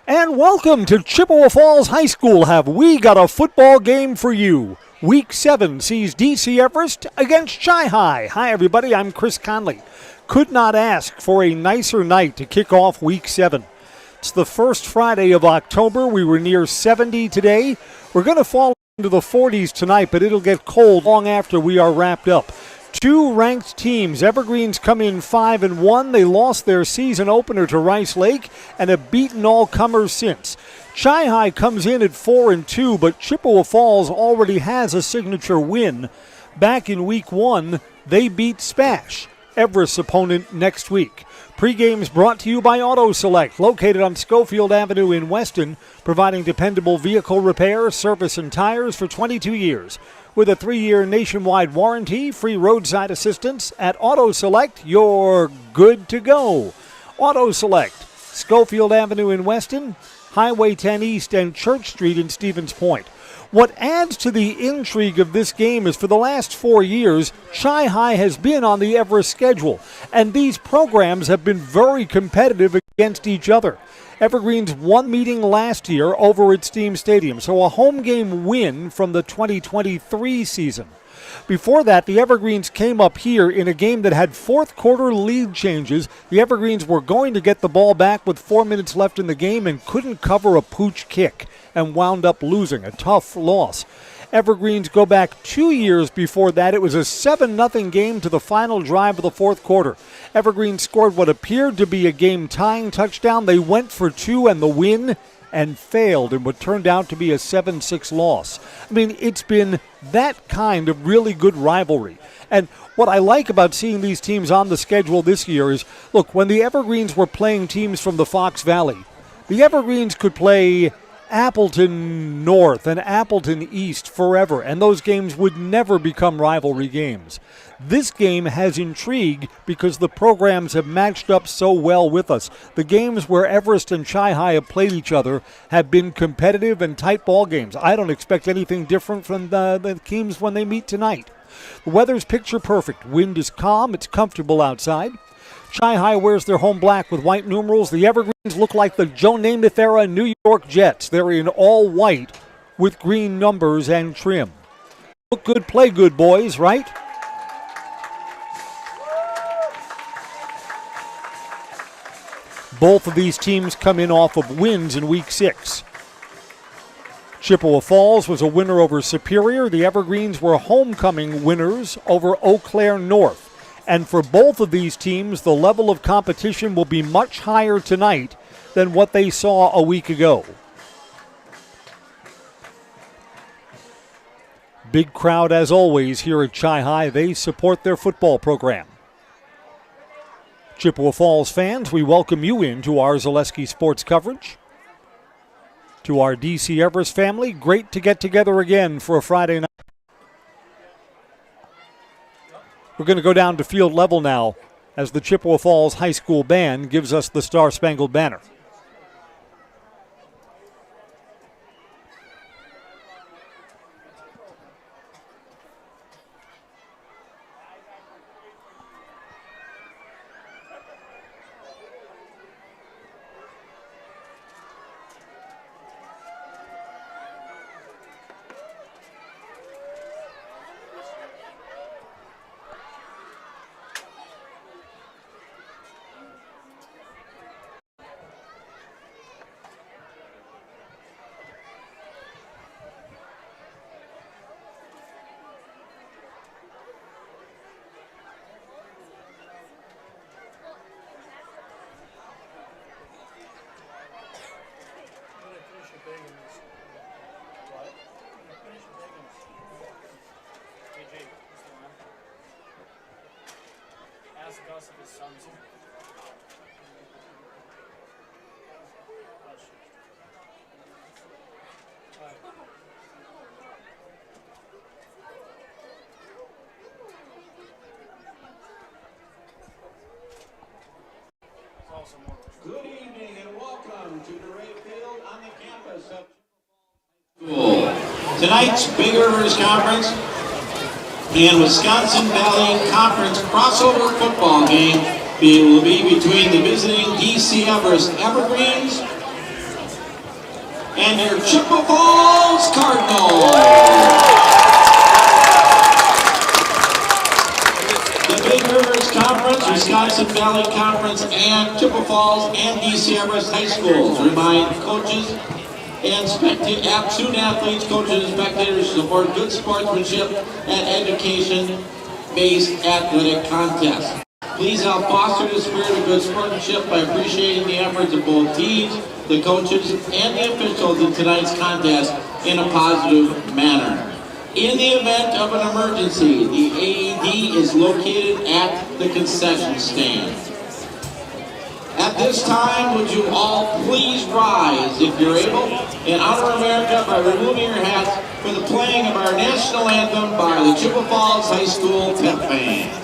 And welcome to Chippewa Falls High School. Have we got a football game for you? Week 7 sees DC Everest against Chi-High. Hi, everybody. I'm Chris Conley. Could not ask for a nicer night to kick off Week 7. It's the first Friday of October. We were near 70 today. We're going to fall into the 40s tonight, but it'll get cold long after we are wrapped up. Two ranked teams. Evergreens come in 5-1. They lost their season opener to Rice Lake and have beaten all comers since. Chi-High comes in at 4-2, but Chippewa Falls already has a signature win. Back in Week 1, they beat Spash, Everest's opponent, next week. Pregame's brought to you by Auto Select, located on Schofield Avenue in Weston, providing dependable vehicle repair, service, and tires for 22 years. With a 3-year nationwide warranty, free roadside assistance at Auto Select, you're good to go. Auto Select, Schofield Avenue in Weston, Highway 10 East, and Church Street in Stevens Point. What adds to the intrigue of this game is for the last 4 years, Chi-High has been on the Everest schedule, and these programs have been very competitive against each other. Evergreens won meeting last year over at Steam Stadium, so a home game win from the 2023 season. Before that, the Evergreens came up here in a game that had fourth quarter lead changes. The Evergreens were going to get the ball back with 4 minutes left in the game and couldn't cover a pooch kick and wound up losing. A tough loss. Evergreens go back 2 years before that. It was a 7-0 game to the final drive of the fourth quarter. Evergreens scored what appeared to be a game-tying touchdown. They went for 2 and the win and failed in what turned out to be a 7-6 loss. I mean, it's been that kind of really good rivalry. And what I like about seeing these teams on the schedule this year is, look, when the Evergreens were playing teams from the Fox Valley, the Evergreens could play Appleton North and Appleton East forever, and those games would never become rivalry games. This game has intrigue because the programs have matched up so well with us. The games where Everest and Chi-High have played each other have been competitive and tight ball games. I don't expect anything different from the teams when they meet tonight. The weather's picture perfect. Wind is calm. It's comfortable outside. Chi-High wears their home black with white numerals. The Evergreens look like the Joe Namath era New York Jets. They're in all white with green numbers and trim. Look good, play good, boys, right? Both of these teams come in off of wins in Week 6. Chippewa Falls was a winner over Superior. The Evergreens were homecoming winners over Eau Claire North. And for both of these teams, the level of competition will be much higher tonight than what they saw a week ago. Big crowd as always here at Chi-High. They support their football program. Chippewa Falls fans, we welcome you into our Zaleski sports coverage. To our DC Everest family, great to get together again for a Friday night. We're going to go down to field level now as the Chippewa Falls High School band gives us the Star-Spangled Banner. Good evening and welcome to the Ray Field on the campus of School. Tonight's Big Rivers Conference and Wisconsin Valley Conference crossover football game will be between the visiting DC Everest Evergreens and your Chippewa Falls Cardinals. The Big Rivers Conference, Wisconsin Valley Conference, and Chippewa Falls and DC Everest High Schools remind coaches and student athletes, coaches, and spectators to support good sportsmanship and education-based athletic contests. Please help foster the spirit of good sportsmanship by appreciating the efforts of both teams, the coaches, and the officials in tonight's contest in a positive manner. In the event of an emergency, the AED is located at the concession stand. At this time, would you all please rise, if you're able, and honor America by removing your hats for the playing of our national anthem by the Chippewa Falls High School Pep Band.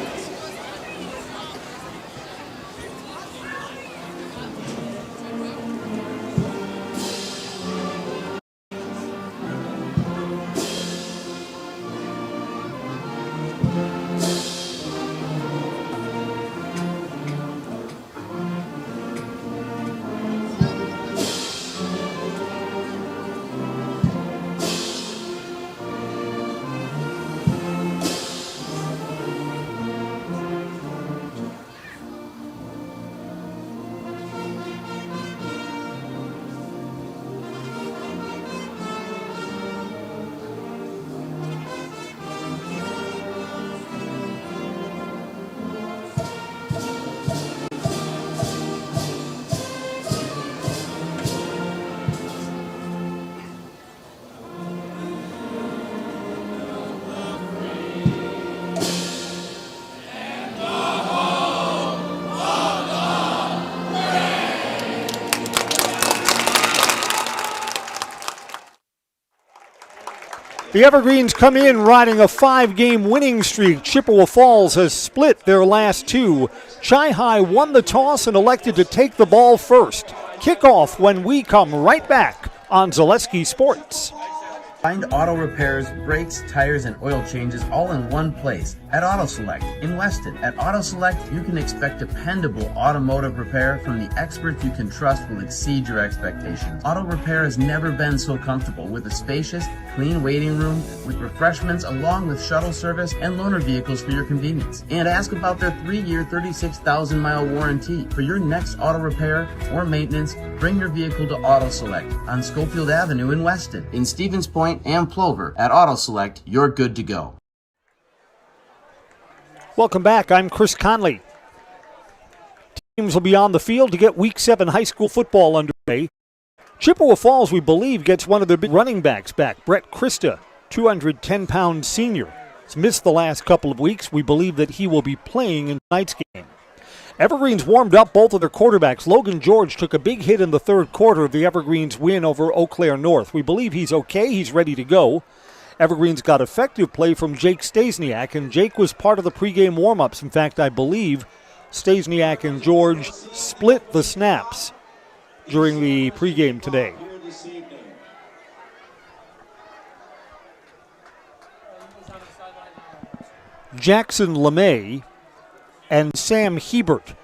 The Evergreens come in riding a 5-game winning streak. Chippewa Falls has split their last two. Chi-High won the toss and elected to take the ball first. Kickoff when we come right back on Zaleski Sports. Find auto repairs, brakes, tires, and oil changes all in one place at Auto Select in Weston. At Auto Select, you can expect dependable automotive repair from the experts you can trust will exceed your expectations. Auto repair has never been so comfortable with a spacious, clean waiting room with refreshments along with shuttle service and loaner vehicles for your convenience. And ask about their 3-year, 36,000-mile warranty. For your next auto repair or maintenance, bring your vehicle to Auto Select on Schofield Avenue in Weston. In Stevens Point and Plover, at Auto Select, you're good to go. Welcome back. I'm Chris Conley. Teams will be on the field to get Week 7 high school football underway. Chippewa Falls, we believe, gets one of their big running backs back, Brett Christa, 210-pound senior. He's missed the last couple of weeks. We believe that he will be playing in tonight's game. Evergreens warmed up both of their quarterbacks. Logan George took a big hit in the third quarter of the Evergreens win over Eau Claire North. We believe he's okay. He's ready to go. Evergreens got effective play from Jake Stasiak, and Jake was part of the pregame warm-ups. In fact, I believe Stasiak and George split the snaps during the pregame today. Jackson LeMay and Sam Hebert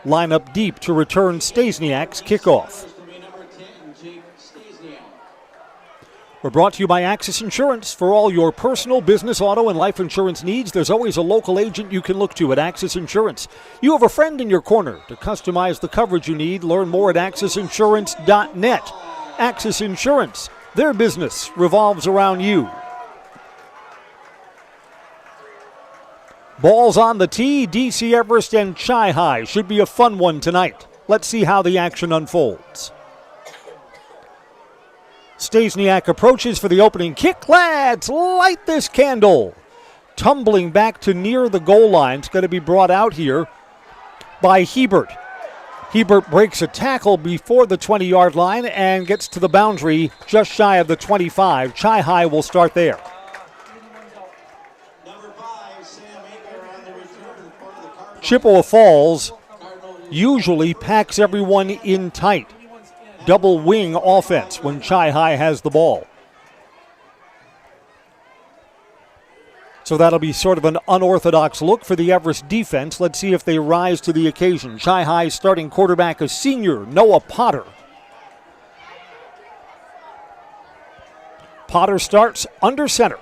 line up deep to return Stasiak's kickoff. We're brought to you by Axis Insurance. For all your personal, business, auto, and life insurance needs, there's always a local agent you can look to at Axis Insurance. You have a friend in your corner to customize the coverage you need. Learn more at AxisInsurance.net. Axis Insurance, their business revolves around you. Balls on the tee. DC Everest and Chi-High. Should be a fun one tonight. Let's see how the action unfolds. Stasiak approaches for the opening kick. Let's light this candle. Tumbling back to near the goal line. It's going to be brought out here by Hebert. Hebert breaks a tackle before the 20-yard line and gets to the boundary just shy of the 25. Chi-High will start there. Chippewa Falls usually packs everyone in tight. Double wing offense when Chi-High has the ball. So that'll be sort of an unorthodox look for the Everest defense. Let's see if they rise to the occasion. Chi-High starting quarterback, a senior, Noah Potter. Potter starts under center.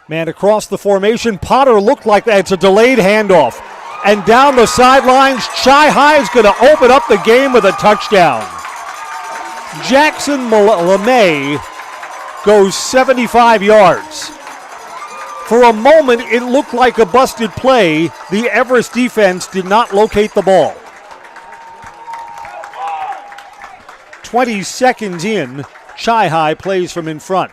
Man across the formation. Potter looked like that. It's a delayed handoff. And down the sidelines, Chi-High is going to open up the game with a touchdown. Jackson LeMay goes 75 yards. For a moment, it looked like a busted play. The Everest defense did not locate the ball. 20 seconds in, Chi-High plays from in front.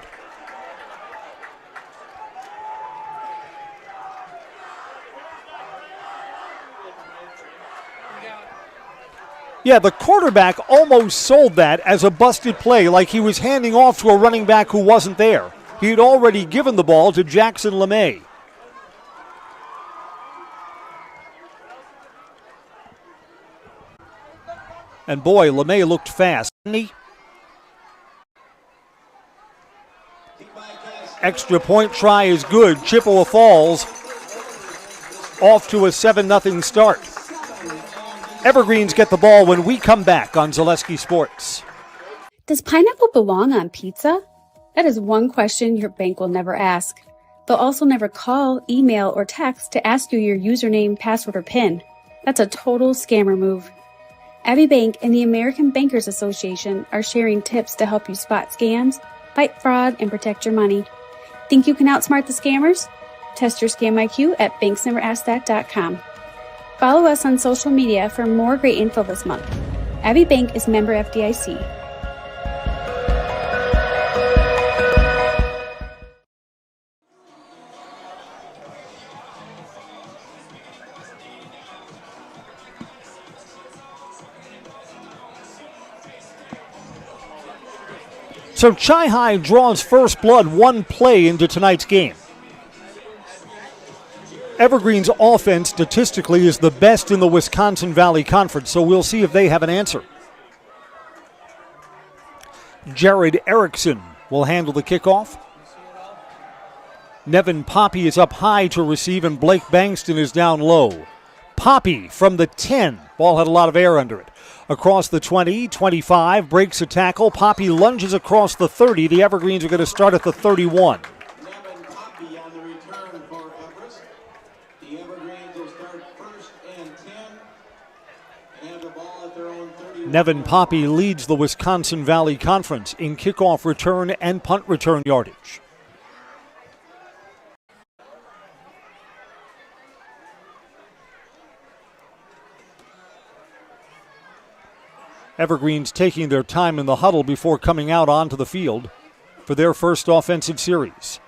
Yeah, the quarterback almost sold that as a busted play, like he was handing off to a running back who wasn't there. He had already given the ball to Jackson LeMay. And boy, LeMay looked fast, didn't he? Extra point try is good. Chippewa Falls off to a 7-0 start. Evergreens get the ball when we come back on Zaleski Sports. Does pineapple belong on pizza? That is one question your bank will never ask. They'll also never call, email, or text to ask you your username, password, or PIN. That's a total scammer move. Abbey Bank and the American Bankers Association are sharing tips to help you spot scams, fight fraud, and protect your money. Think you can outsmart the scammers? Test your scam IQ at banksneverasksthat.com. Follow us on social media for more great info this month. Abbey Bank is member FDIC. So Chi-High draws first blood one play into tonight's game. Evergreen's offense statistically is the best in the Wisconsin Valley Conference, so we'll see if they have an answer. Jared Erickson will handle the kickoff. Nevin Poppy is up high to receive, and Blake Bankston is down low. Poppy from the 10. Ball had a lot of air under it. Across the 20, 25, breaks a tackle. Poppy lunges across the 30. The Evergreens are going to start at the 31. Nevin Poppy on the return for Everest. The Evergreens will start 1st and 10. And have the ball at their own 31. Nevin Poppy leads the Wisconsin Valley Conference in kickoff return and punt return yardage. Evergreens taking their time in the huddle before coming out onto the field for their first offensive series.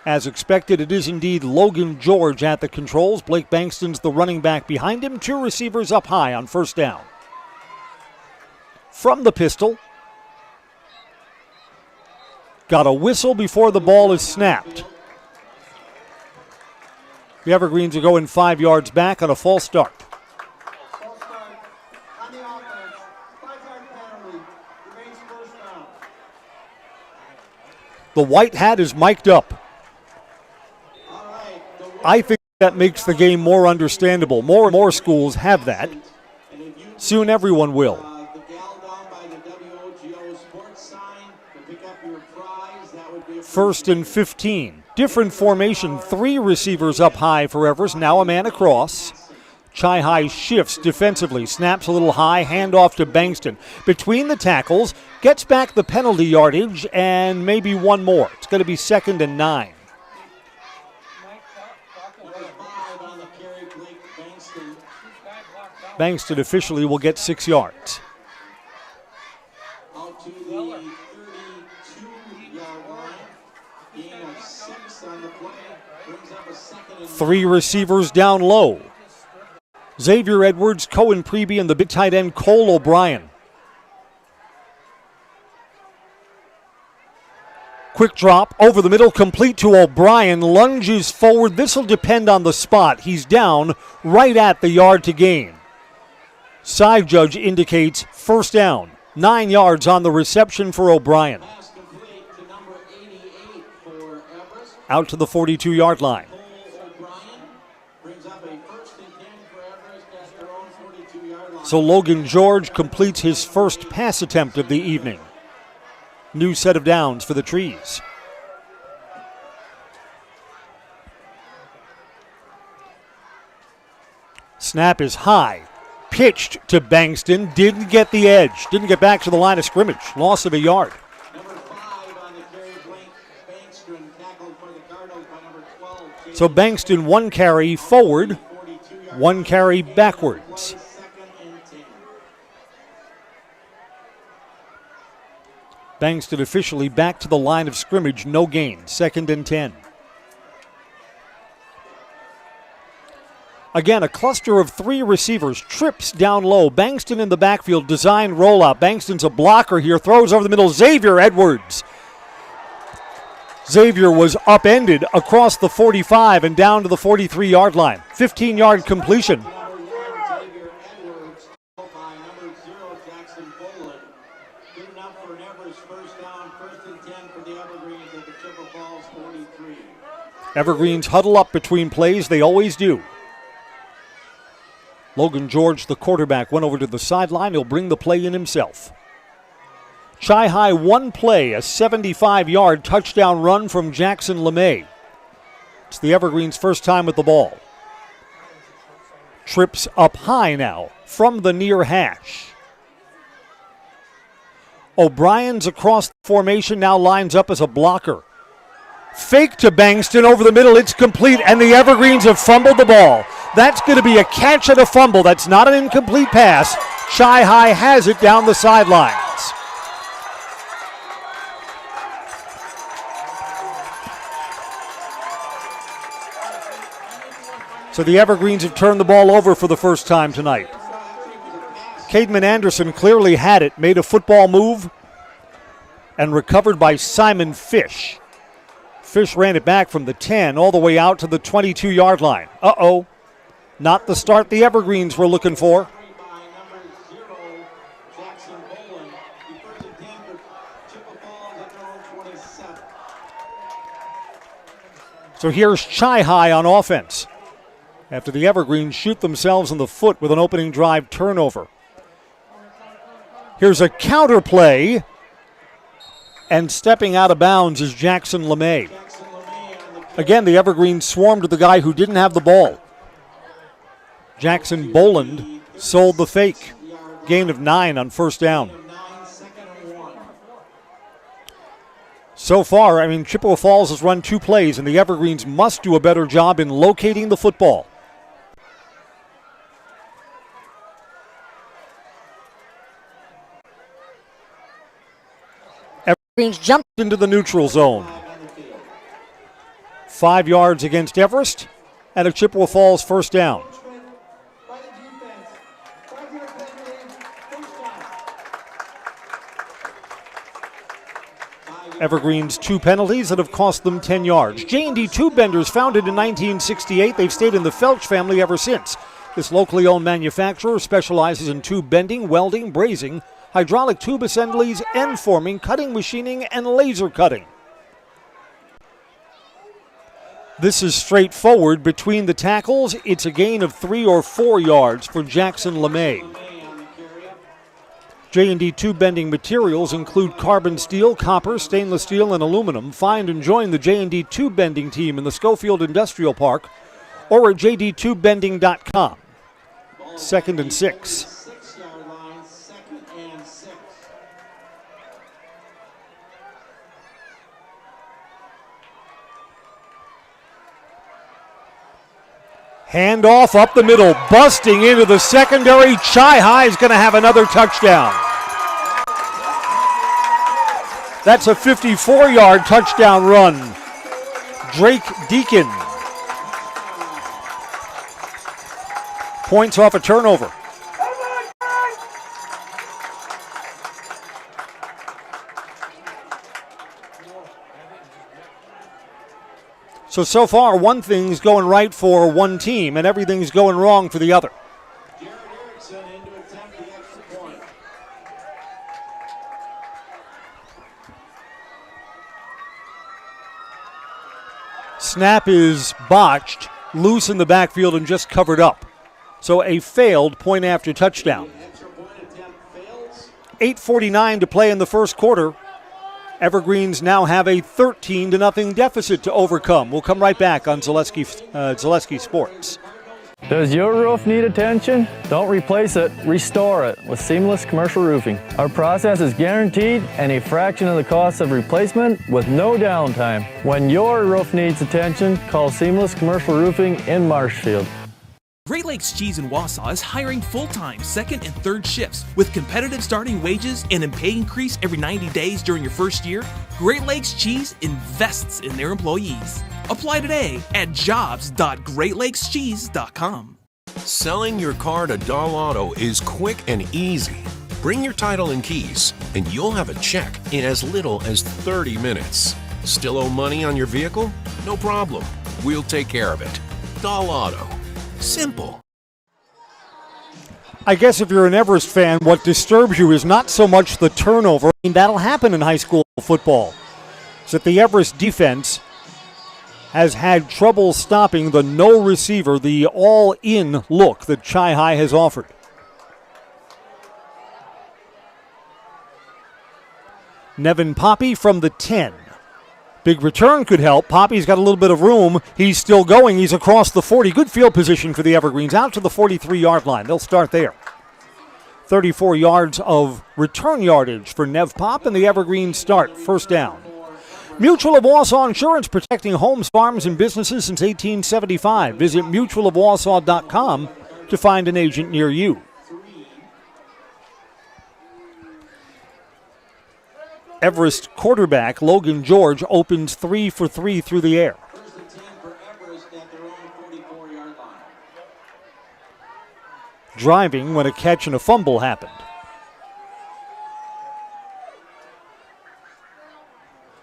As expected, it is indeed Logan George at the controls. Blake Bankston's the running back behind him. Two receivers up high on first down. From the pistol. Got a whistle before the ball is snapped. The Evergreens are going 5 yards back on a false start. The white hat is mic'd up. I think that makes the game more understandable. More and more schools have that. Soon everyone will. First and 15. Different formation. 3 receivers up high for Everest. Now a man across. Chi-High shifts defensively, snaps a little high, handoff to Bankston. Between the tackles, gets back the penalty yardage, and maybe one more. It's going to be 2nd and 9. Bankston officially will get 6 yards. Out to the 32-yard line. Gain of 6 on the play. Brings up a 2nd and 3 receivers down low. Xavier Edwards, Cohen Preby, and the big tight end Cole O'Brien. Quick drop over the middle, complete to O'Brien. Lunges forward. This will depend on the spot. He's down right at the yard to gain. Side judge indicates first down. 9 yards on the reception for O'Brien. pass complete to number 88 for Everest. Out to the 42-yard line. Cole O'Brien brings up a 1st and 10 for Everest at their own 42-yard line. So Logan George completes his first pass attempt of the evening. New set of downs for the Trees. Snap is high. Pitched to Bankston. Didn't get the edge. Didn't get back to the line of scrimmage. Loss of a yard. Number 5 on the carry, Bankston, tackled for the Cardinals by number 12. So Bankston 1 carry forward, 1 carry backwards. Bankston officially back to the line of scrimmage. No gain. 2nd and 10. Again, a cluster of 3 receivers. Trips down low. Bankston in the backfield. Design rollout. Bankston's a blocker here. Throws over the middle. Xavier Edwards. Xavier was upended across the 45 and down to the 43-yard line. 15-yard completion. Number 1, Xavier Edwards, followed by number 0, Jackson Boland. Good enough for an Everest first down, 1st and 10 for the Evergreens at the Chippewa Falls 43. Evergreens huddle up between plays. They always do. Logan George, the quarterback, went over to the sideline. He'll bring the play in himself. Chi-High 1 play, a 75-yard touchdown run from Jackson LeMay. It's the Evergreens' first time with the ball. Trips up high now from the near hash. O'Brien's across the formation, now lines up as a blocker. Fake to Bankston over the middle. It's complete, and the Evergreens have fumbled the ball. That's going to be a catch and a fumble. That's not an incomplete pass. Chi-High has it down the sidelines. So the Evergreens have turned the ball over for the first time tonight. Cademan Anderson clearly had it, made a football move, and recovered by Simon Fish. Fish ran it back from the 10 all the way out to the 22-yard line. Uh-oh. Not the start the Evergreens were looking for. So here's Chi-High on offense, after the Evergreens shoot themselves in the foot with an opening drive turnover. Here's a counter play, and stepping out of bounds is Jackson LeMay. Again, the Evergreens swarmed to the guy who didn't have the ball. Jackson Boland sold the fake. Gain of 9 on first down. So far, Chippewa Falls has run 2 plays, and the Evergreens must do a better job in locating the football. Evergreens jumped into the neutral zone. 5 yards against Everest, and a Chippewa Falls first down. Evergreens 2 penalties that have cost them 10 yards. J&D Tube Benders, founded in 1968. They've stayed in the Felch family ever since. This locally owned manufacturer specializes in tube bending, welding, brazing, hydraulic tube assemblies, end forming, cutting, machining, and laser cutting. This is straightforward. Between the tackles, it's a gain of 3 or 4 yards for Jackson LeMay. J&D tube bending materials include carbon steel, copper, stainless steel, and aluminum. Find and join the J&D tube bending team in the Schofield Industrial Park or at jdtubebending.com. 2nd and 6. Handoff up the middle, busting into the secondary. Chi-High is going to have another touchdown. That's a 54-yard touchdown run. Drake Deacon. Points off a turnover. So far, one thing's going right for one team, and everything's going wrong for the other. Jared Erickson in to attempt the extra point. Snap is botched, loose in the backfield, and just covered up. So a failed point after touchdown. 8:49 to play in the first quarter. Evergreens now have a 13-0 deficit to overcome. We'll come right back on Zaleski Sports. Does your roof need attention? Don't replace it, restore it with Seamless Commercial Roofing. Our process is guaranteed and a fraction of the cost of replacement with no downtime. When your roof needs attention, call Seamless Commercial Roofing in Marshfield. Great Lakes Cheese in Wausau is hiring full-time second and third shifts with competitive starting wages and a pay increase every 90 days during your first year. Great Lakes Cheese invests in their employees. Apply today at jobs.greatlakescheese.com. Selling your car to Dahl Auto is quick and easy. Bring your title and keys, and you'll have a check in as little as 30 minutes. Still owe money on your vehicle? No problem. We'll take care of it. Dahl Auto. Simple. I guess if you're an Everest fan, what disturbs you is not so much the turnover. I mean, that'll happen in high school football. It's that the Everest defense has had trouble stopping the no receiver, the all-in look that Chi-Hi has offered. Nevin Poppy from the 10. Big return could help. Poppy's got a little bit of room. He's still going. He's across the 40. Good field position for the Evergreens out to the 43-yard line. They'll start there. 34 yards of return yardage for Nev Pop, and the Evergreens start first down. Mutual of Wausau Insurance, protecting homes, farms, and businesses since 1875. Visit mutualofwausau.com to find an agent near you. Everest quarterback Logan George opens 3 for 3 through the air. First and 10 for Everest at their own 44-yard line. Driving when a catch and a fumble happened.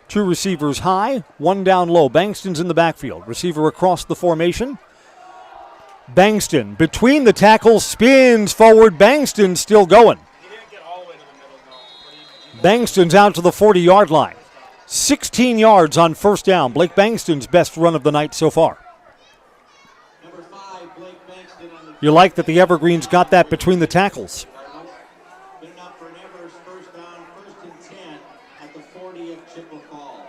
Two receivers high, one down low. Bankston's in the backfield. Receiver across the formation. Bankston between the tackles, spins forward. Bankston still going. Bankston's out to the 40-yard line. 16 yards on first down. Blake Bankston's best run of the night so far. Number 5, Blake Bankston on the You like that the Evergreens got that between the tackles. Good enough for an Everest first down, first and 10 at the 40 of Chippewa Falls.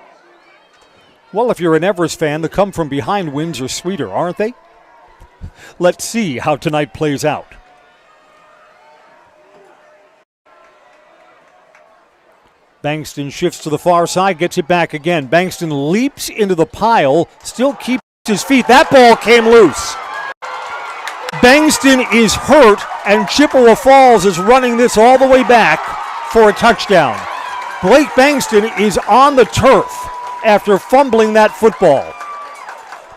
Well, if you're an Everest fan, the come-from-behind wins are sweeter, aren't they? Let's see how tonight plays out. Bankston shifts to the far side, gets it back again. Bankston leaps into the pile, still keeps his feet. That ball came loose. Bankston is hurt, and Chippewa Falls is running this all the way back for a touchdown. Blake Bankston is on the turf after fumbling that football.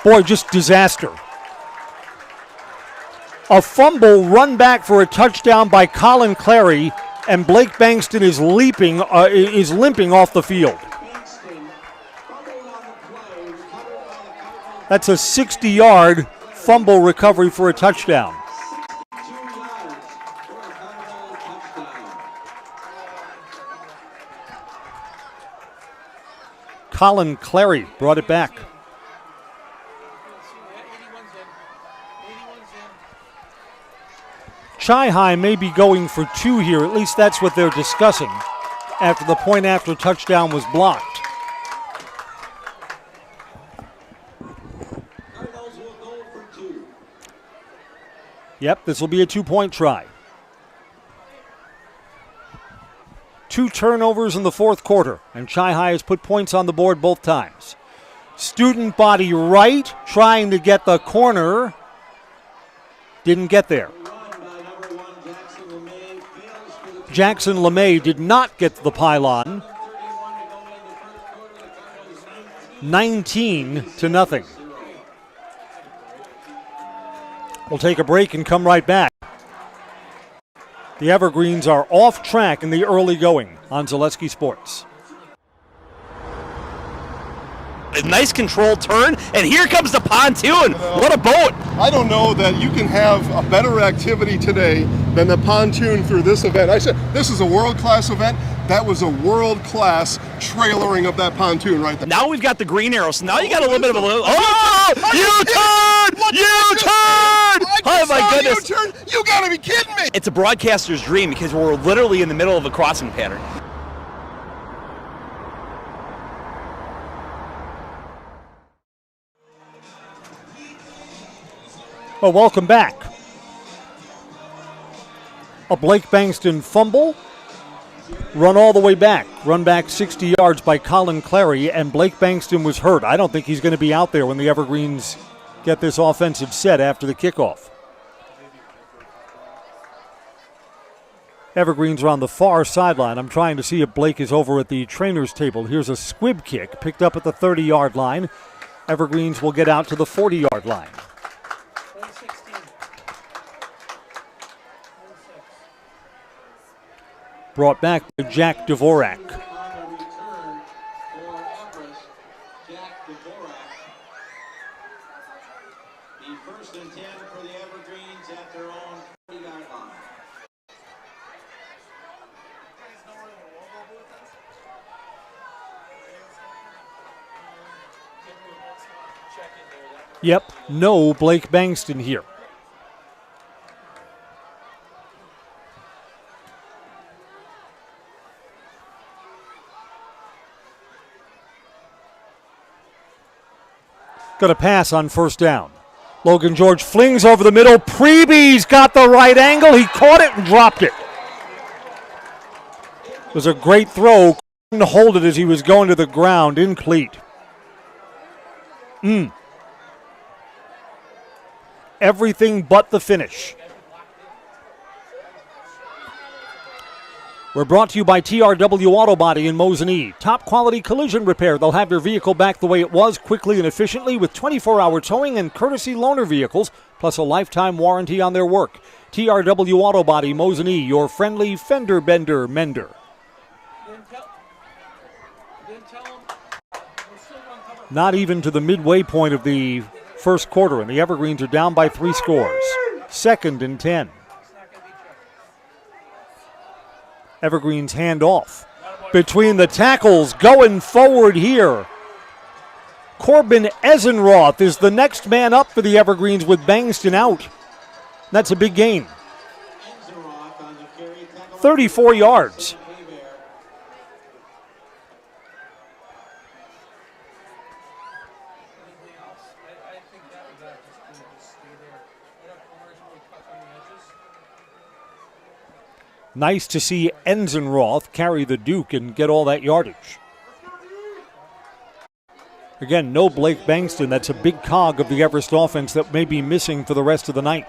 Boy, just disaster. A fumble run back for a touchdown by Colin Clary, and Blake Bankston is limping off the field. That's a 60-yard fumble recovery for a touchdown. Colin Clary brought it back. Chi-Hi may be going for 2 here. At least that's what they're discussing after the point after touchdown was blocked. Cardinals will go for 2. Yep, this will be a 2-point try. 2 turnovers in the fourth quarter, and Chi-Hi has put points on the board both times. Student body right, trying to get the corner. Didn't get there. Jackson LeMay did not get to the pylon. 19-0. We'll take a break and come right back. The Evergreens are off track in the early going on Zaleski Sports. A nice controlled turn, and here comes the pontoon. What a boat. I don't know that you can have a better activity today than the pontoon through this event. I said this is a world-class event. That was a world-class trailering of that pontoon right there. Now we've got the green arrow, so now you got a little bit of a... Oh! U-turn! U-turn! Oh my goodness! U-turn? You gotta be kidding me! It's a broadcaster's dream because we're literally in the middle of a crossing pattern. Well, welcome back. A Blake Bankston fumble. Run all the way back. Run back 60 yards by Colin Clary, and Blake Bankston was hurt. I don't think he's going to be out there when the Evergreens get this offensive set after the kickoff. Evergreens are on the far sideline. I'm trying to see if Blake is over at the trainer's table. Here's a squib kick picked up at the 30-yard line. Evergreens will get out to the 40-yard line. Brought back to Jack Dvorak. On the return for Everest, Jack Dvorak. The 1st and 10 for the Evergreens at their own 40-yard line. Yep, no Blake Bankston here. Got a pass on 1st down. Logan George flings over the middle. Preby's got the right angle. He caught it and dropped it. It was a great throw. Couldn't hold it as he was going to the ground. Incomplete. Everything but the finish. We're brought to you by TRW Auto Body in Mosinee. Top quality collision repair. They'll have your vehicle back the way it was, quickly and efficiently, with 24-hour towing and courtesy loaner vehicles, plus a lifetime warranty on their work. TRW Auto Body, Mosinee, your friendly fender bender mender. Not even to the midway point of the first quarter, and the Evergreens are down by 3 scores. 2nd and 10. Evergreens hand off. Between the tackles, going forward here. Corbin Esenroth is the next man up for the Evergreens with Bankston out. That's a big gain. 34 yards. Nice to see Enzenroth carry the Duke and get all that yardage. Again, no Blake Bankston. That's a big cog of the Everest offense that may be missing for the rest of the night.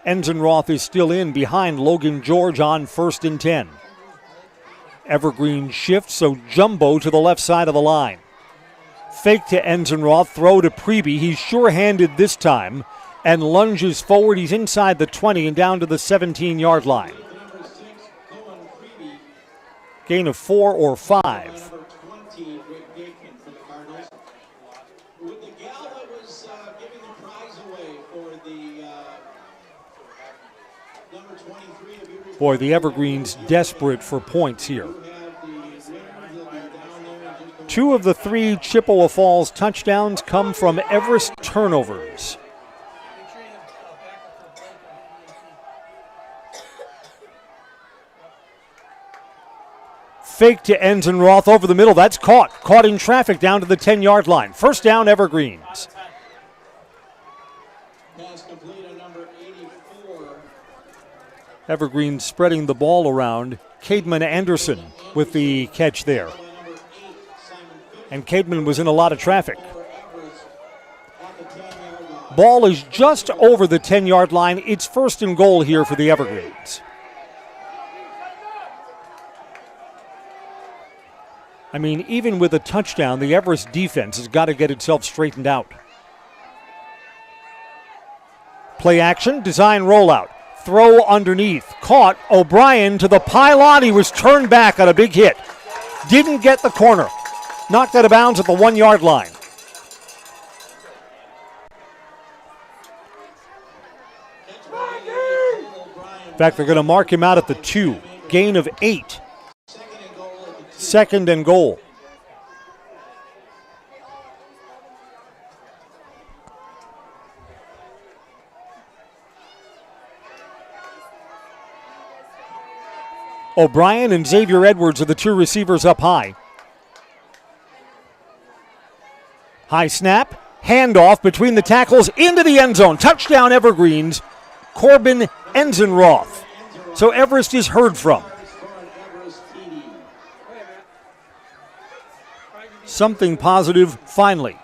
Enzenroth is still in behind Logan George on 1st and 10. Evergreen shifts, so Jumbo to the left side of the line. Fake to Enzenroth, throw to Preby. He's sure-handed this time and lunges forward. He's inside the 20 and down to the 17-yard line. Gain of 4 or 5. Boy, the Evergreens desperate for points here. 2 of the 3 Chippewa Falls touchdowns come from Everest turnovers. Fake to Enzenroth over the middle. That's caught. Caught in traffic down to the 10-yard line. 1st down, Evergreens. Pass complete on number 84. Evergreens spreading the ball around. Cademan Anderson with the catch there. And Cademan was in a lot of traffic. Ball is just over the 10-yard line. It's 1st and goal here for the Evergreens. I mean, even with a touchdown, the Everest defense has got to get itself straightened out. Play action, design rollout. Throw underneath. Caught. O'Brien to the pylon. He was turned back on a big hit. Didn't get the corner. Knocked out of bounds at the 1-yard line. In fact, they're going to mark him out at the 2. Gain of 8. 2nd and goal. O'Brien and Xavier Edwards are the two receivers up high. High snap, handoff between the tackles into the end zone. Touchdown Evergreens, Corbin Enzenroth. So Everest is heard from. Something positive finally.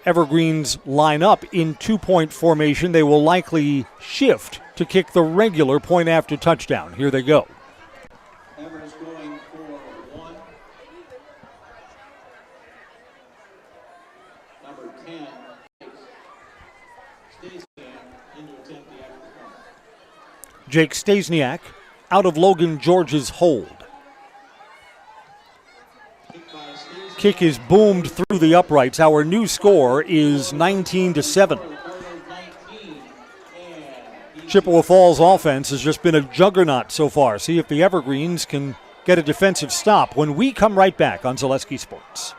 Evergreens line up in two-point formation. They will likely shift to kick the regular point after touchdown. Here they go. Everest going for 1. Number 10, Stasiak into attempt the extra point. Jake Stasiak out of Logan George's hold. Kick is boomed through the uprights. Our new score is 19-7. Chippewa Falls offense has just been a juggernaut so far. See if the Evergreens can get a defensive stop when we come right back on Zaleski Sports.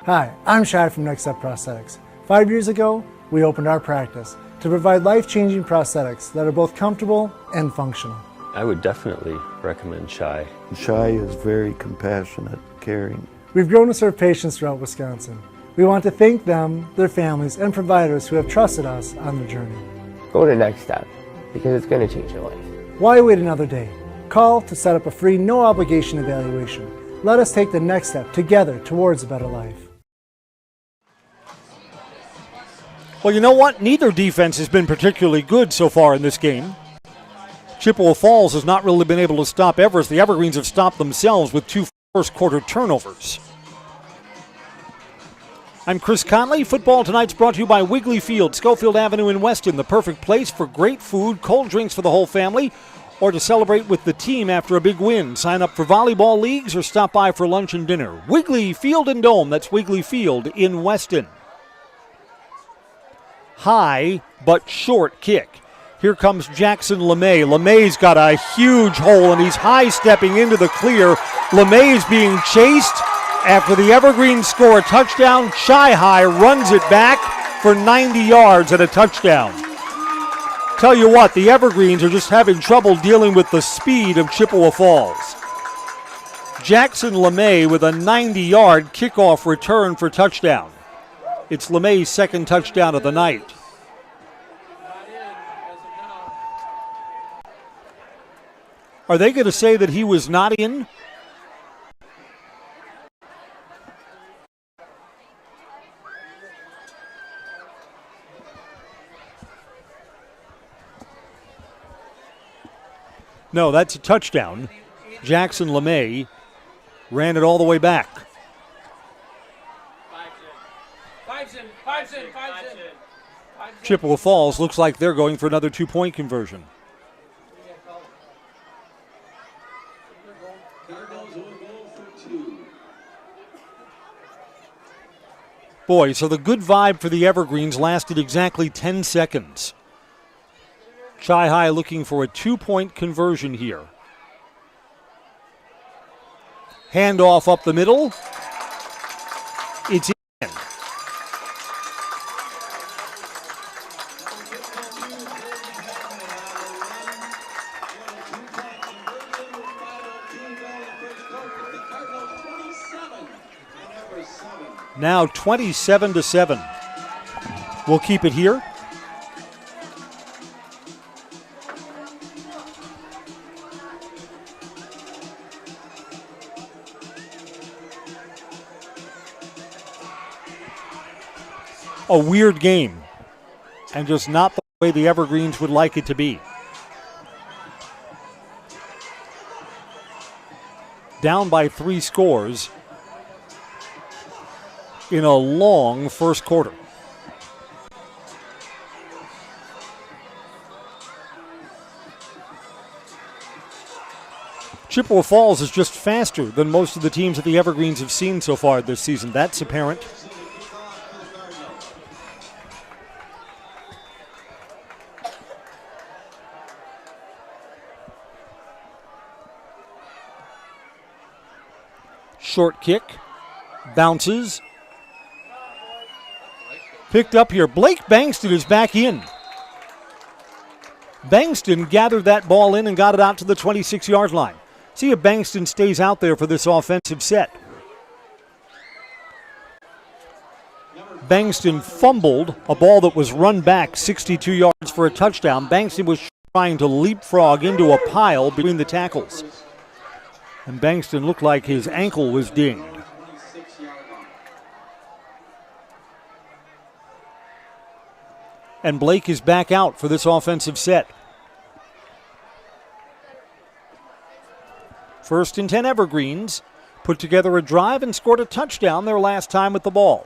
Hi, I'm Shai from Next Step Prosthetics. 5 years ago, we opened our practice to provide life-changing prosthetics that are both comfortable and functional. I would definitely recommend Shai. Shai is very compassionate, caring. We've grown to serve patients throughout Wisconsin. We want to thank them, their families, and providers who have trusted us on their journey. Go to Next Step, because it's going to change your life. Why wait another day? Call to set up a free, no-obligation evaluation. Let us take the next step together towards a better life. Well, you know what? Neither defense has been particularly good so far in this game. Chippewa Falls has not really been able to stop Everest. The Evergreens have stopped themselves with 2 first-quarter turnovers. I'm Chris Conley. Football Tonight's brought to you by Wiggly Field, Schofield Avenue in Weston, the perfect place for great food, cold drinks for the whole family, or to celebrate with the team after a big win. Sign up for volleyball leagues or stop by for lunch and dinner. Wiggly Field and Dome, that's Wiggly Field in Weston. High but short kick. Here comes Jackson LeMay. LeMay's got a huge hole, and he's high-stepping into the clear. LeMay's being chased after the Evergreens score a touchdown. Shy runs it back for 90 yards and a touchdown. Tell you what, the Evergreens are just having trouble dealing with the speed of Chippewa Falls. Jackson LeMay with a 90-yard kickoff return for touchdown. It's LeMay's second touchdown of the night. Are they going to say that he was not in? No, that's a touchdown. Jackson LeMay ran it all the way back. Chippewa Falls looks like they're going for another 2-point conversion. Boy, so the good vibe for the Evergreens lasted exactly 10 seconds. Chi-Hi looking for a 2-point conversion here. Handoff up the middle. It's in. Now 27-7. We'll keep it here. A weird game, and just not the way the Evergreens would like it to be. Down by 3 scores in a long first quarter. Chippewa Falls is just faster than most of the teams that the Evergreens have seen so far this season. That's apparent. Short kick, bounces. Picked up here. Blake Bankston is back in. Bankston gathered that ball in and got it out to the 26-yard line. See if Bankston stays out there for this offensive set. Bankston fumbled a ball that was run back 62 yards for a touchdown. Bankston was trying to leapfrog into a pile between the tackles. And Bankston looked like his ankle was dinged. And Blake is back out for this offensive set. 1st and 10 Evergreens put together a drive and scored a touchdown their last time with the ball.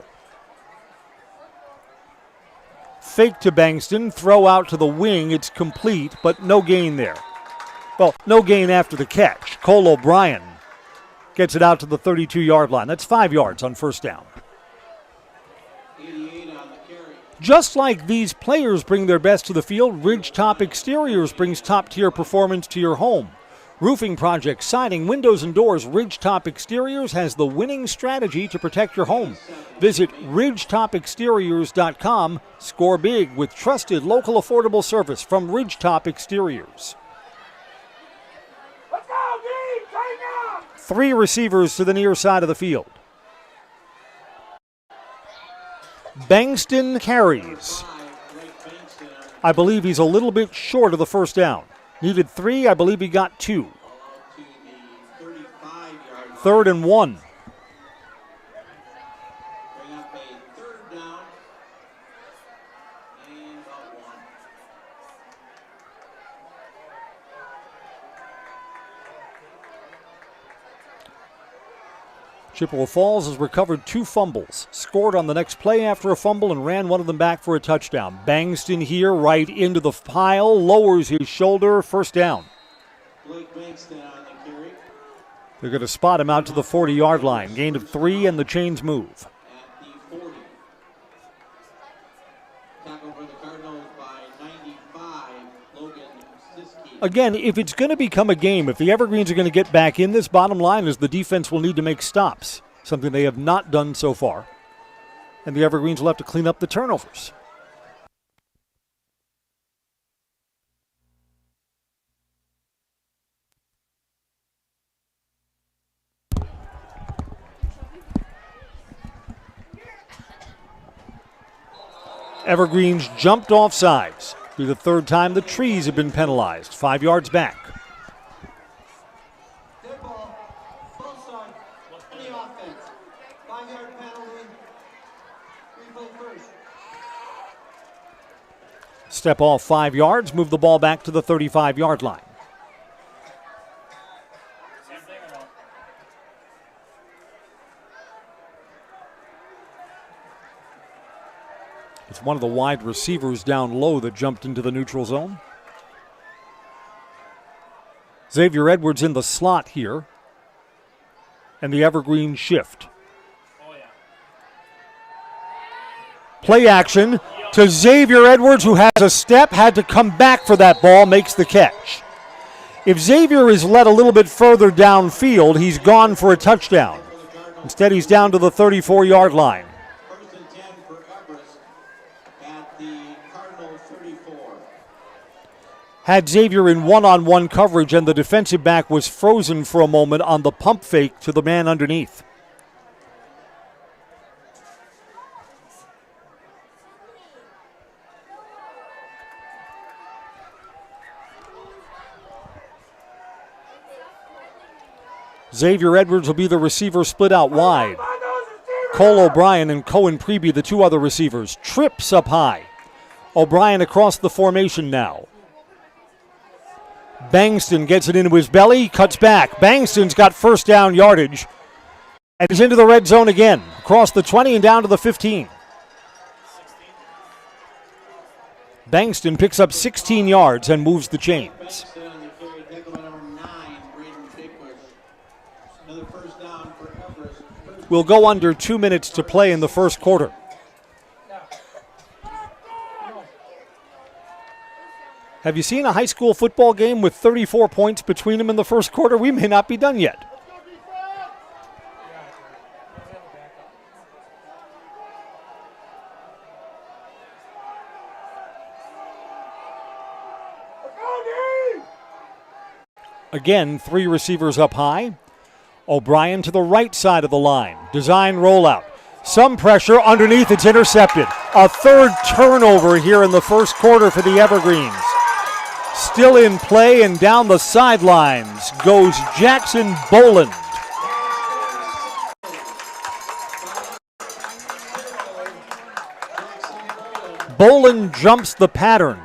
Fake to Bankston, throw out to the wing, it's complete, but no gain there. Well, no gain after the catch. Cole O'Brien gets it out to the 32-yard line. That's 5 yards on 1st down. Just like these players bring their best to the field, Ridgetop Exteriors brings top-tier performance to your home. Roofing projects, siding, windows, and doors, Ridgetop Exteriors has the winning strategy to protect your home. Visit ridgetopexteriors.com. Score big with trusted, local, affordable service from Ridgetop Exteriors. 3 receivers to the near side of the field. Bankston carries. I believe he's a little bit short of the 1st down. Needed 3, I believe he got 2. 3rd and 1. Chippewa Falls has recovered 2 fumbles, scored on the next play after a fumble, and ran one of them back for a touchdown. Bankston here right into the pile, lowers his shoulder, 1st down. They're going to spot him out to the 40-yard line. Gain of 3 and the chains move. Again, if it's going to become a game, if the Evergreens are going to get back in this, bottom line is the defense will need to make stops, something they have not done so far. And the Evergreens will have to clean up the turnovers. Evergreens jumped off sides. Be the 3rd time the trees have been penalized. 5 yards back. Step off 5 yards, move the ball back to the 35-yard line. It's one of the wide receivers down low that jumped into the neutral zone. Xavier Edwards in the slot here. And the Evergreen shift. Play action to Xavier Edwards, who has a step, had to come back for that ball, makes the catch. If Xavier is led a little bit further downfield, he's gone for a touchdown. Instead, he's down to the 34-yard line. Had Xavier in one-on-one coverage, and the defensive back was frozen for a moment on the pump fake to the man underneath. Xavier Edwards will be the receiver split out wide. Cole O'Brien and Cohen Preby, the 2 other receivers. Trips up high. O'Brien across the formation now. Bankston gets it into his belly, cuts back. Bankston's got 1st down yardage. And he's into the red zone again. Across the 20 and down to the 15. Bankston picks up 16 yards and moves the chains. We'll go under 2 minutes to play in the 1st quarter. Have you seen a high school football game with 34 points between them in the 1st quarter? We may not be done yet. Again, 3 receivers up high. O'Brien to the right side of the line. Design rollout. Some pressure underneath. It's intercepted. A third turnover here in the first quarter for the Evergreens. Still in play, and down the sidelines goes Jackson Boland. Boland jumps the pattern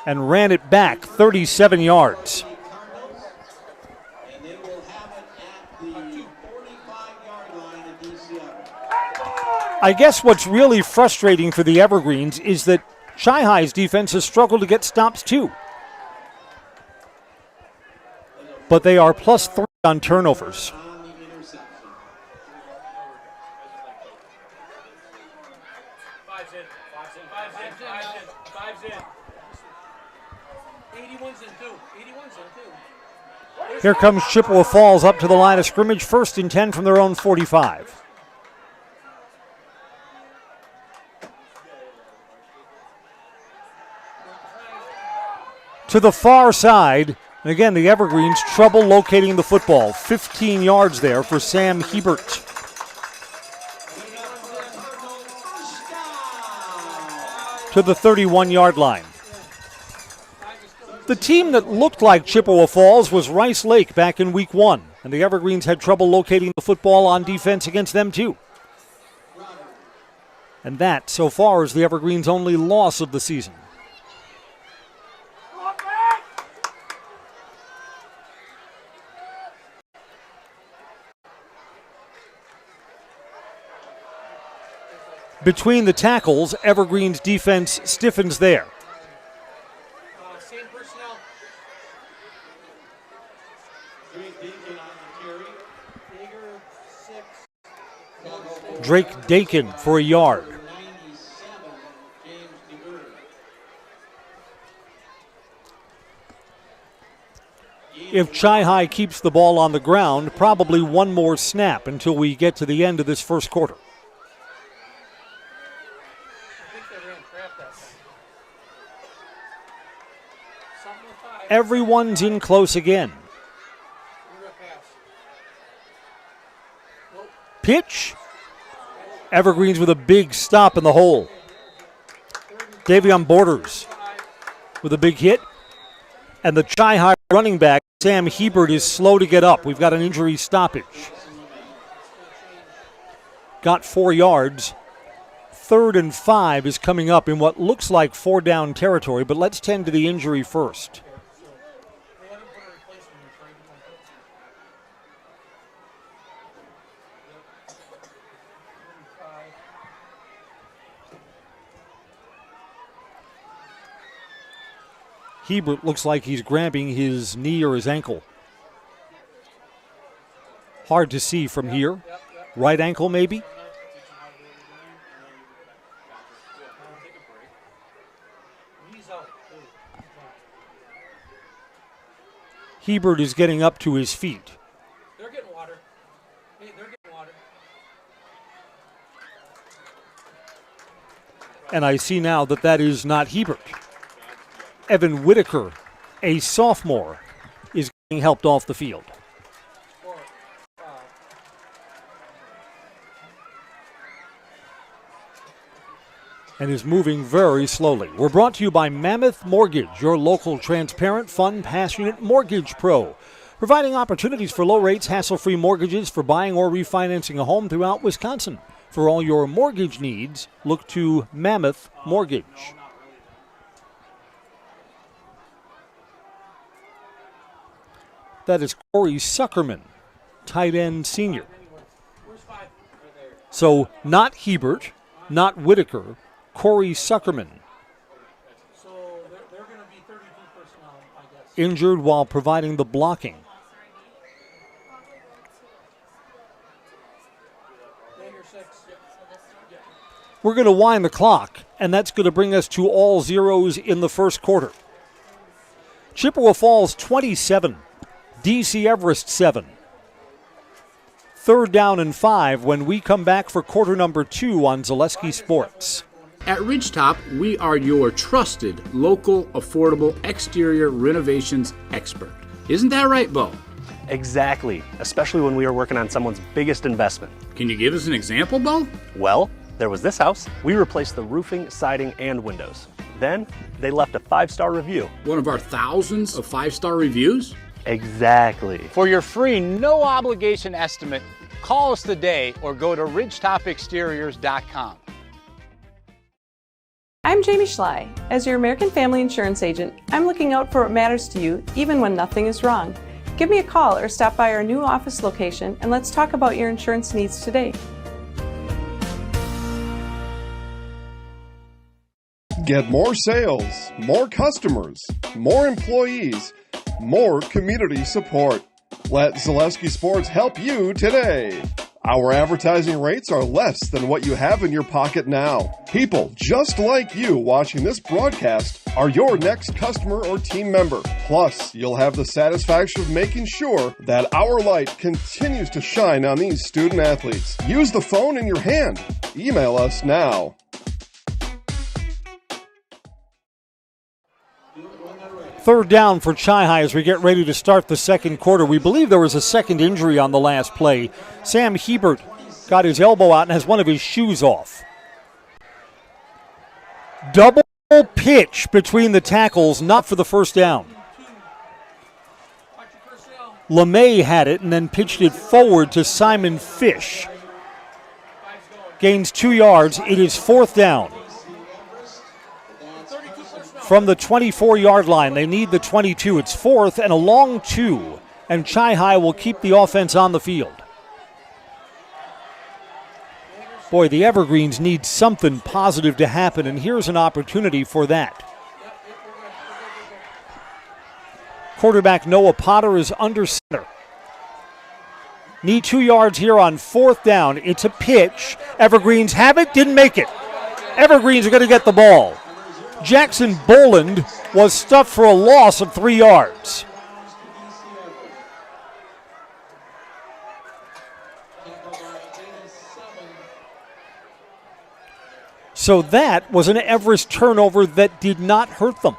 and ran it back 37 yards. I guess what's really frustrating for the Evergreens is that Chi-High's defense has struggled to get stops too. But they are +3 on turnovers. Here comes Chippewa Falls up to the line of scrimmage, 1st and 10 from their own 45. To the far side, and again, the Evergreens trouble locating the football. 15 yards there for Sam Hebert. To the 31-yard line. The team that looked like Chippewa Falls was Rice Lake back in week 1, and the Evergreens had trouble locating the football on defense against them too. And that, so far, is the Evergreens' only loss of the season. Between the tackles, Evergreen's defense stiffens there. Drake Dakin for a yard. If Chi-High keeps the ball on the ground, probably one more snap until we get to the end of this first quarter. Everyone's in close again. Pitch. Evergreens with a big stop in the hole. Davion Borders with a big hit. And the Chi-High running back, Sam Hebert, is slow to get up. We've got an injury stoppage. Got 4 yards. 3rd and 5 is coming up in what looks like 4-down territory, but let's tend to the injury first. Hebert looks like he's grabbing his knee or his ankle. Hard to see from here. Right ankle, maybe? Hebert is getting up to his feet. They're getting water. Hey, they're getting water. And I see now that that is not Hebert. Evan Whitaker, a sophomore, is getting helped off the field. And is moving very slowly. We're brought to you by Mammoth Mortgage, your local transparent, fun, passionate mortgage pro. Providing opportunities for low rates, hassle-free mortgages for buying or refinancing a home throughout Wisconsin. For all your mortgage needs, look to Mammoth Mortgage. That is Corey Suckerman, tight end senior. So not Hebert, not Whitaker, Corey Suckerman. So they're going to be 32 personnel, I guess. Injured while providing the blocking. We're going to wind the clock, and that's going to bring us to all zeros in the first quarter. Chippewa Falls 27. DC Everest 7. 3rd down and 5 when we come back for quarter number 2 on Zaleski Sports. At Ridgetop, we are your trusted, local, affordable exterior renovations expert. Isn't that right, Bo? Exactly, especially when we are working on someone's biggest investment. Can you give us an example, Bo? Well, there was this house. We replaced the roofing, siding, and windows. Then they left a 5-star review. One of our thousands of 5-star reviews? Exactly. For your free, no obligation estimate, call us today or go to ridgetopexteriors.com. I'm Jamie Schley. As your American Family Insurance agent, I'm looking out for what matters to you, even when nothing is wrong. Give me a call or stop by our new office location and let's talk about your insurance needs today. Get more sales, more customers, more employees, more community support. Let Zaleski Sports help you today. Our advertising rates are less than what you have in your pocket now. People just like you watching this broadcast are your next customer or team member. Plus, you'll have the satisfaction of making sure that our light continues to shine on these student athletes. Use the phone in your hand. Email us now. Third down for Chi-High as we get ready to start the second quarter. We believe there was a second injury on the last play. Sam Hebert got his elbow out and has one of his shoes off. Double pitch between the tackles, not for the first down. LeMay had it and then pitched it forward to Simon Fish. Gains 2 yards. It is fourth down. From the 24-yard line, they need the 22. It's fourth and a long 2, and Chi-High will keep the offense on the field. Boy, the Evergreens need something positive to happen, and here's an opportunity for that. Quarterback Noah Potter is under center. Need 2 yards here on fourth down. It's a pitch. Evergreens have it, didn't make it. Evergreens are going to get the ball. Jackson Boland was stuffed for a loss of 3 yards. So that was an Everest turnover that did not hurt them.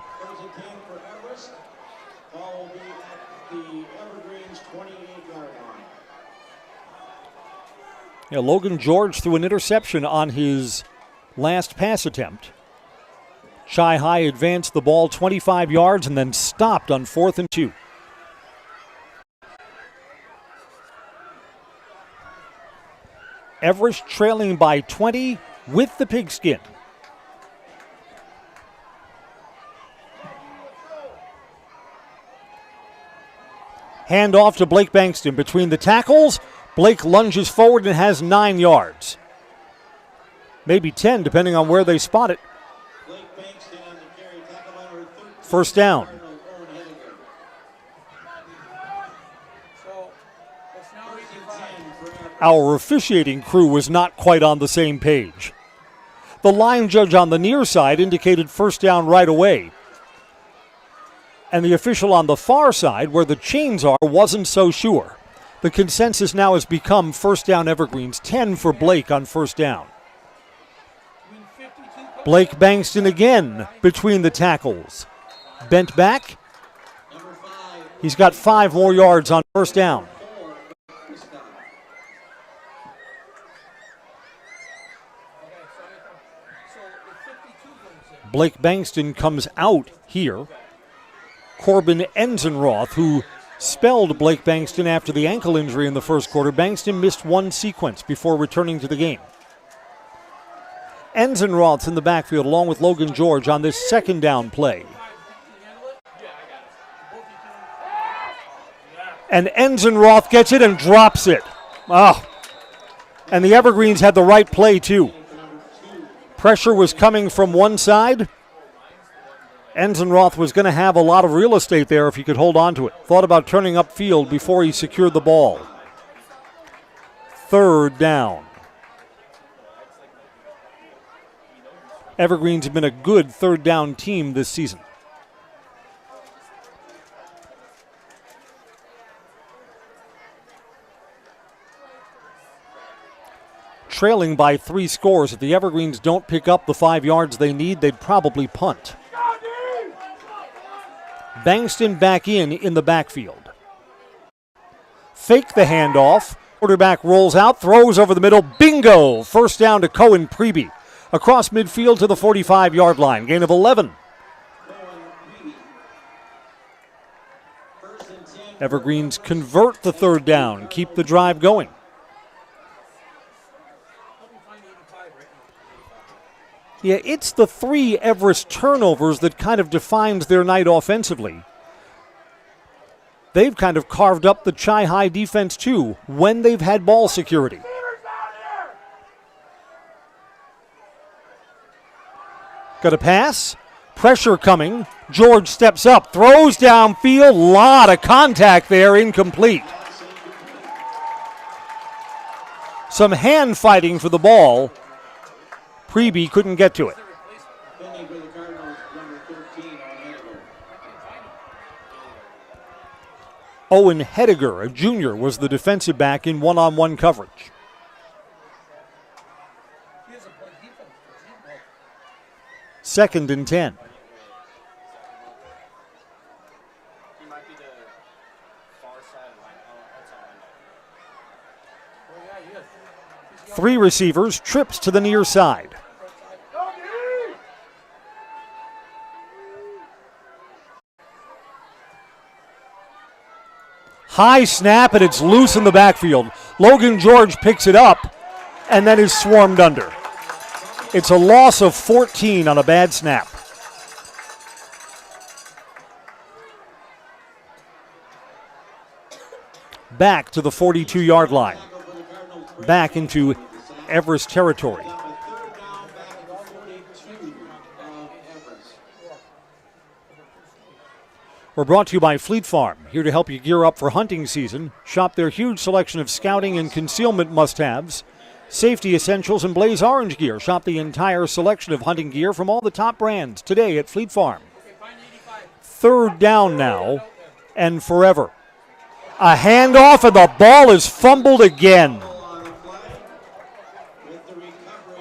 Yeah, Logan George threw an interception on his last pass attempt. Chi-High advanced the ball 25 yards and then stopped on 4th and 2. Everest trailing by 20 with the pigskin. Hand off to Blake Bankston between the tackles. Blake lunges forward and has 9 yards. Maybe 10 depending on where they spot it. First down. Our officiating crew was not quite on the same page. The line judge on the near side indicated first down right away. And the official on the far side, where the chains are, wasn't so sure. The consensus now has become first down Evergreens, 10 for Blake on first down. Blake Bankston again between the tackles. Bent back. He's got 5 more yards on first down. Blake Bankston comes out here. Corbin Enzenroth, who spelled Blake Bankston after the ankle injury in the first quarter. Bankston missed one sequence before returning to the game. Enzenroth's in the backfield along with Logan George on this second down play. And Enzenroth gets it and drops it. Oh. And the Evergreens had the right play too. Pressure was coming from one side. Enzenroth was going to have a lot of real estate there if he could hold on to it. Thought about turning upfield before he secured the ball. Third down. Evergreens have been a good third down team this season. trailing by 3 scores. If the Evergreens don't pick up the 5 yards they need, they'd probably punt. Bankston back in the backfield. Fake the handoff. Quarterback rolls out, throws over the middle. Bingo! First down to Cohen Pregame. Across midfield to the 45-yard line. Gain of 11. Evergreens convert the third down, keep the drive going. Yeah, it's the 3 Everest turnovers that kind of defines their night offensively. They've kind of carved up the Chi-High defense too when they've had ball security. Got a pass. Pressure coming. George steps up, throws downfield. Lot of contact there, incomplete. Some hand fighting for the ball. Pregame couldn't get to it. Owen Hediger, a junior, was the defensive back in one-on-one coverage. Second and 10. Three receivers, trips to the near side. High snap, and it's loose in the backfield. Logan George picks it up and then is swarmed under. It's a loss of 14 on a bad snap. Back to the 42-yard line. Back into Everest territory. We're brought to you by Fleet Farm, here to help you gear up for hunting season. Shop their huge selection of scouting and concealment must-haves, safety essentials, and blaze orange gear. Shop the entire selection of hunting gear from all the top brands today at Fleet Farm. Third down now and forever. A handoff, and the ball is fumbled again.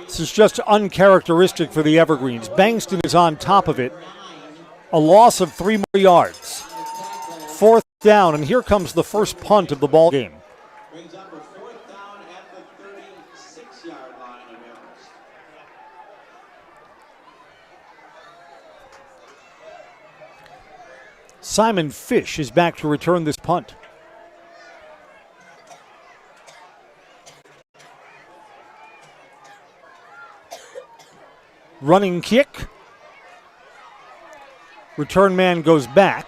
This is just uncharacteristic for the Evergreens. Bankston is on top of it. A loss of 3 more yards. Fourth down, and here comes the first punt of the ball game. Simon Fish is back to return this punt. Running kick. Return man goes back.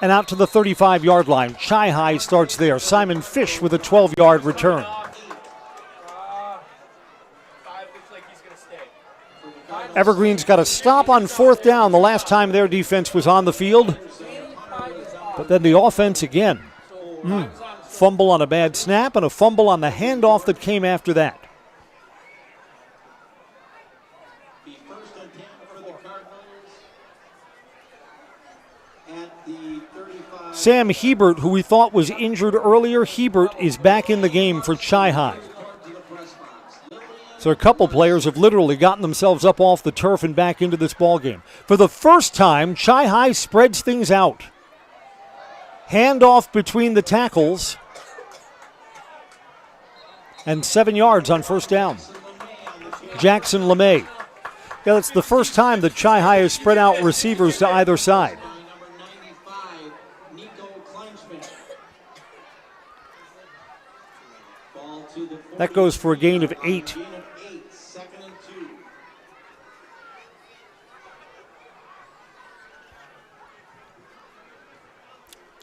And out to the 35-yard line. Chi-High starts there. Simon Fish with a 12-yard return. Evergreen's got a stop on fourth down the last time their defense was on the field. But then the offense again. Fumble on a bad snap and a fumble on the handoff that came after that. Sam Hebert, who we thought was injured earlier, Hebert is back in the game for Chi-High. So a couple players have literally gotten themselves up off the turf and back into this ball game. For the first time, Chi-High spreads things out. Handoff between the tackles. And 7 yards on first down. Jackson LeMay. Yeah, that's the first time that Chi-High has spread out receivers to either side. That goes for a gain of 8.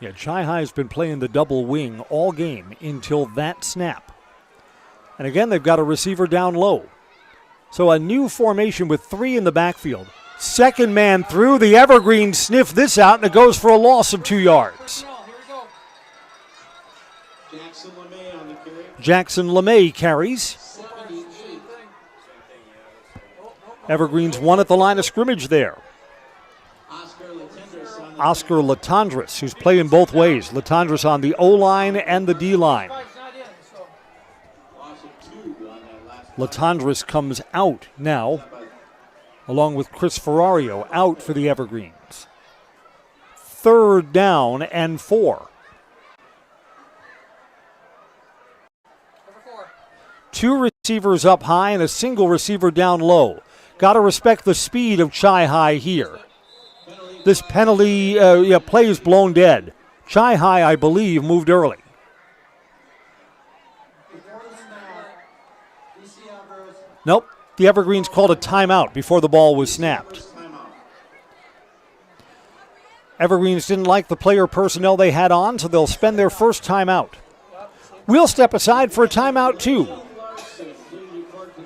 Yeah, Chi-High has been playing the double wing all game until that snap. And again, they've got a receiver down low. So a new formation with 3 in the backfield. Second man through. The Evergreens sniff this out, and it goes for a loss of 2 yards. Jackson LeMay carries. Evergreens won at the line of scrimmage there. Oscar Latondras, who's playing both ways. Latondras on the O-line and the D-line. Latondras comes out now, along with Chris Ferrario, out for the Evergreens. 3rd down and 4. 2 receivers up high and a single receiver down low. Got to respect the speed of Chi-Hi here. This penalty, play is blown dead. Chi-Hi, I believe, moved early. Nope, the Evergreens called a timeout before the ball was snapped. Evergreens didn't like the player personnel they had on, so they'll spend their first timeout. We'll step aside for a timeout, too.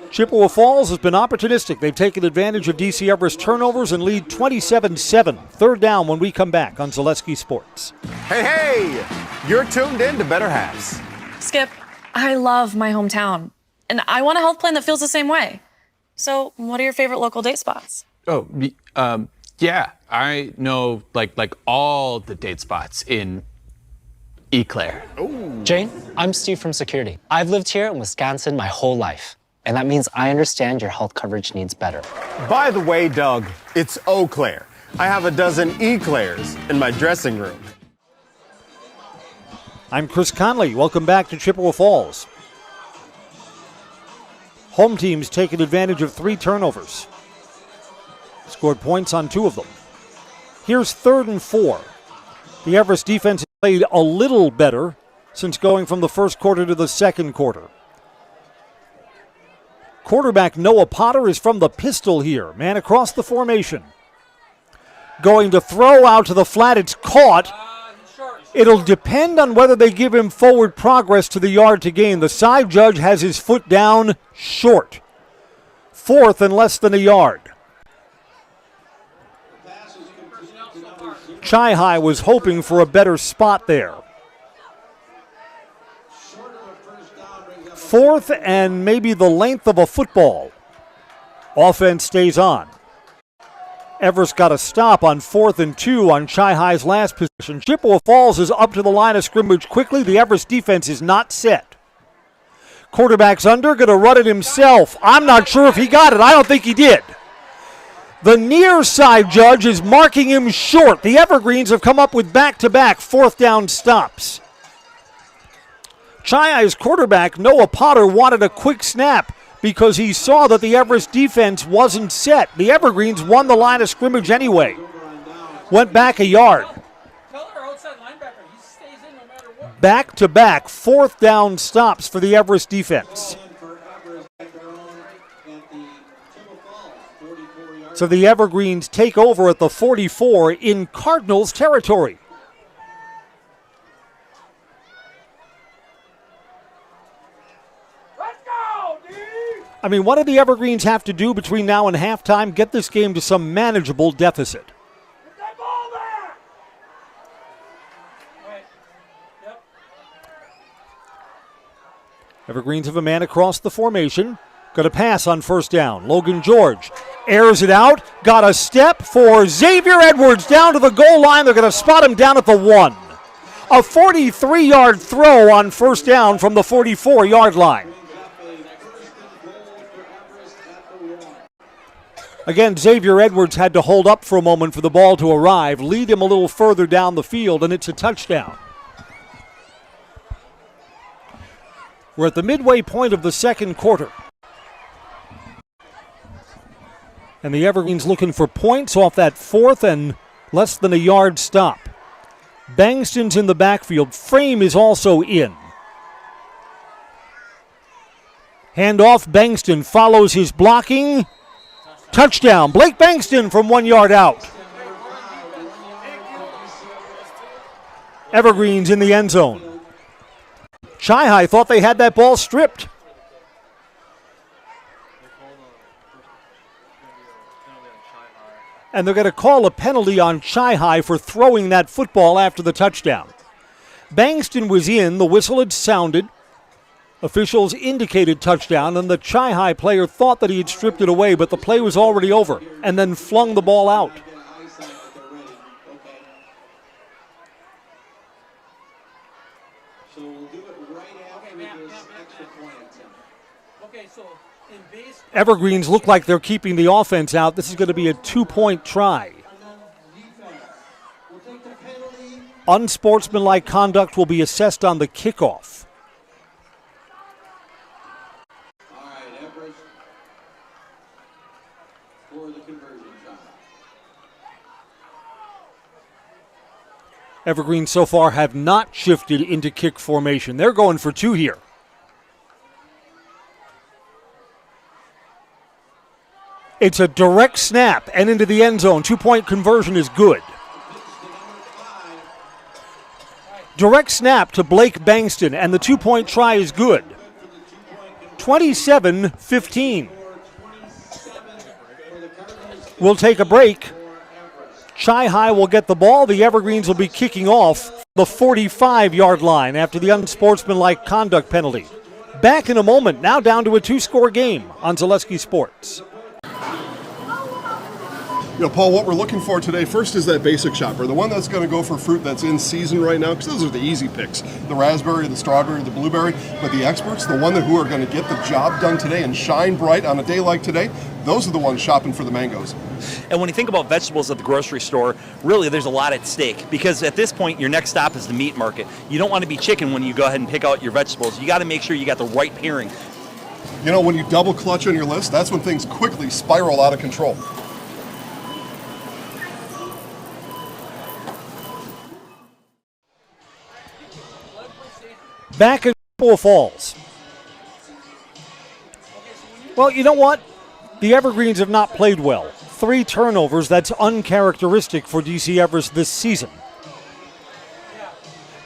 Chippewa Falls has been opportunistic. They've taken advantage of DC Everest turnovers and lead 27-7. 3rd down when we come back on Zaleski Sports. Hey, you're tuned in to Better Halves. Skip, I love my hometown, and I want a health plan that feels the same way. So what are your favorite local date spots? Oh, yeah, I know like all the date spots in Eau Claire. Jane, I'm Steve from security. I've lived here in Wisconsin my whole life, and that means I understand your health coverage needs better. By the way, Doug, it's Eau Claire. I have a dozen Eclairs in my dressing room. I'm Chris Conley. Welcome back to Chippewa Falls. Home team's taken advantage of 3 turnovers. Scored points on 2 of them. Here's 3rd and 4. The Everest defense has played a little better since going from the first quarter to the second quarter. Quarterback Noah Potter is from the pistol here. Man across the formation. Going to throw out to the flat. It's caught. It'll depend on whether they give him forward progress to the yard to gain. The side judge has his foot down short. 4th and less than a yard. Chi-Hi was hoping for a better spot there. 4th and maybe the length of a football. Offense stays on. Everest got a stop on 4th and 2 on Chi-Hi's last possession. Chippewa Falls is up to the line of scrimmage quickly. The Everest defense is not set. Quarterback's under, going to run it himself. I'm not sure if he got it. I don't think he did. The near side judge is marking him short. The Evergreens have come up with back-to-back 4th down stops. Chi-Hi's quarterback, Noah Potter, wanted a quick snap because he saw that the Everest defense wasn't set. The Evergreens won the line of scrimmage anyway. Went back a yard. Back-to-back 4th down stops for the Everest defense. So the Evergreens take over at the 44 in Cardinals territory. I mean, what do the Evergreens have to do between now and halftime? Get this game to some manageable deficit. Evergreens have a man across the formation. Going to pass on 1st down. Logan George airs it out. Got a step for Xavier Edwards down to the goal line. They're going to spot him down at the 1. A 43-yard throw on 1st down from the 44-yard line. Again, Xavier Edwards had to hold up for a moment for the ball to arrive, lead him a little further down the field, and it's a touchdown. We're at the midway point of the second quarter. And the Evergreens looking for points off that 4th and less than a yard stop. Bangston's in the backfield. Frame is also in. Handoff, Bangston follows his blocking. Touchdown, Blake Bangston from 1 yard out. Evergreens in the end zone. Chi-Hi thought they had that ball stripped. And they're going to call a penalty on Chi-Hi for throwing that football after the touchdown. Bangston was in, the whistle had sounded. Officials indicated touchdown, and the Chi-Hi player thought that he had stripped it away, but the play was already over, and then flung the ball out. Okay, so Evergreens look like they're keeping the offense out. This is going to be a 2-point try. Unsportsmanlike conduct will be assessed on the kickoff. All right, Everest for the conversion try. Evergreens so far have not shifted into kick formation. They're going for 2 here. It's a direct snap and into the end zone. 2-point conversion is good. Direct snap to Blake Bankston, and the 2-point try is good. 27-15. We'll take a break. Chi-High will get the ball. The Evergreens will be kicking off the 45-yard line after the unsportsmanlike conduct penalty. Back in a moment, now down to a 2-score game on Zaleski Sports. Paul, what we're looking for today first is that basic shopper, the one that's going to go for fruit that's in season right now, because those are the easy picks, the raspberry, the strawberry, the blueberry. But the experts, the one who are going to get the job done today and shine bright on a day like today, those are the ones shopping for the mangoes. And when you think about vegetables at the grocery store, really there's a lot at stake, because at this point your next stop is the meat market. You don't want to be chicken when you go ahead and pick out your vegetables. You got to make sure you got the right pairing. When you double clutch on your list, that's when things quickly spiral out of control. Back in Chippewa Falls. Well, you know what? The Evergreens have not played well. 3 turnovers, that's uncharacteristic for DC Everest this season.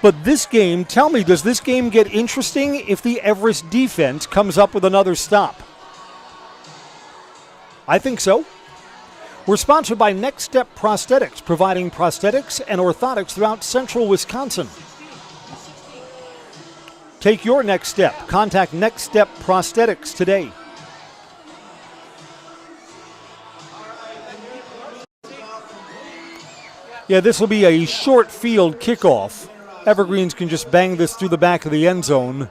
But this game, tell me, does this game get interesting if the Everest defense comes up with another stop? I think so. We're sponsored by Next Step Prosthetics, providing prosthetics and orthotics throughout central Wisconsin. Take your next step. Contact Next Step Prosthetics today. Yeah, this will be a short field kickoff. Evergreens can just bang this through the back of the end zone,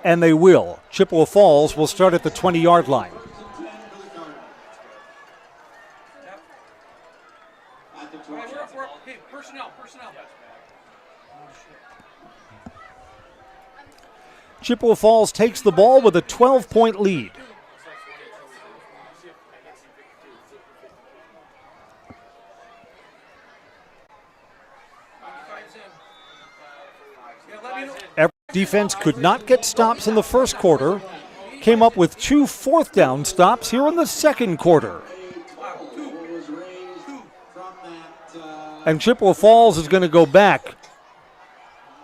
and they will. Chippewa Falls will start at the 20-yard line. Chippewa Falls takes the ball with a 12-point lead. Everett defense could not get stops in the first quarter. Came up with 2 fourth-down stops here in the second quarter. And Chippewa Falls is going to go back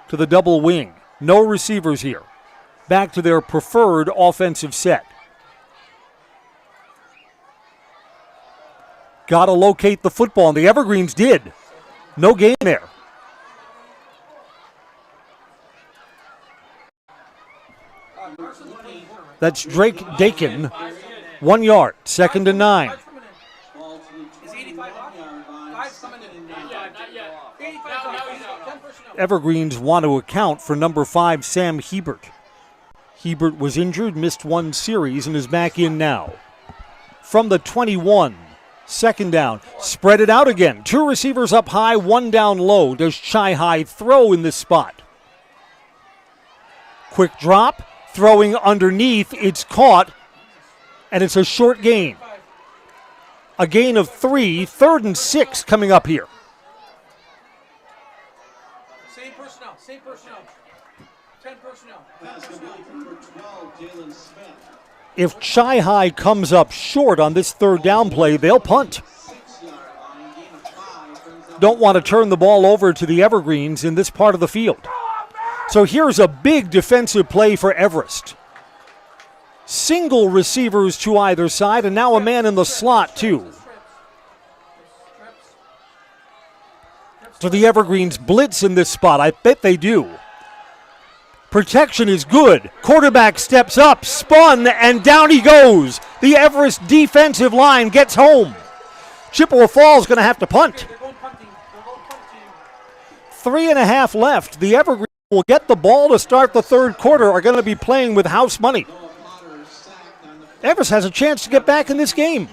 to the double wing. No receivers here. Back to their preferred offensive set. Got to locate the football, and the Evergreens did. No gain there. That's Drake Dakin. 1 yard, 2nd and 9. Evergreens want to account for number 5, Sam Hebert. Hebert was injured, missed 1 series, and is back in now. From the 21, 2nd down. Spread it out again. 2 receivers up high, 1 down low. Does Chi-High throw in this spot? Quick drop, throwing underneath. It's caught, and it's a short gain. A gain of 3, 3rd and 6 coming up here. Same personnel. 10 personnel. If Chi-High comes up short on this 3rd down play, they'll punt. Don't want to turn the ball over to the Evergreens in this part of the field. So here's a big defensive play for Everest. Single receivers to either side, and now a man in the slot too. So the Evergreens blitz in this spot. I bet they do. Protection is good. Quarterback steps up, spun, and down he goes. The Everest defensive line gets home. Chippewa Falls going to have to punt. 3.5 left. The Evergreens will get the ball to start the 3rd quarter, are going to be playing with house money. Everest has a chance to get back in this game.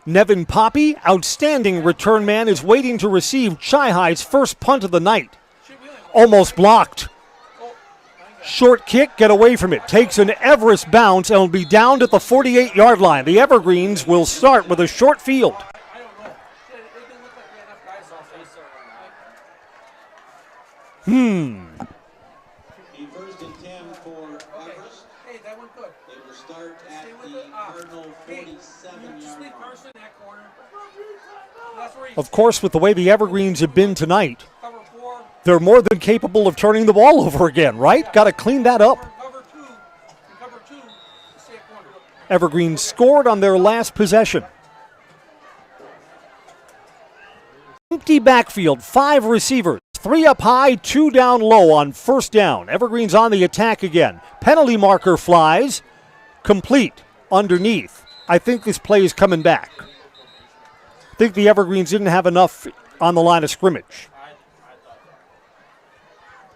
Nevin Poppy, outstanding return man, is waiting to receive Chi-Hi's first punt of the night. Almost blocked. Short kick, get away from it. Takes an Everest bounce and will be down at the 48-yard line. The Evergreens will start with a short field. First and 10 for Everest. Hey, that went good. They will start at the Cardinal 47-yard line. Of course, with the way the Evergreens have been tonight, they're more than capable of turning the ball over again, right? Got to clean that up. Evergreens scored on their last possession. Empty backfield, 5 receivers. 3 up high, 2 down low on first down. Evergreens on the attack again. Penalty marker flies. Complete. Underneath. I think this play is coming back. I think the Evergreens didn't have enough on the line of scrimmage.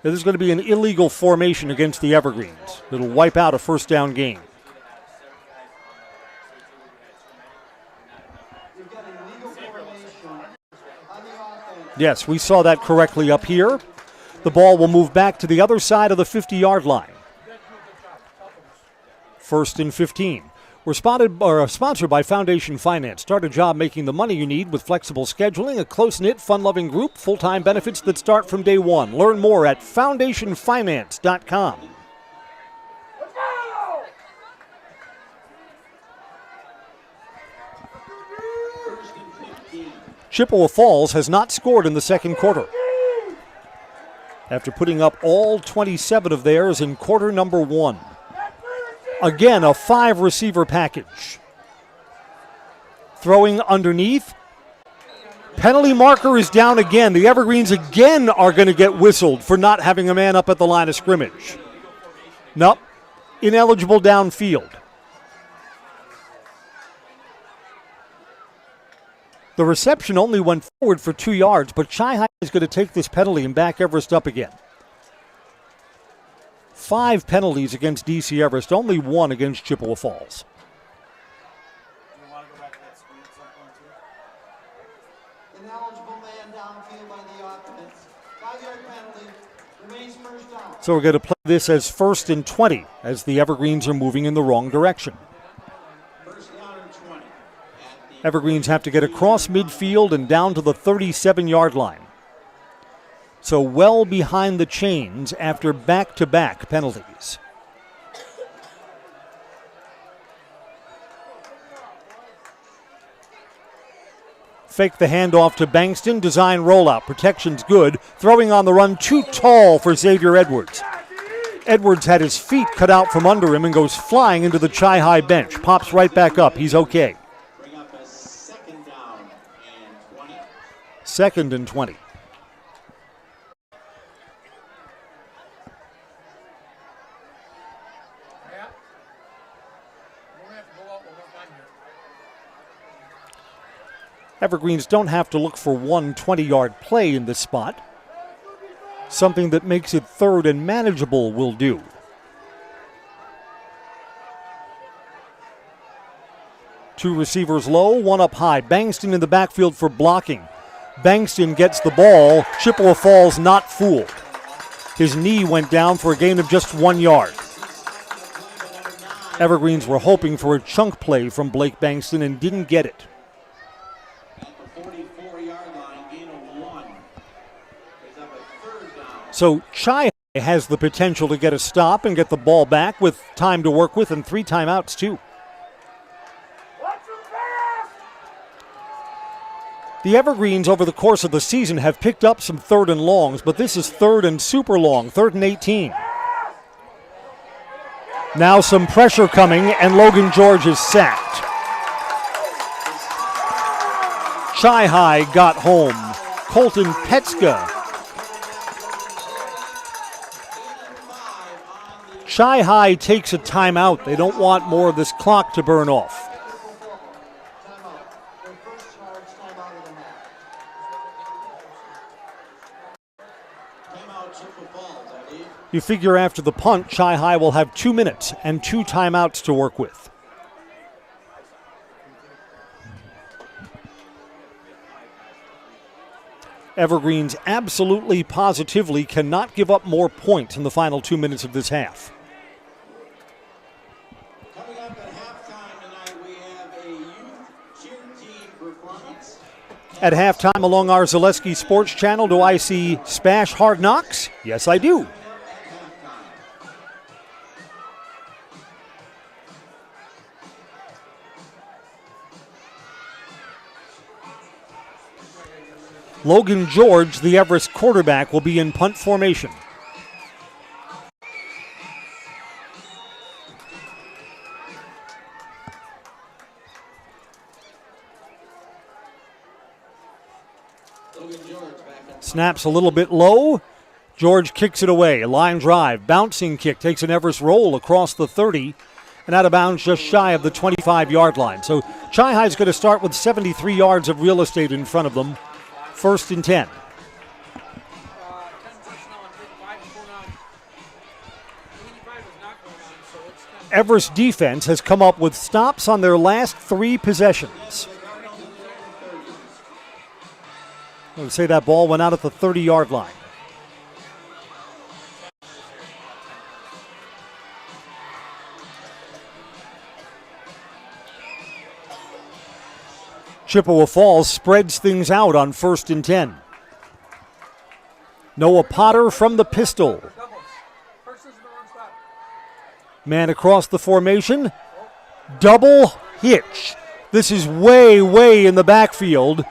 There's going to be an illegal formation against the Evergreens. It'll wipe out a first down gain. Yes, we saw that correctly up here. The ball will move back to the other side of the 50-yard line. First and 15. We're sponsored by Foundation Finance. Start a job making the money you need with flexible scheduling, a close-knit, fun-loving group, full-time benefits that start from day one. Learn more at foundationfinance.com. Chippewa Falls has not scored in the second quarter, after putting up all 27 of theirs in quarter number 1. Again, a 5-receiver package. Throwing underneath. Penalty marker is down again. The Evergreens again are going to get whistled for not having a man up at the line of scrimmage. Nope. Ineligible downfield. The reception only went forward for 2 yards, but Chi-Hi is going to take this penalty and back Everest up again. 5 penalties against DC Everest, only 1 against Chippewa Falls. So we're going to play this as first and 20 as the Evergreens are moving in the wrong direction. Evergreens have to get across midfield and down to the 37-yard line. So well behind the chains after back-to-back penalties. Fake the handoff to Bankston. Design rollout. Protection's good. Throwing on the run, too tall for Xavier Edwards. Edwards had his feet cut out from under him and goes flying into the Chi-Hi bench. Pops right back up. He's okay. Second and 20. Evergreens don't have to look for one 20-yard play in this spot. Something that makes it third and manageable will do. Two receivers low, one up high. Bankston in the backfield for blocking. Bankston gets the ball. Chippewa Falls not fooled. His knee went down for a gain of just 1 yard. Evergreens were hoping for a chunk play from Blake Bankston and didn't get it. So Chi has the potential to get a stop and get the ball back with time to work with and 3 timeouts too. The Evergreens over the course of the season have picked up some third and longs, but this is third and super long, 3rd and 18. Now some pressure coming, and Logan George is sacked. Chi-Hi got home. Colton Petska. Chi-Hi takes a timeout. They don't want more of this clock to burn off. You figure after the punt, Chi-High will have 2 minutes and 2 timeouts to work with. Evergreens absolutely, positively cannot give up more points in the final 2 minutes of this half. Coming up at halftime tonight, we have a youth cheer team performance. At halftime along our Zaleski Sports Channel, do I see Spash Hard Knocks? Yes, I do. Logan George, the Everest quarterback, will be in punt formation. Snaps a little bit low. George kicks it away. A line drive. Bouncing kick takes an Everest roll across the 30 and out of bounds just shy of the 25-yard line. So Chi-High's going to start with 73 yards of real estate in front of them. 1st and 10. Everest defense has come up with stops on their last 3 possessions. I would say that ball went out at the 30-yard line. Chippewa Falls spreads things out on 1st and 10. Noah Potter from the pistol. Man across the formation. Double hitch. This is way, way in the backfield,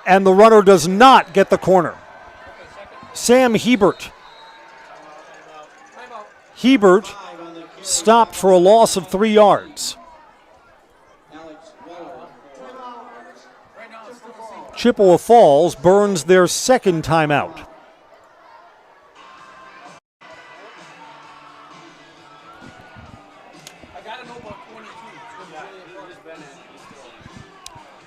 and the runner does not get the corner. Sam Hebert. Hebert stopped for a loss of 3 yards. Chippewa Falls burns their 2nd timeout.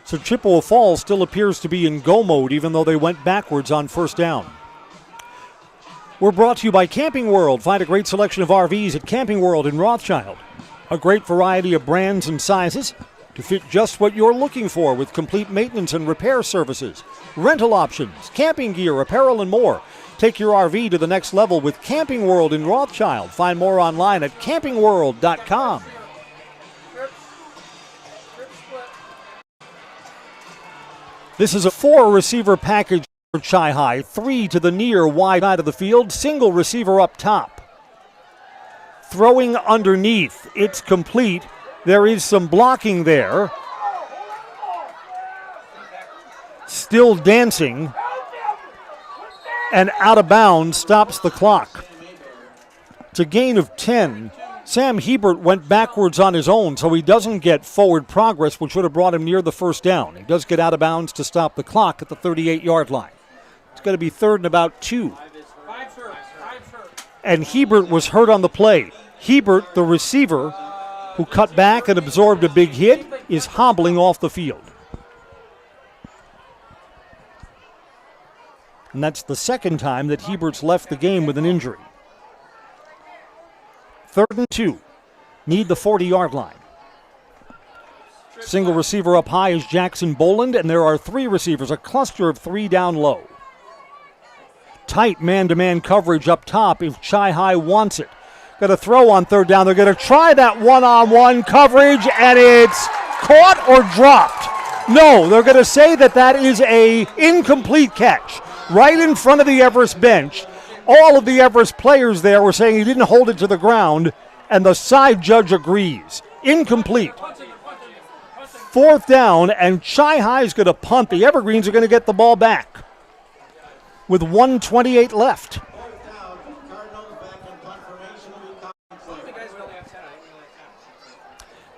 So Chippewa Falls still appears to be in go mode, even though they went backwards on 1st down. We're brought to you by Camping World. Find a great selection of RVs at Camping World in Rothschild. A great variety of brands and sizes to fit just what you're looking for, with complete maintenance and repair services, rental options, camping gear, apparel, and more. Take your RV to the next level with Camping World in Rothschild. Find more online at campingworld.com. This is a 4-receiver package for Chi-High. 3 to the near wide side of the field, single receiver up top. Throwing underneath, it's complete. There is some blocking there. Still dancing. And out of bounds, stops the clock. It's a gain of 10. Sam Hebert went backwards on his own, so he doesn't get forward progress, which would have brought him near the 1st down. He does get out of bounds to stop the clock at the 38-yard line. It's going to be 3rd and about 2. And Hebert was hurt on the play. Hebert, the receiver, who cut back and absorbed a big hit, is hobbling off the field. And that's the 2nd time that Hebert's left the game with an injury. 3rd and 2. Need the 40-yard line. Single receiver up high is Jackson Boland, and there are 3 receivers, a cluster of 3 down low. Tight man-to-man coverage up top if Chi-High wants it. Got to throw on 3rd down. They're going to try that one-on-one coverage, and it's caught or dropped. No, they're going to say that that is a incomplete catch right in front of the Everest bench. All of the Everest players there were saying he didn't hold it to the ground, and the side judge agrees. Incomplete. 4th down, and Chi-High is going to punt. The Evergreens are going to get the ball back with 1:28 left.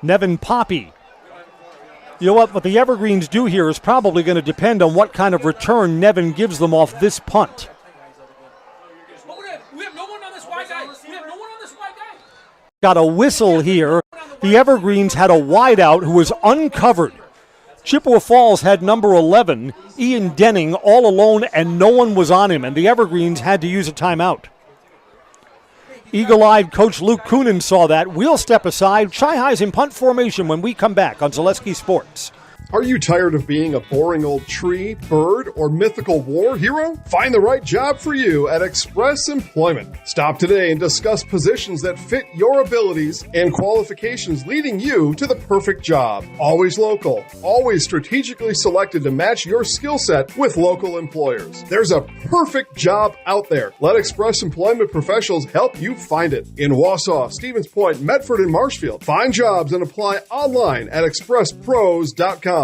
Nevin Poppy. You know what the Evergreens do here is probably going to depend on what kind of return Nevin gives them off this punt. Got a whistle here. The Evergreens had a wideout who was uncovered. Chippewa Falls had number 11, Ian Denning, all alone, and no one was on him, and the Evergreens had to use a timeout. Eagle-eyed Coach Luke Coonan saw that. We'll step aside. Chi-Hi's in punt formation when we come back on Zaleski Sports. Are you tired of being a boring old tree, bird, or mythical war hero? Find the right job for you at Express Employment. Stop today and discuss positions that fit your abilities and qualifications, leading you to the perfect job. Always local, always strategically selected to match your skill set with local employers. There's a perfect job out there. Let Express Employment professionals help you find it. In Wausau, Stevens Point, Medford, and Marshfield. Find jobs and apply online at expresspros.com.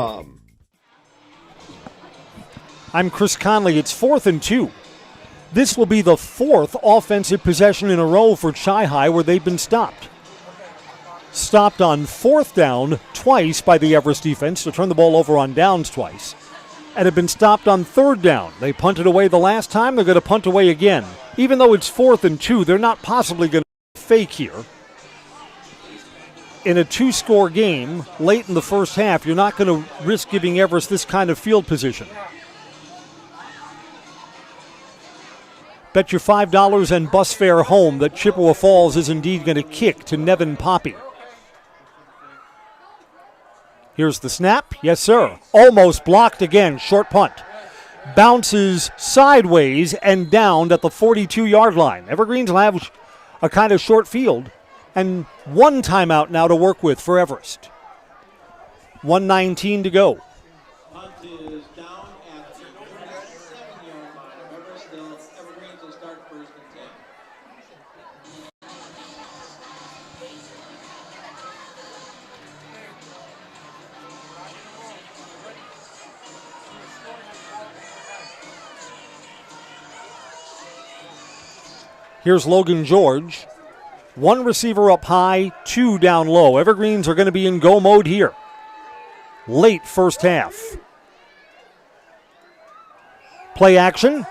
I'm Chris Conley. It's 4th and 2. This will be the 4th offensive possession in a row for Chi-Hi where they've been stopped. Stopped on 4th down twice by the Everest defense to turn the ball over on downs twice. And have been stopped on 3rd down. They punted away the last time. They're going to punt away again. Even though it's 4th and 2, they're not possibly going to fake here. In a 2-score game, late in the first half, you're not going to risk giving Everest this kind of field position. Bet your $5 and bus fare home that Chippewa Falls is indeed going to kick to Nevin Poppy. Here's the snap. Yes, sir. Almost blocked again. Short punt. Bounces sideways and down at the 42-yard line. Evergreens will have a kind of short field. And 1 timeout now to work with for Everest. 1:19 to go. Punt is down at the 37-yard line of Everest. Evergreens will start 1st and 10. Here's Logan George. 1 receiver up high, 2 down low. Evergreens are going to be in go mode here. Late first half. Play action.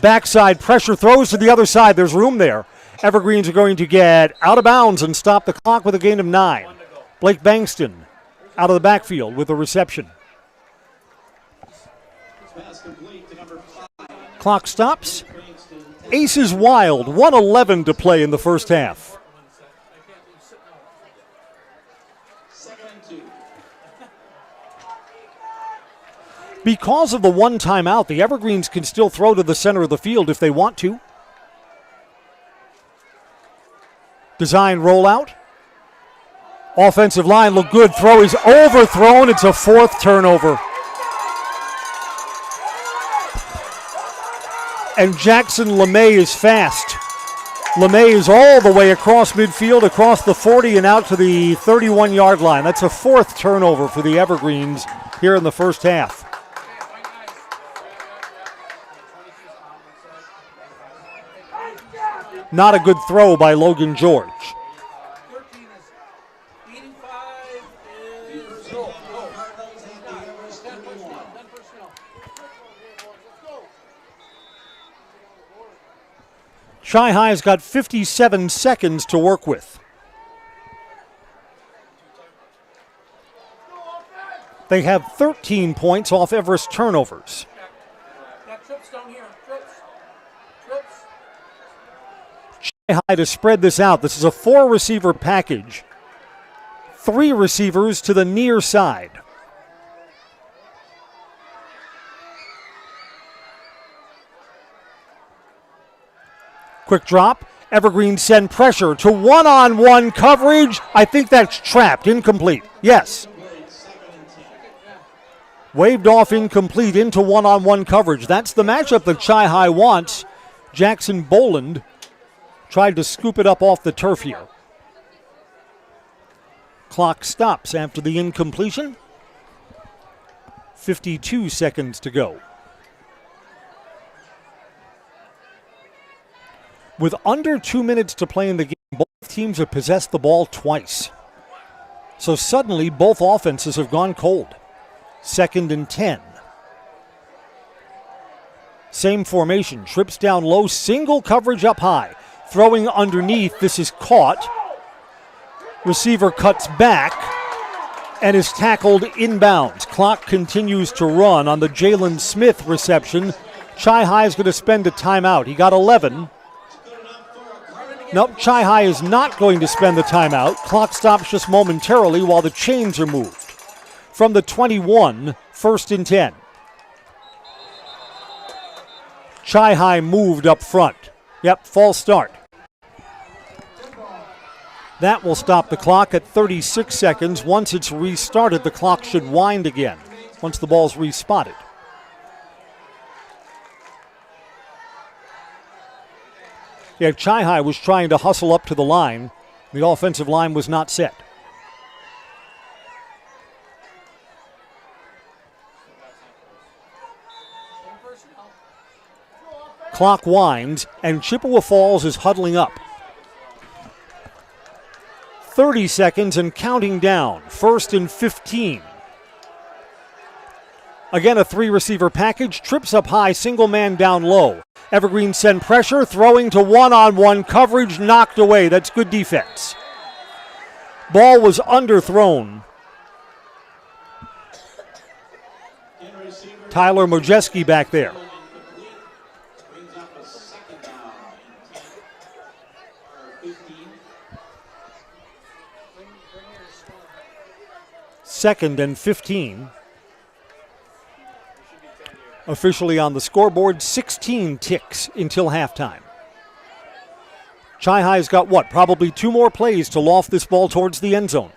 Backside pressure throws to the other side. There's room there. Evergreens are going to get out of bounds and stop the clock with a gain of 9. Blake Bankston out of the backfield with a reception. Clock stops. Aces wild. 1:11 to play in the first half. Because of the 1 timeout, the Evergreens can still throw to the center of the field if they want to. Design rollout. Offensive line look good. Throw is overthrown. It's a 4th turnover. And Jackson LeMay is fast. LeMay is all the way across midfield, across the 40 and out to the 31-yard line. That's a 4th turnover for the Evergreens here in the first half. Not a good throw by Logan George. Chi-Hi's got 57 seconds to work with. They have 13 points off Everest turnovers. Chi-Hi to spread this out. This is a 4-receiver package. 3 receivers to the near side. Quick drop. Evergreen send pressure to one-on-one coverage. I think that's trapped. Incomplete. Yes. Waved off incomplete into one-on-one coverage. That's the matchup that Chi-Hi wants. Jackson Boland tried to scoop it up off the turf here. Clock stops after the incompletion. 52 seconds to go. With under 2 minutes to play in the game, both teams have possessed the ball twice. So suddenly, both offenses have gone cold. 2nd and 10. Same formation, trips down low, single coverage up high. Throwing underneath, this is caught. Receiver cuts back and is tackled inbounds. Clock continues to run on the Jalen Smith reception. Chi-Hi is going to spend a timeout. He got 11. Nope, Chi-Hi is not going to spend the timeout. Clock stops just momentarily while the chains are moved. From the 21, 1st and 10. Chi-Hi moved up front. Yep, false start. That will stop the clock at 36 seconds. Once it's restarted, the clock should wind again, once the ball's respotted. Yeah, Chi-Hi was trying to hustle up to the line. The offensive line was not set. Clock winds, and Chippewa Falls is huddling up. 30 seconds and counting down. 1st and 15. Again, a 3-receiver package. Trips up high, single man down low. Evergreen send pressure, throwing to one-on-one coverage, knocked away. That's good defense. Ball was underthrown. Tyler Mojeski back there. Second and 15. Officially on the scoreboard, 16 ticks until halftime. Chi-Hi's got what? Probably 2 more plays to loft this ball towards the end zone.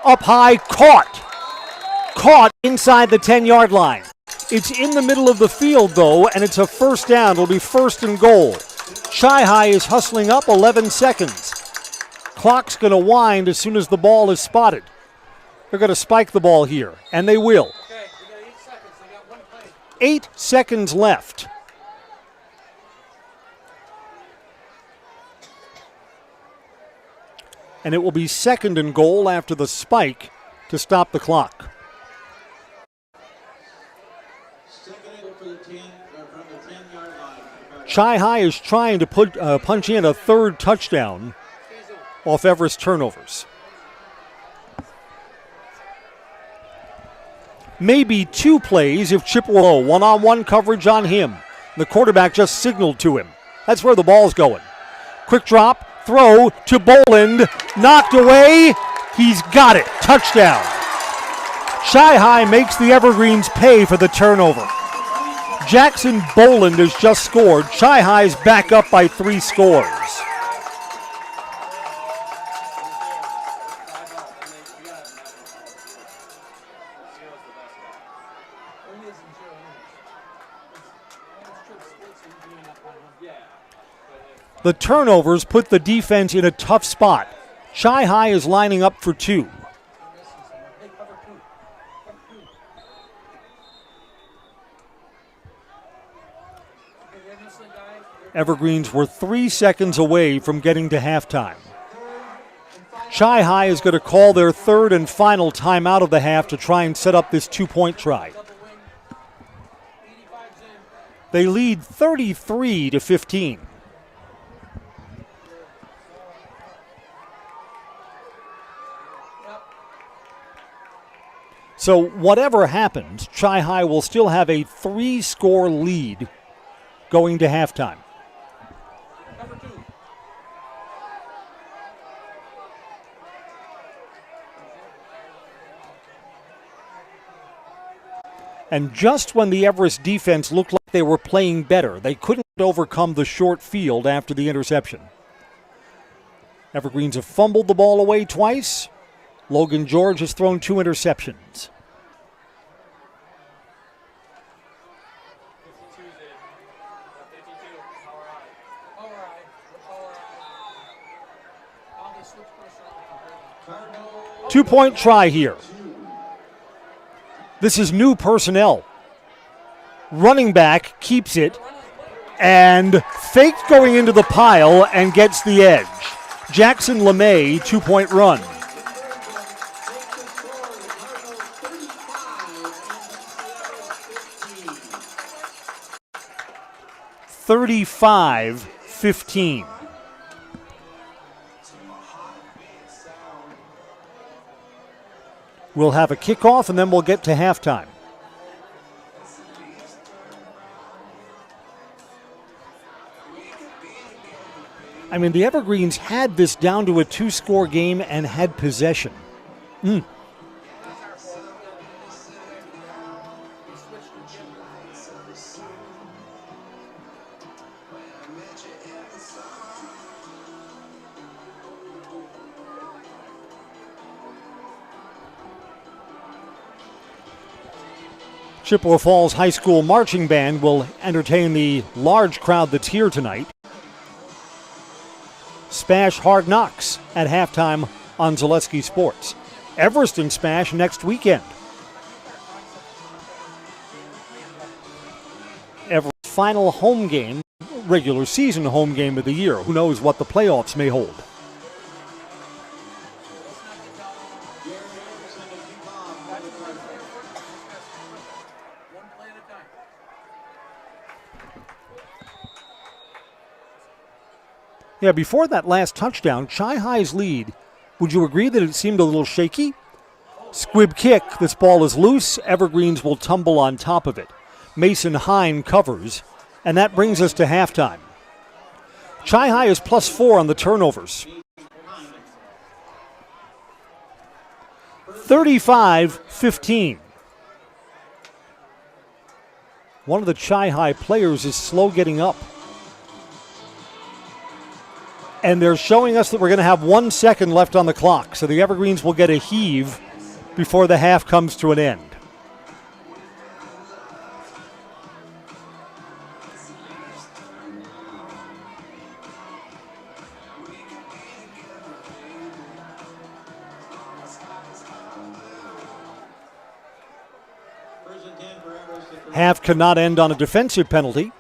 Up high, caught. Caught inside the 10-yard line. It's in the middle of the field, though, and it's a first down. It'll be 1st and goal. Chi-Hi is hustling up, 11 seconds. Clock's going to wind as soon as the ball is spotted. They're going to spike the ball here, and they will. 8 seconds left. And it will be 2nd and goal after the spike to stop the clock. Chi-Hi is trying to punch in a 3rd touchdown off Everest turnovers. Maybe 2 plays if Chippewa one-on-one coverage on him. The quarterback just signaled to him. That's where the ball's going. Quick drop, throw to Boland, knocked away. He's got it. Touchdown. Chi-Hi makes the Evergreens pay for the turnover. Jackson Boland has just scored. Chi-Hi's back up by 3 scores. The turnovers put the defense in a tough spot. Chi-Hi is lining up for 2. Evergreens were 3 seconds away from getting to halftime. Chi-Hi is going to call their 3rd and final timeout of the half to try and set up this 2-point try. They lead 33-15. So whatever happens, Chi-Hi will still have a 3-score lead going to halftime. And just when the Everest defense looked like they were playing better, they couldn't overcome the short field after the interception. Evergreens have fumbled the ball away twice. Logan George has thrown 2 interceptions. Two-point try here. This is new personnel. Running back keeps it and faked going into the pile and gets the edge. Jackson LeMay, 2-point run. (35-15). We'll have a kickoff, and then we'll get to halftime. I mean, the Evergreens had this down to a 2-score game and had possession. Chippewa Falls High School Marching Band will entertain the large crowd that's here tonight. Spash Hard Knocks at halftime on Zaleski Sports. Everest and Spash next weekend. Everest's final home game, regular season home game of the year. Who knows what the playoffs may hold. Yeah, before that last touchdown, Chi-Hi's lead, would you agree that it seemed a little shaky? Squib kick, this ball is loose, Evergreens will tumble on top of it. Mason Hine covers, and that brings us to halftime. Chi-Hi is +4 on the turnovers. 35-15. One of the Chi-Hi players is slow getting up. And they're showing us that we're going to have 1 second left on the clock. So the Evergreens will get a heave before the half comes to an end. Half cannot end on a defensive penalty.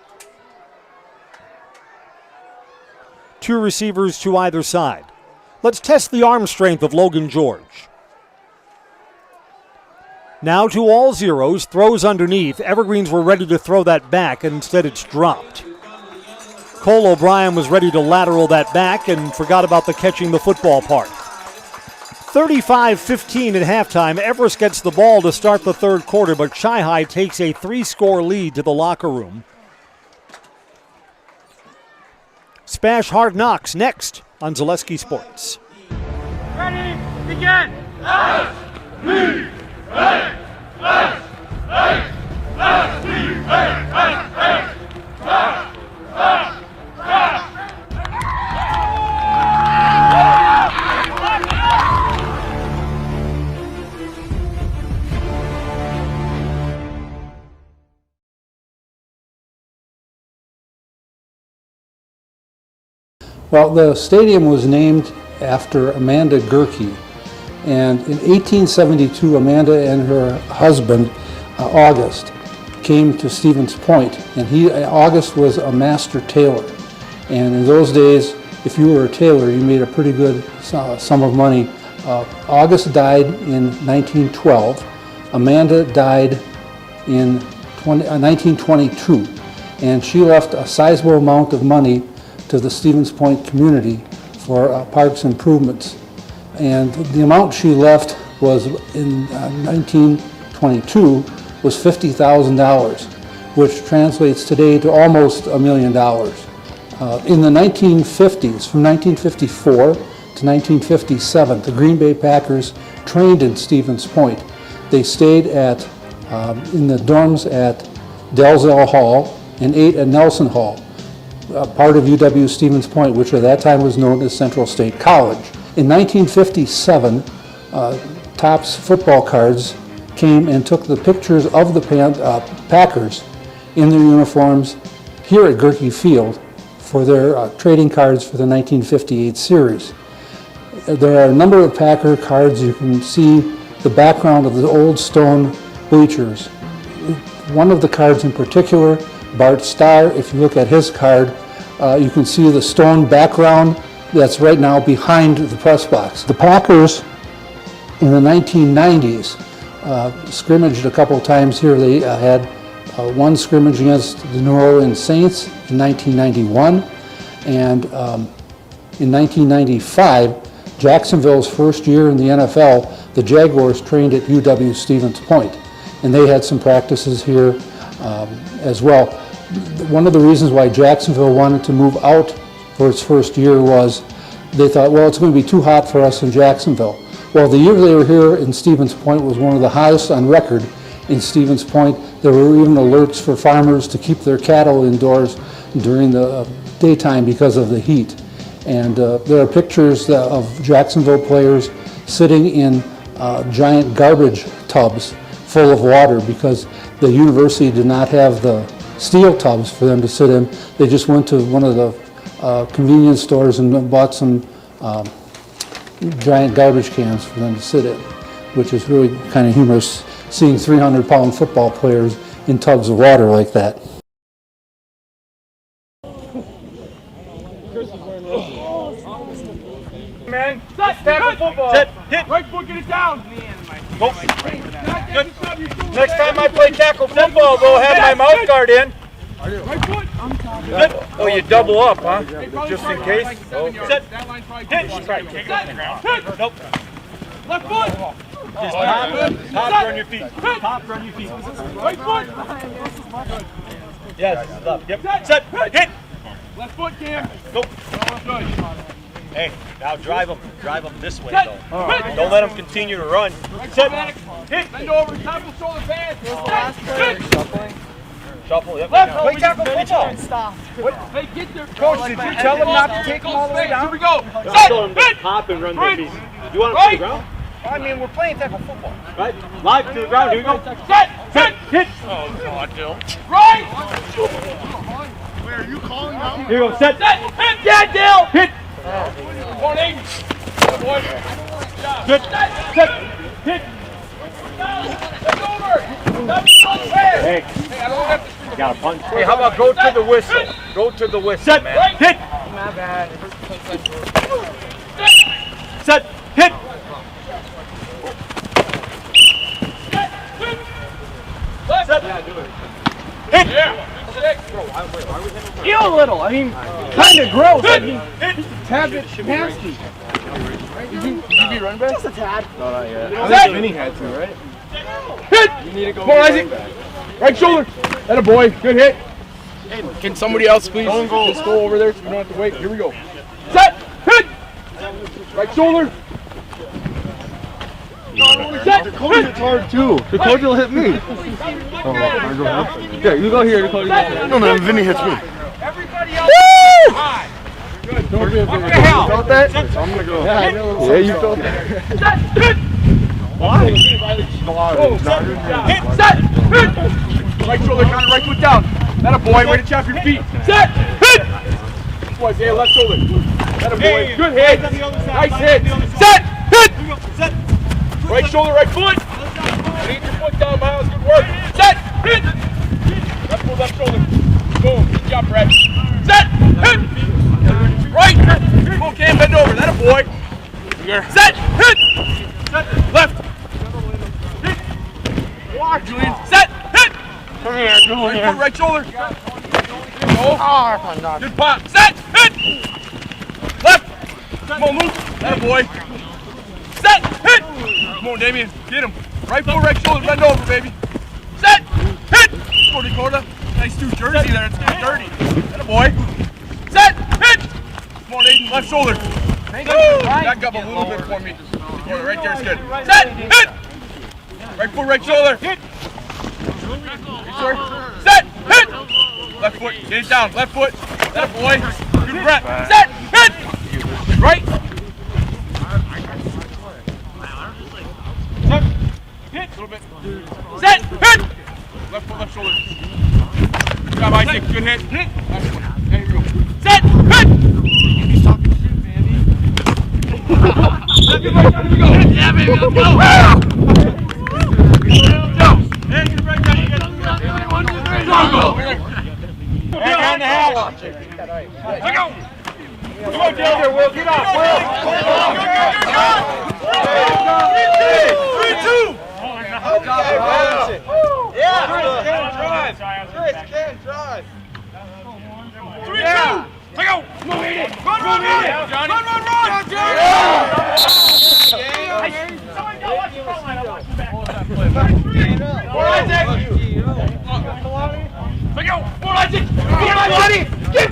2 receivers to either side. Let's test the arm strength of Logan George. Now to all zeros, throws underneath. Evergreens were ready to throw that back, and instead it's dropped. Cole O'Brien was ready to lateral that back and forgot about the catching the football part. 35-15 at halftime. Everest gets the ball to start the third quarter, but Chi-Hi takes a 3-score lead to the locker room. Spash Hard Knocks next on Zaleski Sports. Ready, begin! Well, the stadium was named after Amanda Gerke, and in 1872, Amanda and her husband, August, came to Stevens Point, and August was a master tailor, and in those days, if you were a tailor, you made a pretty good sum of money. August died in 1912. Amanda died in 1922, and she left a sizable amount of money to the Stevens Point community for parks improvements. And the amount she left was in 1922 was $50,000, which translates today to almost $1 million. In the 1950s, from 1954 to 1957, the Green Bay Packers trained in Stevens Point. They stayed in the dorms at Dalzell Hall and ate at Nelson Hall, part of UW Stevens Point, which at that time was known as Central State College. In 1957, Topps football cards came and took the pictures of the Packers in their uniforms here at Gerke Field for their trading cards for the 1958 series. There are a number of Packer cards. You can see the background of the old stone bleachers. One of the cards in particular, Bart Starr, if you look at his card, you can see the stone background that's right now behind the press box. The Packers in the 1990s scrimmaged a couple times here. They had one scrimmage against the New Orleans Saints in 1991, and in 1995, Jacksonville's first year in the NFL, the Jaguars trained at UW-Stevens Point, and they had some practices here as well. One of the reasons why Jacksonville wanted to move out for its first year was they thought, well, it's going to be too hot for us in Jacksonville. Well, the year they were here in Stevens Point was one of the hottest on record in Stevens Point. There were even alerts for farmers to keep their cattle indoors during the daytime because of the heat. And there are pictures of Jacksonville players sitting in giant garbage tubs full of water because the university did not have the steel tubs for them to sit in. They just went to one of the convenience stores and bought some giant garbage cans for them to sit in, which is really kind of humorous, seeing 300-pound football players in tubs of water like that. Man, let's tackle football. Set, hit. Right foot, get it down. Go. Good. Next time I play tackle football, go have my mouth guard in. Right foot. Good. Oh, you double up, huh? Just in case. Set. Hit. Hit. Nope. Left foot. Just pop on your feet. Pop on your feet. Right foot. Yes, left. Yep. Set. Hit. Left foot, Cam. Go. Good. Hey, now drive them this way, though. Don't let them continue to run. Set. Hit. Bend over, top of shoulder pads. Hit. Shuffle, yep. Left. Play tackle football. Stop. Hey, get there. Coach, did you tell them not to take them all the way down? Here we go. Set. Hit. Hop and run their feet. You want them to the ground? I mean, we're playing tackle football. Right. Live to the ground. Here we go. Set. Set. Hit. Oh, God, Dill. Right. Where are you calling now? Here we go. Set. Hit. Yeah, Dill. Hit. 180. Good boy. Good. Set. Hit. Hey, I don't have to. you got a punch. Hey, how about go to the whistle? Go to the whistle. Set. Right. Hit. My bad. Set. Hit. Set. Yeah, do it. Hit. Yeah. You a little. I mean, kind of gross. I mean, Tab it nasty. Did you be run back? Just a tad. No, not yet. I think Vinny had to, right? Hit. You need to go. Come on, Isaac. Right shoulder. That a boy. Good hit. Hey, can somebody else please just go over there so we don't have to wait? Here we go. Set. Hit. Right shoulder. Set. The coach hits hard too. The coach will hit me. Yeah, you go here. The coach. No, Vinny hits me. Everybody else. Woo! High. Good. What the hell? You felt that? I'm gonna go. Yeah, you felt that. Set. Hit. Why? Hit. Set. Hit. Right shoulder, counter, right foot down. That a boy. Way to chop your feet. Set. Hit. Boy, Dale, left shoulder. That a boy. Good hit. Nice hit. Set. Hit. Set. Right shoulder, right foot. Lead your foot down, Miles. Good work. Set. Hit. Left foot, left shoulder. Boom. Good job, Brad. Set. Hit. Right. Full Cam, bend over. That a boy. Set. Hit. Set. Left. Hit. Walk, Julian. Set. Hit. Come here. Right foot, right shoulder. Go. Good pop. Set. Hit. Left. Come on, Luke. That a boy. Set. Hit. Come on, Damien. Get him. Right foot, right shoulder. Bend over, baby. Set. Hit. Go, Dakota. Nice two jersey there. It's getting dirty. That a boy. Set. Hit. Come on, Aiden. Left shoulder. Back up a little bit for me. Right there is good. Set. Hit. Right foot, right shoulder. Hit. Set. Hit. Left foot. Get it down. Left foot. That boy. Good breath. Set. Hit. Right. Set. Hit. A little bit. Set. Hit. Left foot, left shoulder. Good job, Isaac. Good hit. Hit. Last one. There you go. Set. Hit. He's talking shit, Andy. Here we go. Yeah, baby. Let's go. Hey, get right down. You got to go. 1, 2, 3. Go. Hey, on the hat. Let go. Come on, Dale. Will. Get up. Will. 3, 2. Yeah. Chris can drive. 3, 2. Let go. Run. Johnny. Run. Johnny. Get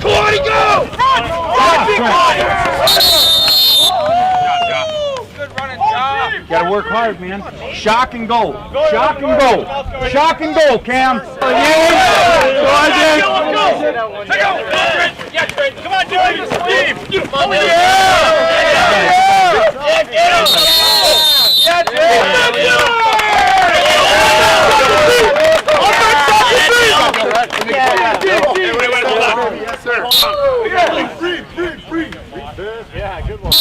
Kalani, go! Good running job. Gotta work hard, man. Shock and go. Shock and go. Shock and go, Cam. Go, yeah, Trent. Come on, dude. Steve. Come on, Yes, sir. Free. Yeah, good one.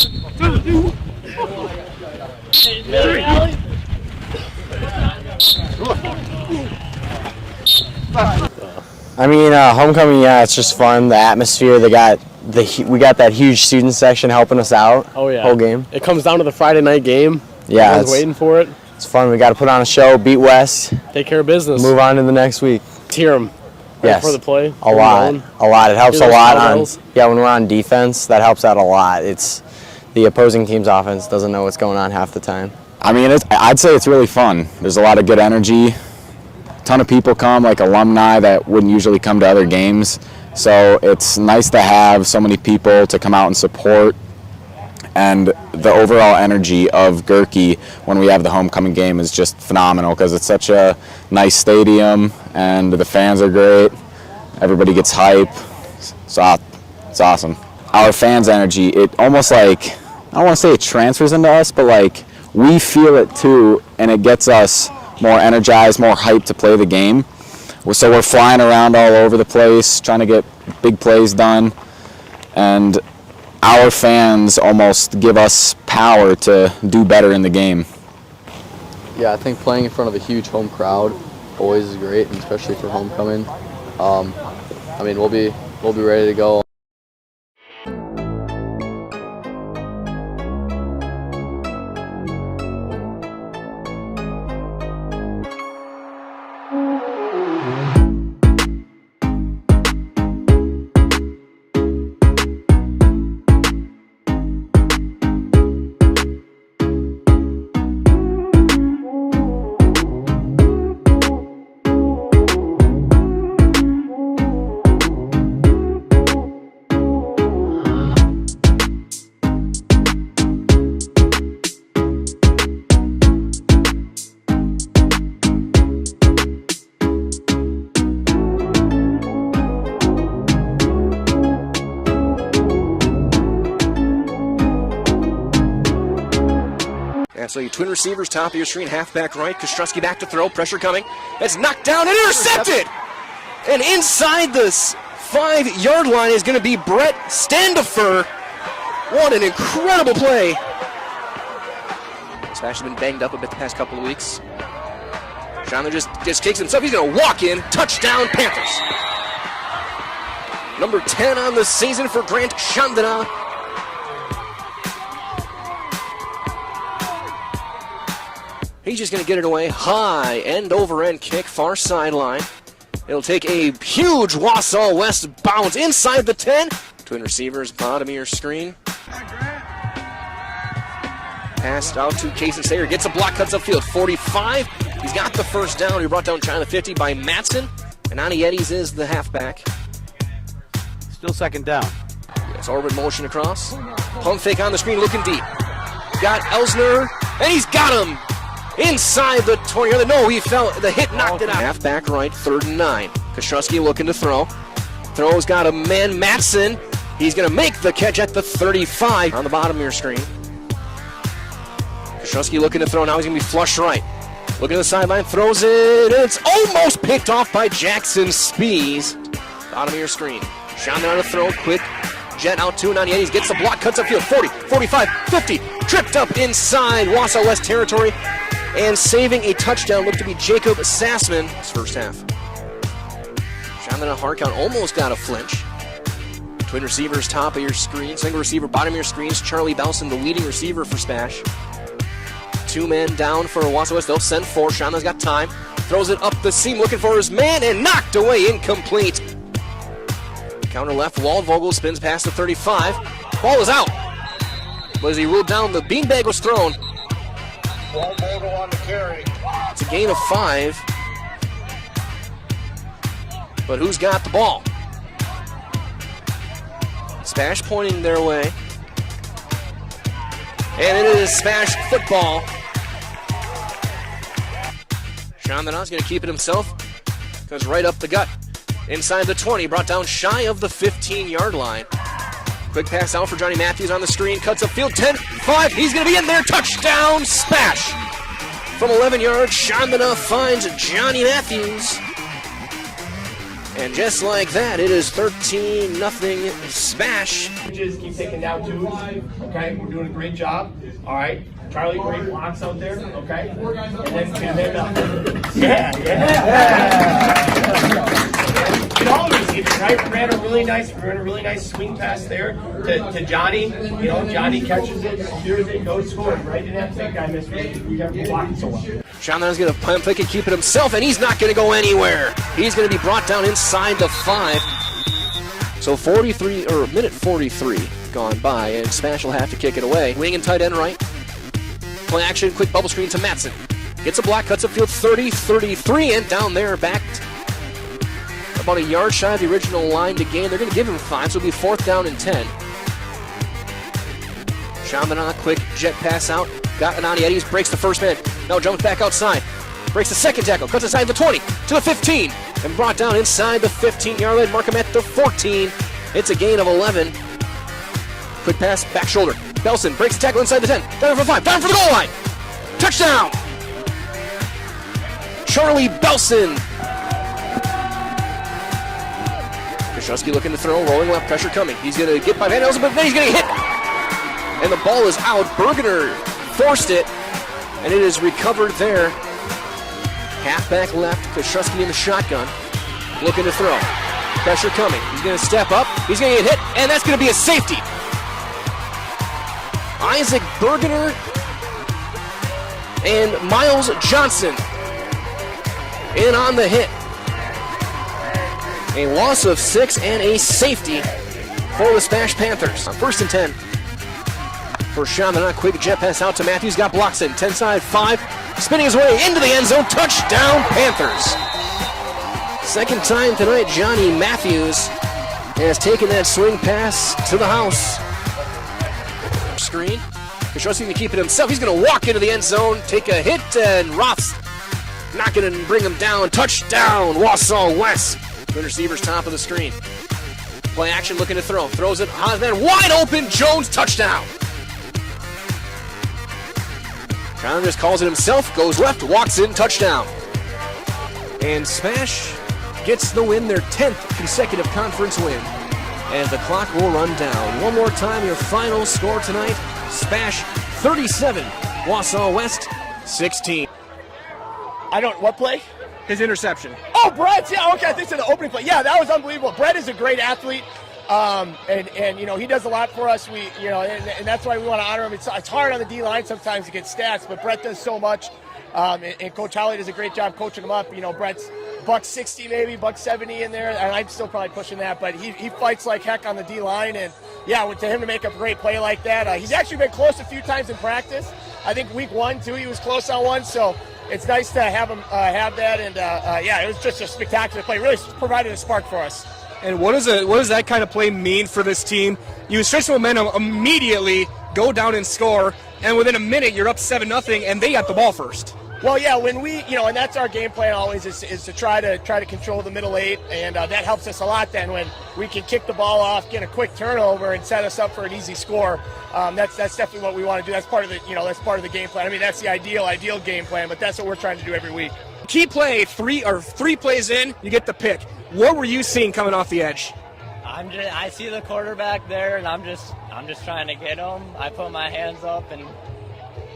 I mean, homecoming, yeah, it's just fun. The atmosphere, we got that huge student section helping us out. Oh yeah, whole game. It comes down to the Friday night game. Yeah, everyone's waiting for it. It's fun. We got to put on a show, beat West, take care of business, move on to the next week. Hear them. Yes, for the play. A lot. It helps a lot when we're on defense. That helps out a lot. It's the opposing team's offense doesn't know what's going on half the time. I mean, I'd say it's really fun. There's a lot of good energy. A ton of people come, like alumni that wouldn't usually come to other games. So it's nice to have so many people to come out and support. And the overall energy of Gerke when we have the homecoming game is just phenomenal because it's such a nice stadium and the fans are great. Everybody gets hype. It's awesome. Our fans' energy, it almost like, I don't want to say it transfers into us, but like we feel it too, and it gets us more energized, more hyped to play the game. So we're flying around all over the place, trying to get big plays done, and our fans almost give us power to do better in the game. Yeah, I think playing in front of a huge home crowd always is great, and especially for homecoming. I mean, we'll be ready to go. So your twin receivers, top of your screen, halfback right. Kostrowski back to throw, pressure coming. It's knocked down and intercepted! And inside this 5-yard line is going to be Brett Standifer. What an incredible play. He's actually been banged up a bit the past couple of weeks. Chandler just kicks himself. He's going to walk in. Touchdown, Panthers. Number 10 on the season for Grant Chandana. He's just going to get it away. High end-over-end kick, far sideline. It'll take a huge Wausau West bounce inside the 10. Twin receivers, bottom of your screen. Passed out to Casey Sayer. Gets a block, cuts upfield. 45. He's got the first down. He brought down China 50 by Matson. And Ani Eddies is the halfback. Still second down. Yes, orbit motion across. Pump fake on the screen, looking deep. Got Elsner, and he's got him. Inside the 20. No, he fell. The hit knocked it out. Halfback right, 3rd and 9. Kostrowski looking to throw. Throw's got a man, Matson. He's going to make the catch at the 35 on the bottom of your screen. Kostrowski looking to throw. Now he's going to be flush right. Looking at the sideline, throws it. It's almost picked off by Jackson Spees. Bottom of your screen. Shot on a throw, quick. Jet out to 98. He gets the block, cuts upfield. 40, 45, 50. Tripped up inside Wausau West territory. And saving a touchdown looked to be Jacob Sassman. His first half. Chandler Harkout almost got a flinch. Twin receivers, top of your screen. Single receiver, bottom of your screens. Charlie Belson, the leading receiver for Spash. 2 men down for Wausau West. They'll send 4. Chandler's got time. Throws it up the seam, looking for his man, and knocked away, incomplete. Counter left, Waldvogel spins past the 35. Ball is out. But as he ruled down, the beanbag was thrown. It's a gain of 5. But who's got the ball? Smash pointing their way. And it is Smash football. Sean Denon's going to keep it himself. Goes right up the gut. Inside the 20, brought down shy of the 15-yard line. Quick pass out for Johnny Matthews on the screen. Cuts upfield, 10, 5. He's going to be in there. Touchdown, Smash. From 11 yards, Sean Denon finds Johnny Matthews. And just like that, it is 13-0 Smash. Just keep taking down 2s. Okay, we're doing a great job. All right, Charlie, great blocks out there. Okay, and then you know, all the receivers, right? We ran a really nice swing pass there to Johnny. You know, Johnny catches it, secures it, goes scoring. Right? Didn't have to take guy miss. We got blocking so well. Sean Denon's going to pump fake and keep it himself, and he's not going to go anywhere. He's going to be brought down inside the 5. So minute 43 gone by, and Smash will have to kick it away. Wing and tight end right. Play action, quick bubble screen to Matson. Gets a block, cuts upfield 30, 33, and down there backed about a yard shy of the original line to gain. They're going to give him 5, so it'll be 4th down and 10. Sean Denon, quick jet pass out. Got Anani Eddies, breaks the first man. Now jumps back outside. Breaks the second tackle. Cuts inside the 20 to the 15. And brought down inside the 15-yard line. Mark him at the 14. It's a gain of 11. Quick pass, back shoulder. Belson breaks the tackle inside the 10. Down for 5. Down for the goal line. Touchdown. Charlie Belson. Krzyzewski looking to throw. Rolling left, pressure coming. He's going to get by Van Elsen, but then he's going to hit. And the ball is out. Bergener forced it, and it is recovered there. Halfback left, Krzyzewski in the shotgun, looking to throw. Pressure coming. He's going to step up. He's going to get hit, and that's going to be a safety. Isaac Bergener and Miles Johnson in on the hit. A loss of 6 and a safety for the Smash Panthers. On 1st and 10. For Sean Denon, quick jet pass out to Matthews, got blocks in, 10 side, 5, spinning his way into the end zone, touchdown Panthers. Second time tonight, Johnny Matthews has taken that swing pass to the house. Screen, Krzyzewski to keep it himself, he's going to walk into the end zone, take a hit, and Roth's not going to bring him down, touchdown Wausau West. Good receivers top of the screen. Play action, looking to throw, throws it, wide open, Jones, touchdown. Sean just calls it himself, goes left, walks in, touchdown. And Smash gets the win, their 10th consecutive conference win. And the clock will run down. One more time, your final score tonight, Smash 37, Wausau West 16. What play? His interception. Oh, Brett, yeah, okay, I think so, the opening play. Yeah, that was unbelievable. Brett is a great athlete. And you know, he does a lot for us. And that's why we want to honor him. It's hard on the D-line sometimes to get stats, but Brett does so much. And Coach Holly does a great job coaching him up. You know, Brett's $160 maybe, $170 in there, and I'm still probably pushing that, but he fights like heck on the D-line. And yeah, to him to make a great play like that, he's actually been close a few times in practice. I think week 1, too, he was close on one, so it's nice to have him have that. And yeah, it was just a spectacular play. Really provided a spark for us. And what does that kind of play mean for this team? You stretch the momentum immediately, go down and score, and within a minute you're up 7-0, and they got the ball first. Well, yeah, when we, and that's our game plan always is to try to control the middle eight, and that helps us a lot. Then when we can kick the ball off, get a quick turnover, and set us up for an easy score. That's definitely what we want to do. That's part of the game plan. I mean, that's the ideal game plan, but that's what we're trying to do every week. Key play, three plays in, you get the pick. What were you seeing coming off the edge? I see the quarterback there, and I'm just trying to get him. I put my hands up and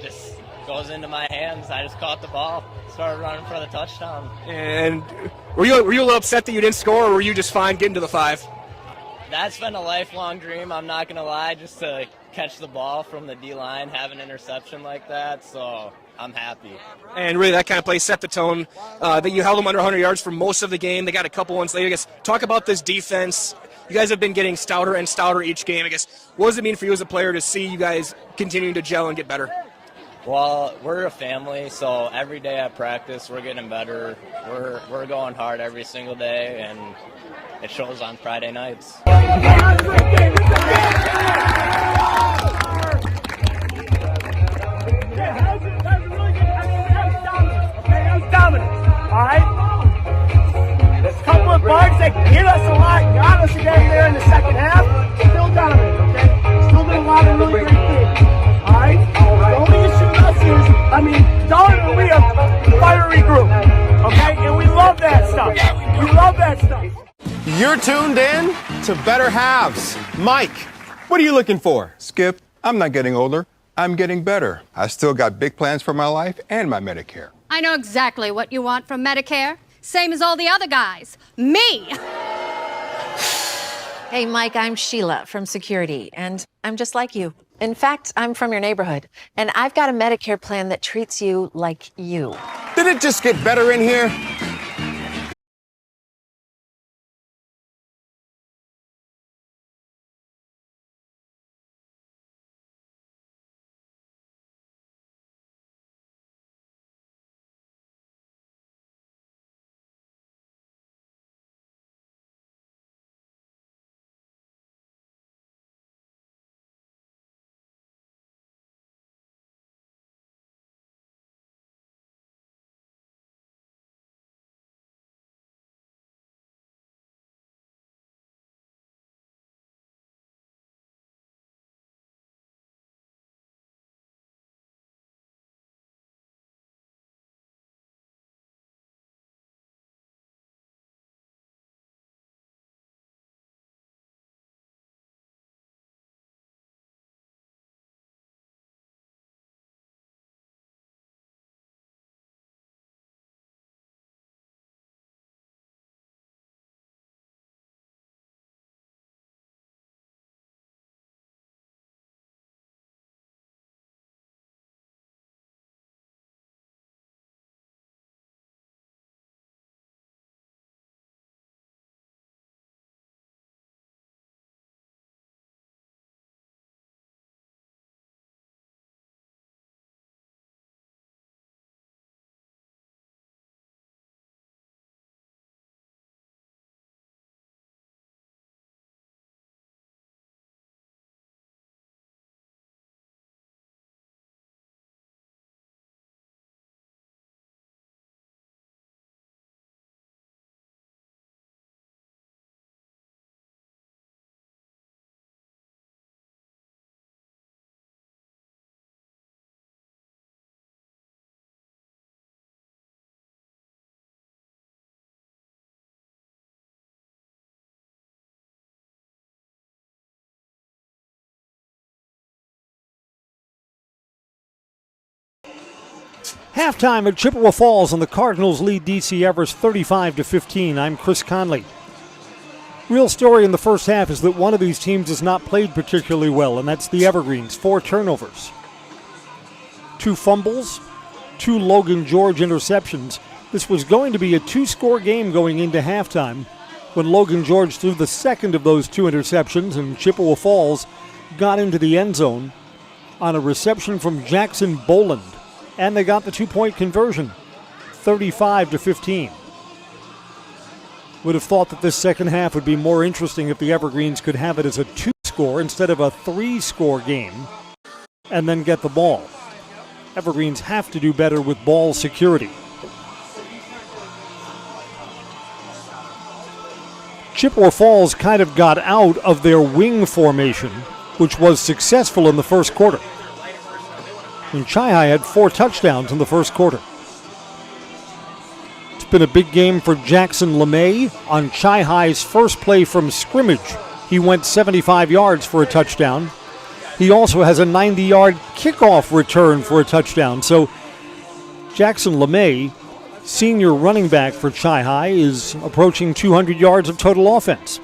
just goes into my hands. I just caught the ball, started running for the touchdown. And were you a little upset that you didn't score, or were you just fine getting to the 5? That's been a lifelong dream, I'm not going to lie, just to catch the ball from the D-line, have an interception like that, so I'm happy. And really that kind of play set the tone that you held them under 100 yards for most of the game. They got a couple ones later. I guess talk about this defense. You guys have been getting stouter and stouter each game. I guess what does it mean for you as a player to see you guys continuing to gel and get better? Well, we're a family, so every day at practice we're getting better. We're going hard every single day, and it shows on Friday nights. Dominance, all right? There's a couple of bugs that hit us a lot, got us again there in the second half. Still dominant, okay? Still doing a lot of really great things, all right? The only issue with us is, Don and we are a fiery group, okay? And we love that stuff. We love that stuff. You're tuned in to Better Halves. Mike, what are you looking for? Skip, I'm not getting older. I'm getting better. I still got big plans for my life and my Medicare. I know exactly what you want from Medicare. Same as all the other guys. Me! Hey, Mike, I'm Sheila from Security, and I'm just like you. In fact, I'm from your neighborhood, and I've got a Medicare plan that treats you like you. Did it just get better in here? Halftime at Chippewa Falls, and the Cardinals lead DC Everest 35-15. I'm Chris Conley. Real story in the first half is that one of these teams has not played particularly well, and that's the Evergreens. 4 turnovers, 2 fumbles, 2 Logan George interceptions. This was going to be a 2-score game going into halftime when Logan George threw the second of those 2 interceptions, and Chippewa Falls got into the end zone on a reception from Jackson Boland. And they got the 2-point conversion, 35-15. Would have thought that this second half would be more interesting if the Evergreens could have it as a 2-score instead of a 3-score game and then get the ball. Evergreens have to do better with ball security. Chippewa Falls kind of got out of their wing formation, which was successful in the first quarter. And Chi-Hi had 4 touchdowns in the first quarter. It's been a big game for Jackson LeMay on Chi-Hi's first play from scrimmage. He went 75 yards for a touchdown. He also has a 90-yard kickoff return for a touchdown. So Jackson LeMay, senior running back for Chi-Hi, is approaching 200 yards of total offense.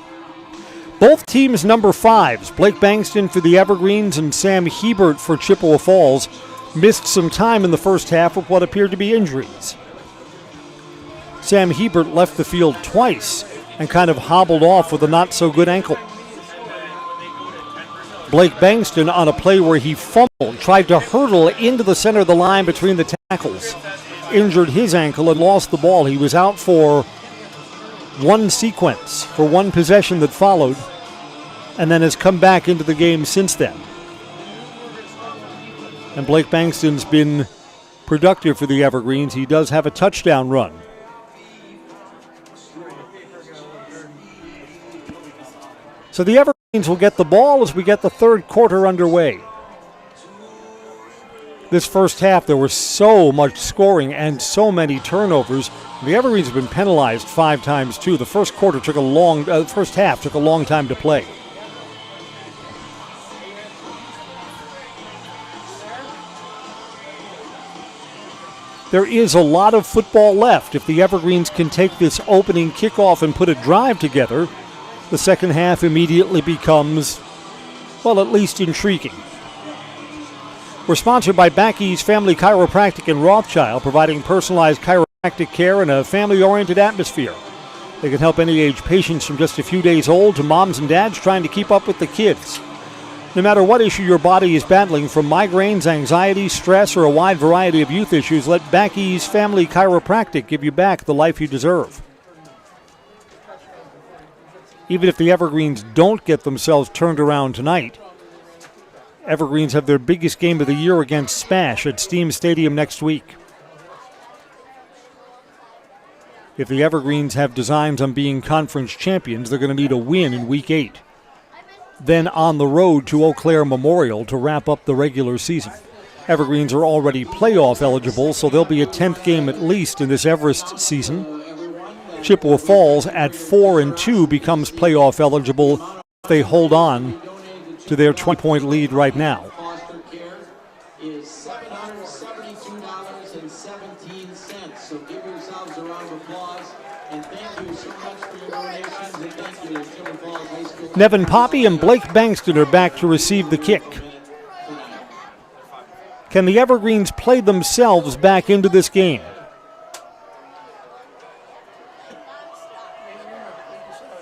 Both teams' number 5s, Blake Bankston for the Evergreens and Sam Hebert for Chippewa Falls, missed some time in the first half with what appeared to be injuries. Sam Hebert left the field twice and kind of hobbled off with a not-so-good ankle. Blake Bankston on a play where he fumbled, tried to hurdle into the center of the line between the tackles, injured his ankle and lost the ball. He was out for one sequence, for one possession that followed, and then has come back into the game since then. And Blake Bankston's been productive for the Evergreens. He does have a touchdown run. So the Evergreens will get the ball as we get the third quarter underway. This first half, there was so much scoring and so many turnovers. The Evergreens have been penalized 5 times too. The first half took a long time to play. There is a lot of football left. If the Evergreens can take this opening kickoff and put a drive together, the second half immediately becomes, well, at least intriguing. We're sponsored by Backey's Family Chiropractic in Rothschild, providing personalized chiropractic care in a family-oriented atmosphere. They can help any age patients from just a few days old to moms and dads trying to keep up with the kids. No matter what issue your body is battling, from migraines, anxiety, stress, or a wide variety of youth issues, let Backey's Family Chiropractic give you back the life you deserve. Even if the Evergreens don't get themselves turned around tonight, Evergreens have their biggest game of the year against Smash at Steam Stadium next week. If the Evergreens have designs on being conference champions, they're going to need a win in Week 8. Then on the road to Eau Claire Memorial to wrap up the regular season. Evergreens are already playoff eligible, so they'll be a 10th game at least in this Everest season. Chippewa Falls at 4-2 becomes playoff eligible if they hold on to their 20-point lead right now. Foster care is $772.17. So give yourselves a round of applause. And thank you so much for your donations. And thank you to Chippewa Falls High School. Nevin Poppy and Blake Bankston are back to receive the kick. Can the Evergreens play themselves back into this game?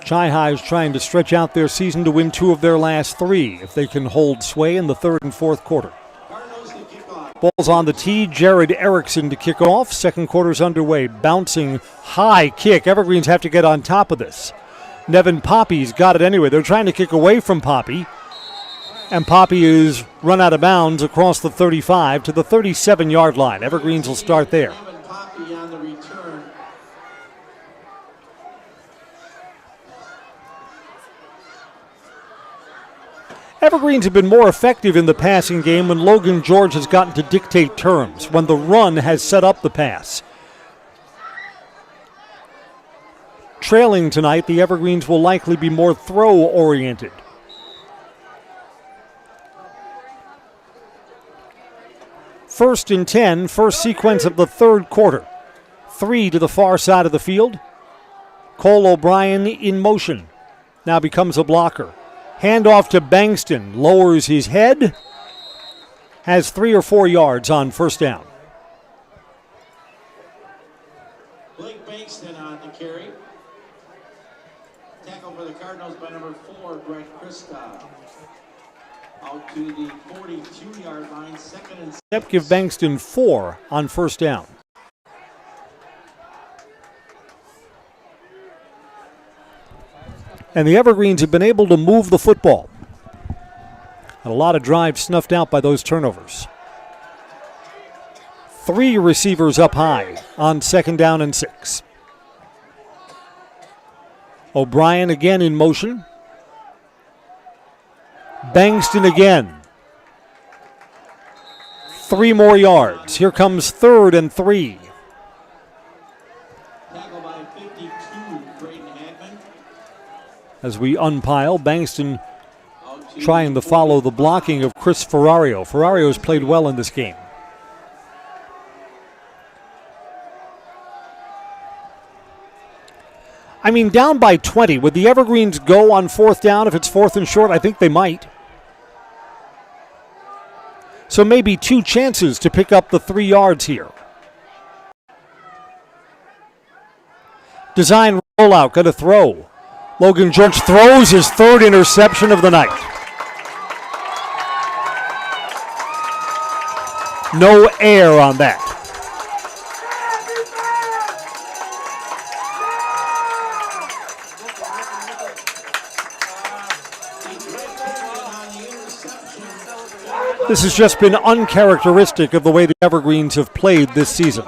Chi-High is trying to stretch out their season to win 2 of their last 3 if they can hold sway in the third and fourth quarter. Ball's on the tee. Jared Erickson to kick off. Second quarter's underway. Bouncing high kick. Evergreens have to get on top of this. Nevin Poppy's got it anyway. They're trying to kick away from Poppy. And Poppy is run out of bounds across the 35 to the 37-yard line. Evergreens will start there. Poppy on the return. Evergreens have been more effective in the passing game when Logan George has gotten to dictate terms, when the run has set up the pass. Trailing tonight, the Evergreens will likely be more throw-oriented. First and 10, first sequence of the third quarter. 3 to the far side of the field. Cole O'Brien in motion. Now becomes a blocker. Handoff to Bankston. Lowers his head. Has 3 or 4 yards on first down. Blake Bankston on the carry. Tackle for the Cardinals by number 4, Greg Kristoff. Out to the 42-yard line, second and Step give Bankston 4 on first down. And the Evergreens have been able to move the football. And a lot of drives snuffed out by those turnovers. 3 receivers up high on second down and 6. O'Brien again in motion. Bankston again. 3 more yards. Here comes third and 3. As we unpile, Bankston trying to follow the blocking of Chris Ferrario. Ferrario's played well in this game. I mean, down by 20. Would the Evergreens go on fourth down if it's fourth and short? I think they might. So maybe 2 chances to pick up the 3 yards here. Design rollout, going to throw. Logan George throws his 3rd interception of the night. No air on that. This has just been uncharacteristic of the way the Evergreens have played this season.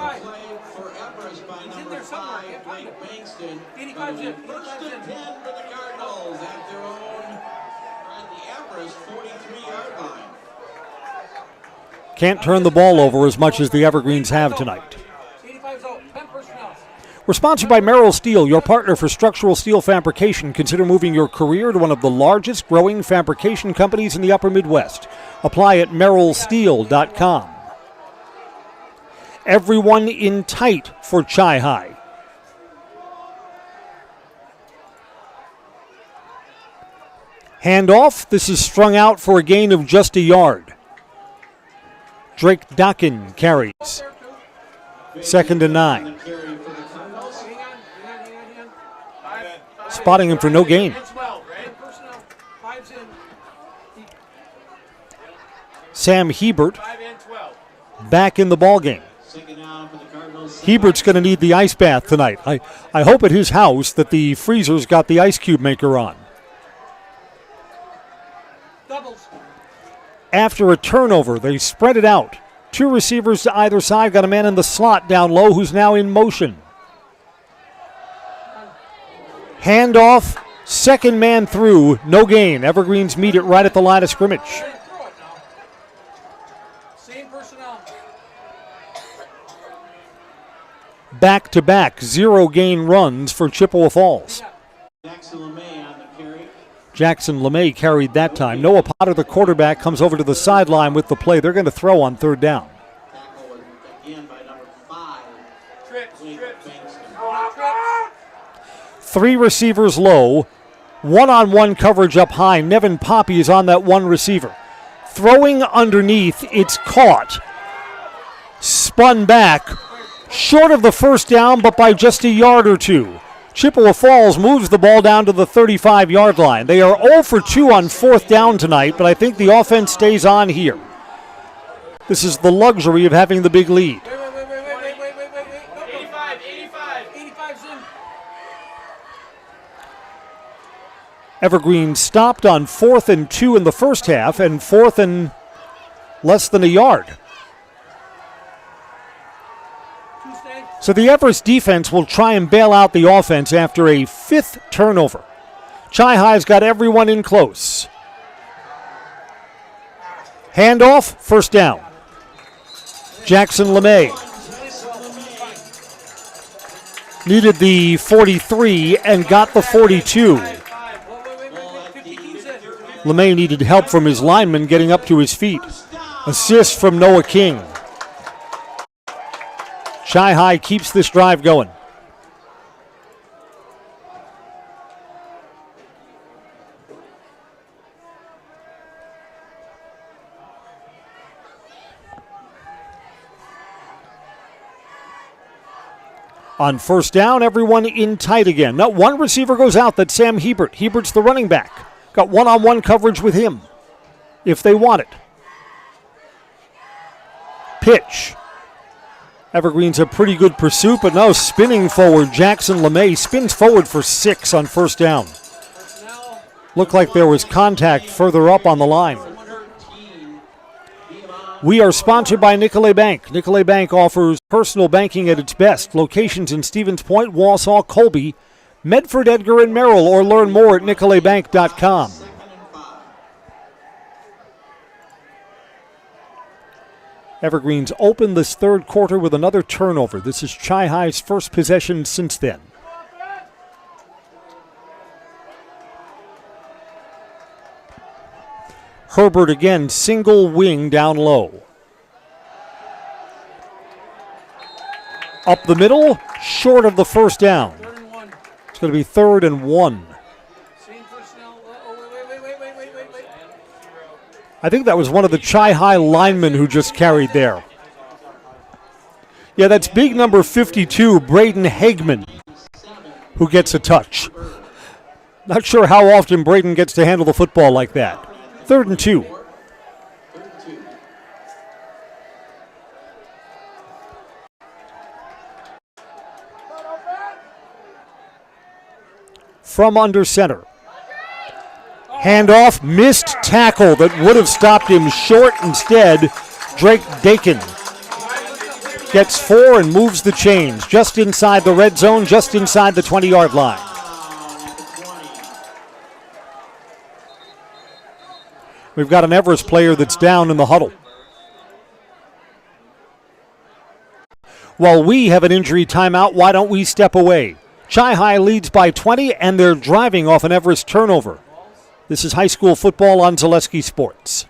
Can't turn the ball over as much as the Evergreens have tonight. We're sponsored by Merrill Steel, your partner for structural steel fabrication. Consider moving your career to one of the largest growing fabrication companies in the upper Midwest. Apply at merrillsteel.com. Everyone in tight for Chi-High. Handoff. This is strung out for a gain of just a yard. Drake Dockin carries. 2nd and 9. Spotting him for no gain. Sam Hebert back in the ballgame. Hebert's going to need the ice bath tonight. I hope at his house that the freezer's got the ice cube maker on. After a turnover, they spread it out. 2 receivers to either side. Got a man in the slot down low who's now in motion. Handoff, second man through, no gain. Evergreens meet it right at the line of scrimmage. Back-to-back, 0 gain runs for Chippewa Falls. Jackson LeMay carried that time. Noah Potter, the quarterback, comes over to the sideline with the play. They're going to throw on 3rd down. Three receivers low, one-on-one coverage up high. Nevin Poppy is on that one receiver. Throwing underneath, it's caught. Spun back, short of the first down, but by just a yard or 2. Chippewa Falls moves the ball down to the 35-yard line. They are 0 for 2 on 4th down tonight, but I think the offense stays on here. This is the luxury of having the big lead. Evergreen stopped on 4th and 2 in the first half and 4th and less than a yard. So the Everest defense will try and bail out the offense after a 5th turnover. Chi-High's got everyone in close. Handoff, 1st down. Jackson LeMay needed the 43 and got the 42. LeMay needed help from his lineman getting up to his feet. Assist from Noah King. Chi-High keeps this drive going. On 1st down, everyone in tight again. Now, one receiver goes out. That's Sam Hebert. Hebert's the running back. Got one-on-one coverage with him if they want it. Pitch. Evergreens a pretty good pursuit, but now spinning forward. Jackson LeMay spins forward for 6 on 1st down. Looked like there was contact further up on the line. We are sponsored by Nicolet Bank. Nicolet Bank offers personal banking at its best. Locations in Stevens Point, Wausau, Colby, Medford, Edgar, and Merrill, or learn more at nicoletbank.com. Evergreens open this 3rd quarter with another turnover. This is Chi-High's first possession since then. Herbert again, single wing down low. Up the middle, short of the 1st down. It's going to be 3rd and 1. I think that was one of the Chi-High linemen who just carried there. Yeah, that's big number 52, Braden Hagman, who gets a touch. Not sure how often Braden gets to handle the football like that. 3rd and 2. from under center. Handoff, missed tackle that would have stopped him short instead. Drake Dakin gets 4 and moves the chains just inside the red zone, just inside the 20-yard line. We've got an Everest player that's down in the huddle. While we have an injury timeout, why don't we step away? Chi-Hi leads by 20, and they're driving off an Everest turnover. This is high school football on Zaleski Sports.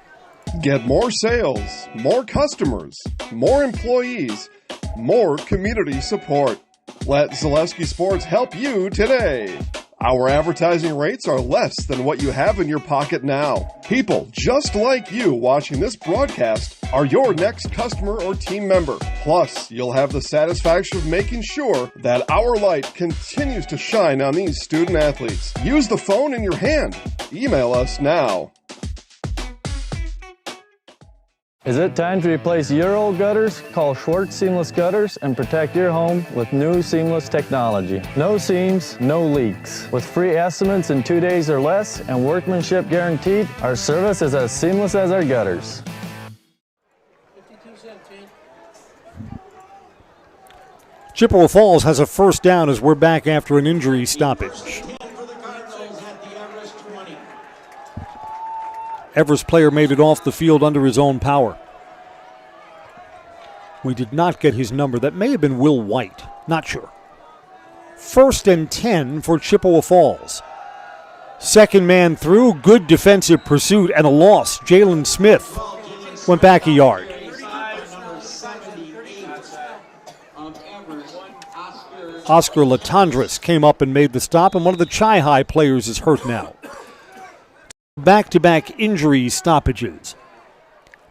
Get more sales, more customers, more employees, more community support. Let Zaleski Sports help you today. Our advertising rates are less than what you have in your pocket now. People just like you watching this broadcast are your next customer or team member. Plus, you'll have the satisfaction of making sure that our light continues to shine on these student athletes. Use the phone in your hand. Email us now. Is it time to replace your old gutters? Call Schwartz Seamless Gutters and protect your home with new seamless technology. No seams, no leaks. With free estimates in 2 days or less and workmanship guaranteed, our service is as seamless as our gutters. Chippewa Falls has a first down as we're back after an injury stoppage. Everest player made it off the field under his own power. We did not get his number. That may have been Will White. Not sure. 1st and 10 for Chippewa Falls. Second man through. Good defensive pursuit and a loss. Jalen Smith went back a yard. Oscar Latondras came up and made the stop, and one of the Chi-Hi players is hurt now. Back-to-back injury stoppages.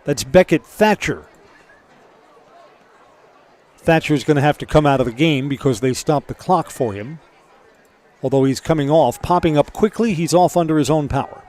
That's Beckett Thatcher. Thatcher's going to have to come out of the game because they stopped the clock for him. Although he's coming off, popping up quickly, he's off under his own power.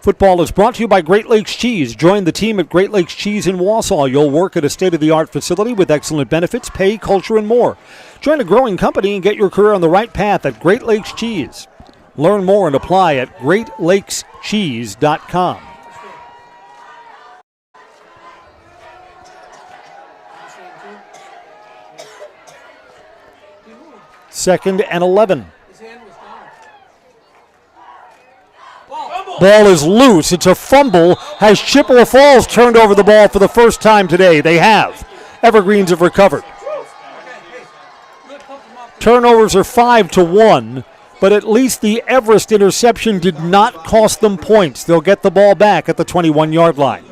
Football is brought to you by Great Lakes Cheese. Join the team at Great Lakes Cheese in Wausau. You'll work at a state-of-the-art facility with excellent benefits, pay, culture, and more. Join a growing company and get your career on the right path at Great Lakes Cheese. Learn more and apply at GreatLakesCheese.com. Second and 11. Ball is loose. It's a fumble. Has Chippewa Falls turned over the ball for the first time today? They have. Evergreens have recovered. Turnovers are 5-1, but at least the Everest interception did not cost them points. They'll get the ball back at the 21-yard line.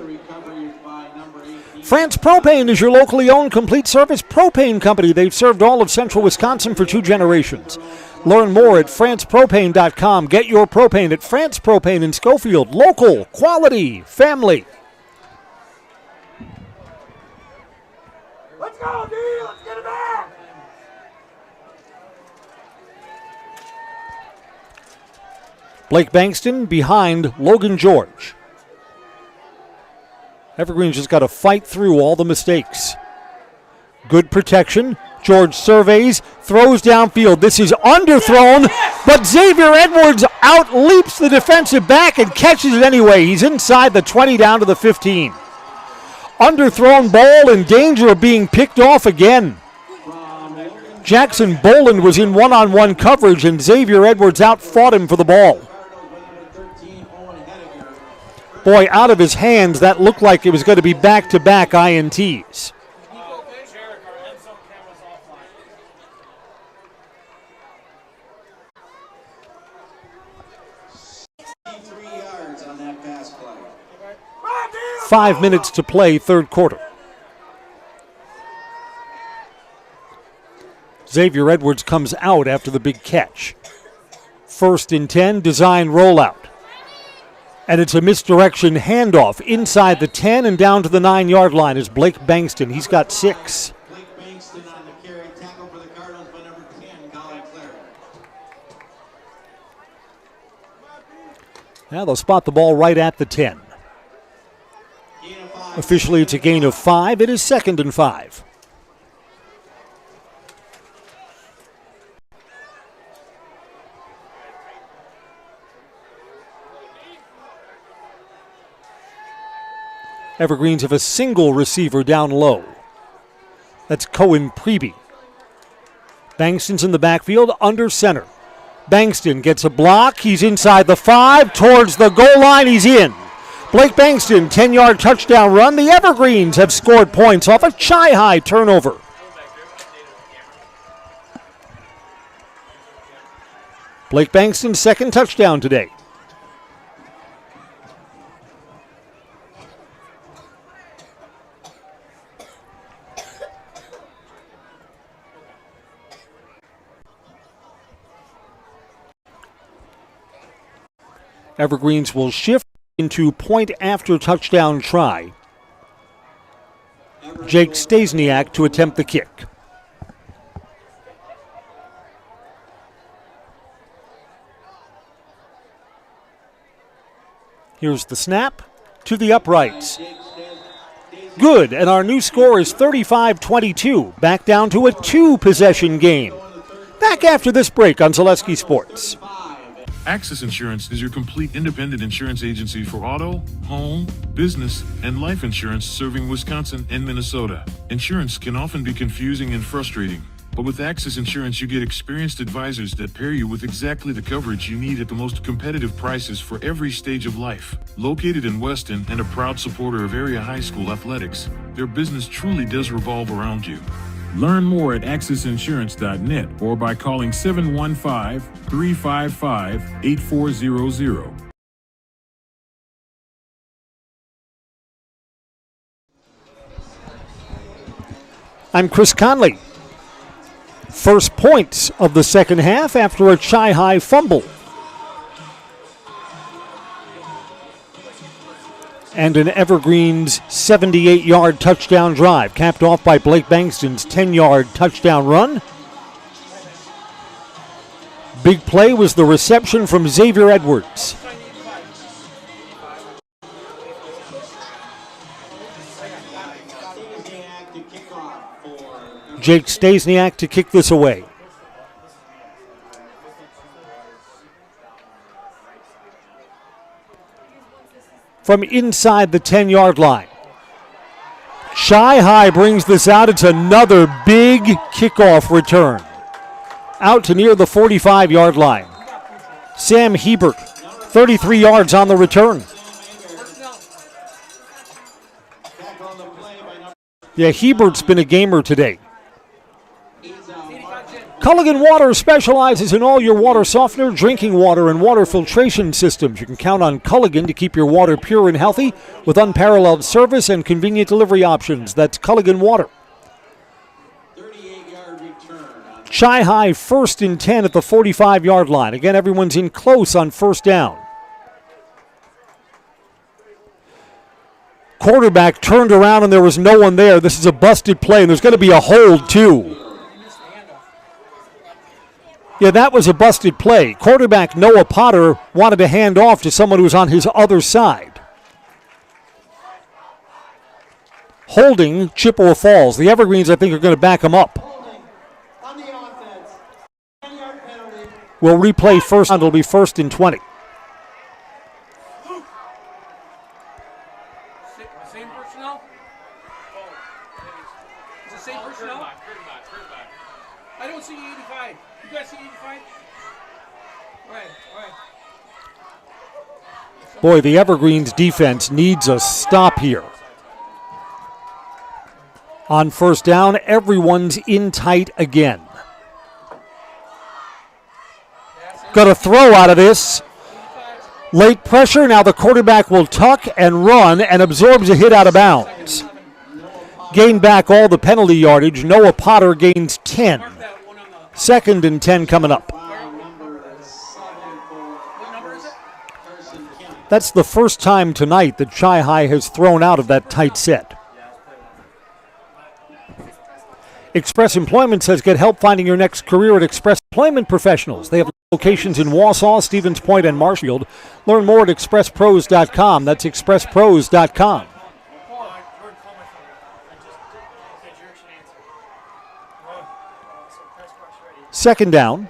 France Propane is your locally owned complete service propane company. They've served all of central Wisconsin for 2 generations. Learn more at francepropane.com. Get your propane at France Propane in Schofield. Local, quality, family. Let's go, D! Let's get it back! Blake Bankston behind Logan George. Evergreen's just got to fight through all the mistakes. Good protection. George surveys, throws downfield. This is underthrown, but Xavier Edwards out-leaps the defensive back and catches it anyway. He's inside the 20 down to the 15. Underthrown ball in danger of being picked off again. Jackson Boland was in one-on-one coverage, and Xavier Edwards out-fought him for the ball. Boy, out of his hands, that looked like it was going to be back-to-back INTs. Five minutes to play, third quarter. Xavier Edwards comes out after the big catch. 1st and 10, design rollout. And it's a misdirection handoff inside the 10 and down to the 9-yard line is Blake Bankston. He's got 6. Blake Bankston on the carry, tackle for the Cardinals by number 10, Colin Clare. Now they'll spot the ball right at the 10. Officially, it's a gain of 5. It is 2nd and 5. Evergreens have a single receiver down low. That's Cohen Preby. Bankston's in the backfield under center. Bankston gets a block. He's inside the 5, towards the goal line. He's in. Blake Bankston, 10-yard touchdown run. The Evergreens have scored points off a Chi-High turnover. Blake Bankston's 2nd touchdown today. Evergreens will shift into point after touchdown try. Jake Stasiak to attempt the kick. Here's the snap to the uprights. Good, and our new score is 35-22. Back down to a 2-possession game. Back after this break on Zaleski Sports. Axis Insurance is your complete independent insurance agency for auto, home, business, and life insurance serving Wisconsin and Minnesota. Insurance can often be confusing and frustrating, but with Axis Insurance you get experienced advisors that pair you with exactly the coverage you need at the most competitive prices for every stage of life. Located in Weston and a proud supporter of area high school athletics, their business truly does revolve around you. Learn more at AxisInsurance.net or by calling 715-355-8400. I'm Chris Conley. First points of the second half after a Chi-High fumble. And an Evergreens 78-yard touchdown drive, capped off by Blake Bankston's 10-yard touchdown run. Big play was the reception from Xavier Edwards. Jake Stasiak to kick this away. From inside the 10-yard line. Chi-High brings this out. It's another big kickoff return. Out to near the 45-yard line. Sam Hebert, 33 yards on the return. Yeah, Hebert's been a gamer today. Culligan Water specializes in all your water softener, drinking water, and water filtration systems. You can count on Culligan to keep your water pure and healthy with unparalleled service and convenient delivery options. That's Culligan Water. Chi-High 1st and 10 at the 45-yard line. Again, everyone's in close on first down. Quarterback turned around and there was no one there. This is a busted play, and there's going to be a hold, too. Yeah, that was a busted play. Quarterback Noah Potter wanted to hand off to someone who was on his other side. Holding Chippewa Falls. The Evergreens, I think, are going to back him up. We'll replay first. It'll be 1st and 20. Same personnel? Is it same personnel? I don't see 85. You guys see 85? All right. Boy, the Evergreens defense needs a stop here. On first down, everyone's in tight again. Got a throw out of this. Late pressure. Now the quarterback will tuck and run and absorbs a hit out of bounds. Gain back all the penalty yardage. Noah Potter gains 10. 2nd and 10 coming up. That's the first time tonight that Chi-High has thrown out of that tight set. Express Employment says get help finding your next career at Express Employment Professionals. They have locations in Wausau, Stevens Point, and Marshfield. Learn more at expresspros.com. That's expresspros.com. Second down.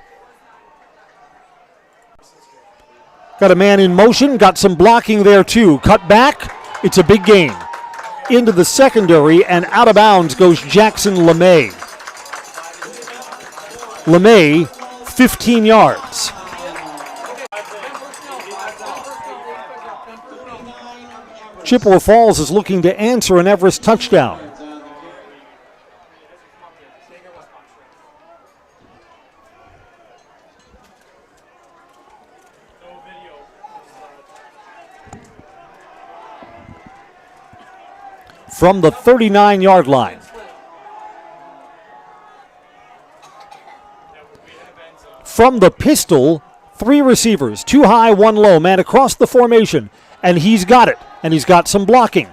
Got a man in motion, got some blocking there too. Cut back, it's a big gain. Into the secondary and out of bounds goes Jackson LeMay. LeMay, 15 yards. Chippewa Falls is looking to answer an Everest touchdown. From the 39-yard line. From the pistol, 3 receivers, 2 high, 1 low, man across the formation, and he's got it, and he's got some blocking.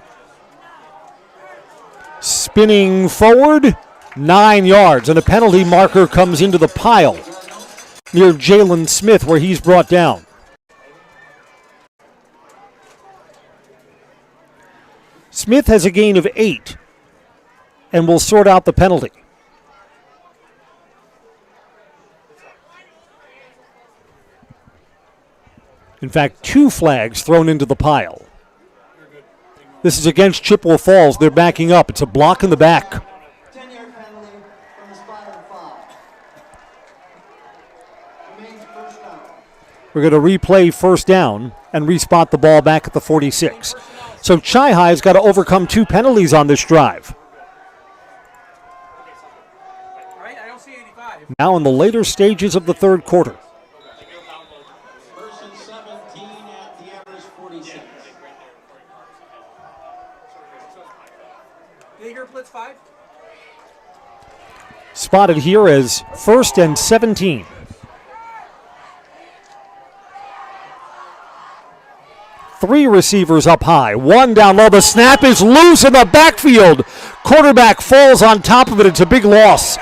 Spinning forward, 9 yards, and a penalty marker comes into the pile near Jalen Smith where he's brought down. Smith has a gain of 8 and will sort out the penalty. In fact, 2 flags thrown into the pile. This is against Chippewa Falls. They're backing up. It's a block in the back. 10-yard penalty from the spot of the foul. Remains first down. We're going to replay first down and respot the ball back at the 46. So Chi-Hi's got to overcome 2 penalties on this drive. Now in the later stages of the third quarter. First and 17 at the Everest 46. Blitz 5. Spotted here as first and 17. Three receivers up high, 1 down low. The snap is loose in the backfield. Quarterback falls on top of it. It's a big loss.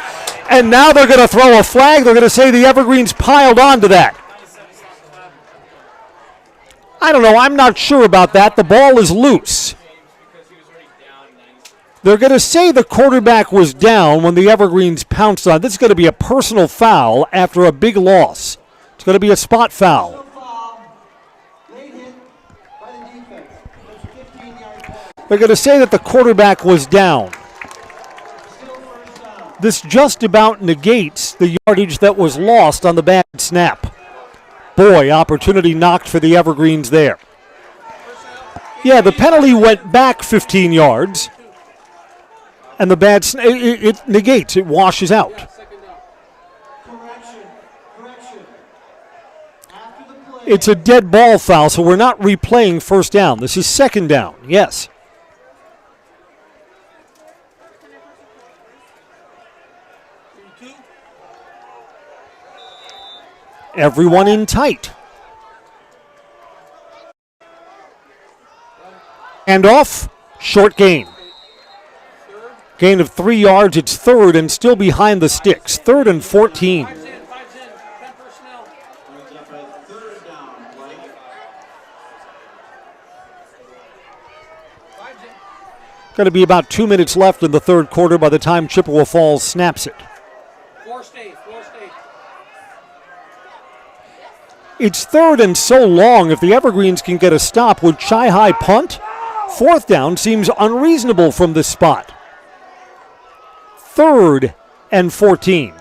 And now they're going to throw a flag. They're going to say the Evergreens piled onto that. I don't know. I'm not sure about that. The ball is loose. They're going to say the quarterback was down when the Evergreens pounced on. This is going to be a personal foul after a big loss. It's going to be a spot foul. They're going to say that the quarterback was down. This just about negates the yardage that was lost on the bad snap. Boy, opportunity knocked for the Evergreens there. Yeah, the penalty went back 15 yards. And the bad snap, it negates, it washes out. It's a dead ball foul, so we're not replaying first down. This is second down, yes. Everyone in tight. And off, short gain. Gain of 3 yards, it's third and still behind the sticks. 3rd and 14. Going to be about 2 minutes left in the third quarter by the time Chippewa Falls snaps it. It's third and so long. If the Evergreens can get a stop, would Chi-Hi punt? 4th down seems unreasonable from this spot. 3rd and 14.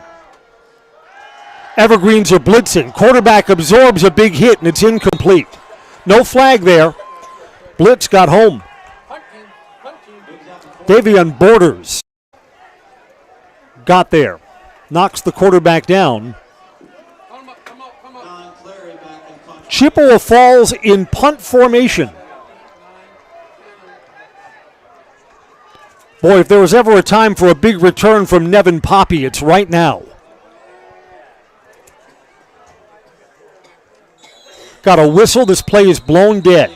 Evergreens are blitzing. Quarterback absorbs a big hit and it's incomplete. No flag there. Blitz got home. Davion Borders got there. Knocks the quarterback down. Chippewa Falls in punt formation. Boy, if there was ever a time for a big return from Nevin Poppy, it's right now. Got a whistle. This play is blown dead.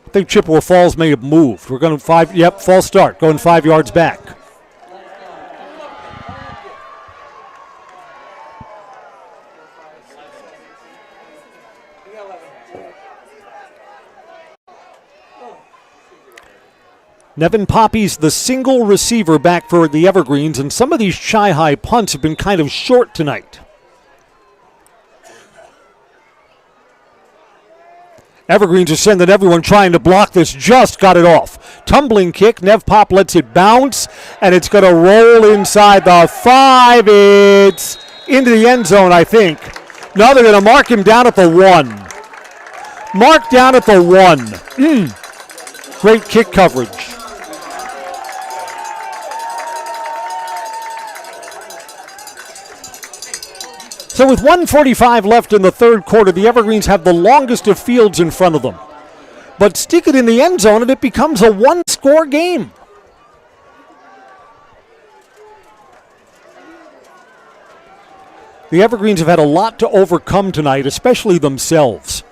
I think Chippewa Falls may have moved. We're going to false start, going 5 yards back. Nevin Poppy's the single receiver back for the Evergreens, and some of these Chi-Hi punts have been kind of short tonight. Evergreens are sending everyone trying to block this, just got it off. Tumbling kick, Nev Pop lets it bounce, and it's going to roll inside the 5. It's into the end zone, I think. Now they're going to mark him down at the 1. Mark down at the 1. Great kick coverage. So with 1:45 left in the third quarter, the Evergreens have the longest of fields in front of them. But stick it in the end zone and it becomes a one-score game. The Evergreens have had a lot to overcome tonight, especially themselves.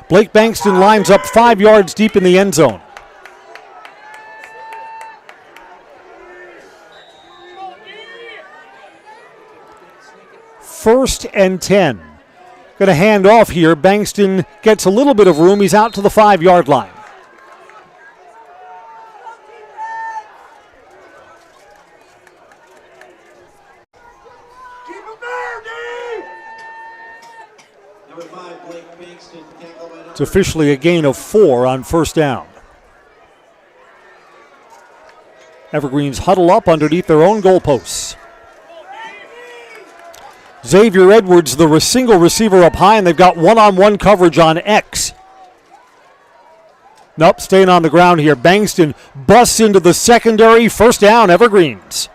Blake Bankston lines up 5 yards deep in the end zone. First and 10. Going to hand off here. Bankston gets a little bit of room. He's out to the 5-yard line. It's officially a gain of 4 on first down. Evergreens huddle up underneath their own goalposts. Xavier Edwards, the single receiver up high, and they've got one-on-one coverage on X. Nope, staying on the ground here. Bankston busts into the secondary. First down, Evergreens.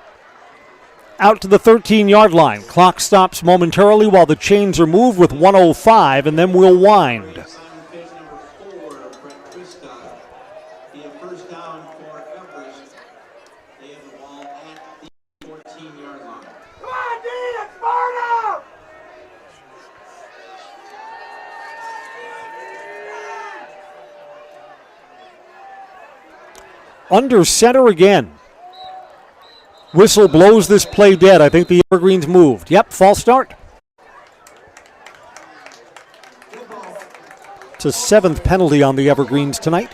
Out to the 13-yard line. Clock stops momentarily while the chains are moved with 1:05, and then we'll wind. Under center again. Whistle blows this play dead. I think the Evergreens moved. Yep, false start. It's a 7th penalty on the Evergreens tonight.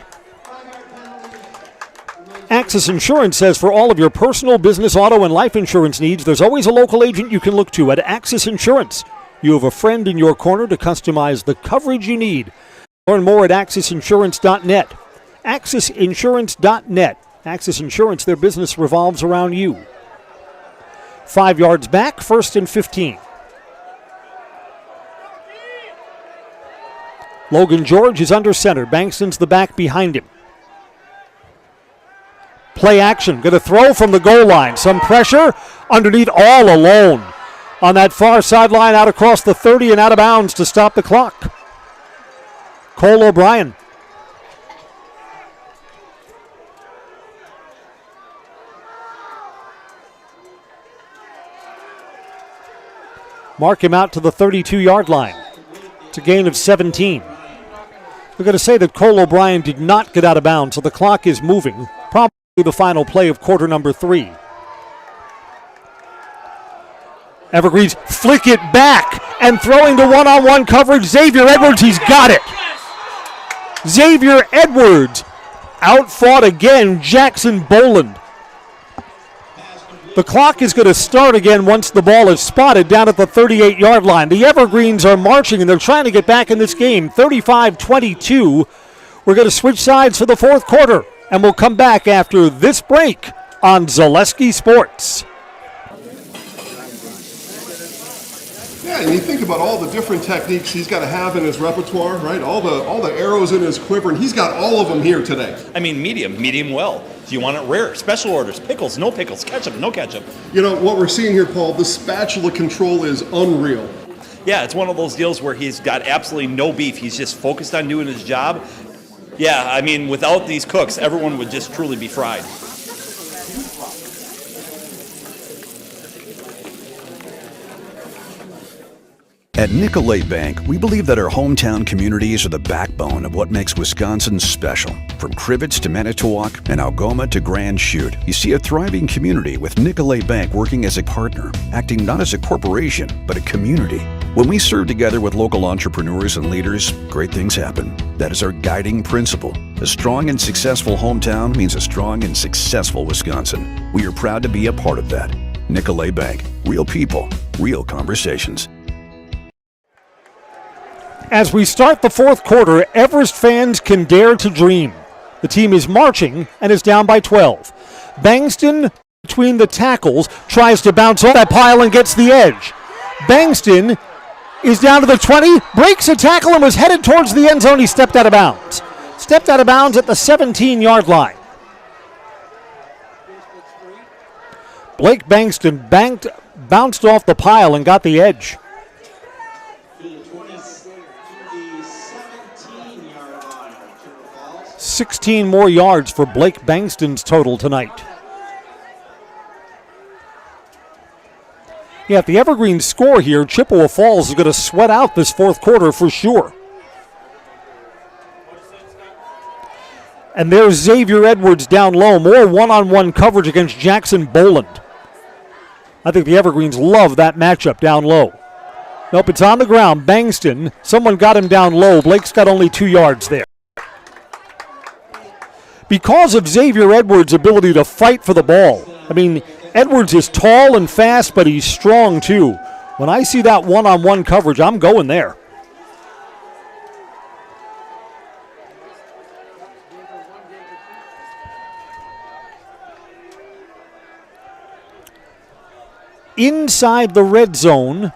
Axis Insurance says for all of your personal, business, auto, and life insurance needs, there's always a local agent you can look to at Axis Insurance. You have a friend in your corner to customize the coverage you need. Learn more at AxisInsurance.net. AxisInsurance.net. Axis Insurance, their business revolves around you. 5 yards back, first and 15. Logan George is under center. Bankston's the back behind him. Play action. Going to throw from the goal line. Some pressure underneath, all alone. On that far sideline, out across the 30 and out of bounds to stop the clock. Cole O'Brien. Mark him out to the 32-yard line. It's a gain of 17. We're going to say that Cole O'Brien did not get out of bounds, so the clock is moving. Probably the final play of quarter number 3. Evergreens flick it back and throwing to one-on-one coverage. Xavier Edwards, he's got it. Xavier Edwards outfought again Jackson Boland. The clock is going to start again once the ball is spotted down at the 38-yard line. The Evergreens are marching, and they're trying to get back in this game. 35-22. We're going to switch sides for the fourth quarter, and we'll come back after this break on Zaleski Sports. Yeah, and you think about all the different techniques he's got to have in his repertoire, right? All the arrows in his quiver, and he's got all of them here today. I mean, medium well. Do you want it rare? Special orders, pickles, no pickles, ketchup, no ketchup. You know, what we're seeing here, Paul, the spatula control is unreal. Yeah, it's one of those deals where he's got absolutely no beef. He's just focused on doing his job. Yeah, I mean, without these cooks, everyone would just truly be fried. At Nicolay Bank, we believe that our hometown communities are the backbone of what makes Wisconsin special. From Crivets to Manitowoc and Algoma to Grand Chute, you see a thriving community with Nicolay Bank working as a partner, acting not as a corporation, but a community. When we serve together with local entrepreneurs and leaders, great things happen. That is our guiding principle. A strong and successful hometown means a strong and successful Wisconsin. We are proud to be a part of that. Nicolet Bank. Real people, real conversations. As we start the fourth quarter, Everest fans can dare to dream. The team is marching and is down by 12. Bangston, between the tackles, tries to bounce off that pile and gets the edge. Bangston is down to the 20, breaks a tackle and was headed towards the end zone. He stepped out of bounds. Stepped out of bounds at the 17-yard line. Blake Bangston bounced off the pile and got the edge. 16 more yards for Blake Bangston's total tonight. Yeah, if the Evergreens score here, Chippewa Falls is going to sweat out this fourth quarter for sure. And there's Xavier Edwards down low. More one-on-one coverage against Jackson Boland. I think the Evergreens love that matchup down low. Nope, it's on the ground. Bangston, someone got him down low. Blake's got only 2 yards there. Because of Xavier Edwards' ability to fight for the ball. I mean, Edwards is tall and fast, but he's strong too. When I see that one-on-one coverage, I'm going there. Inside the red zone.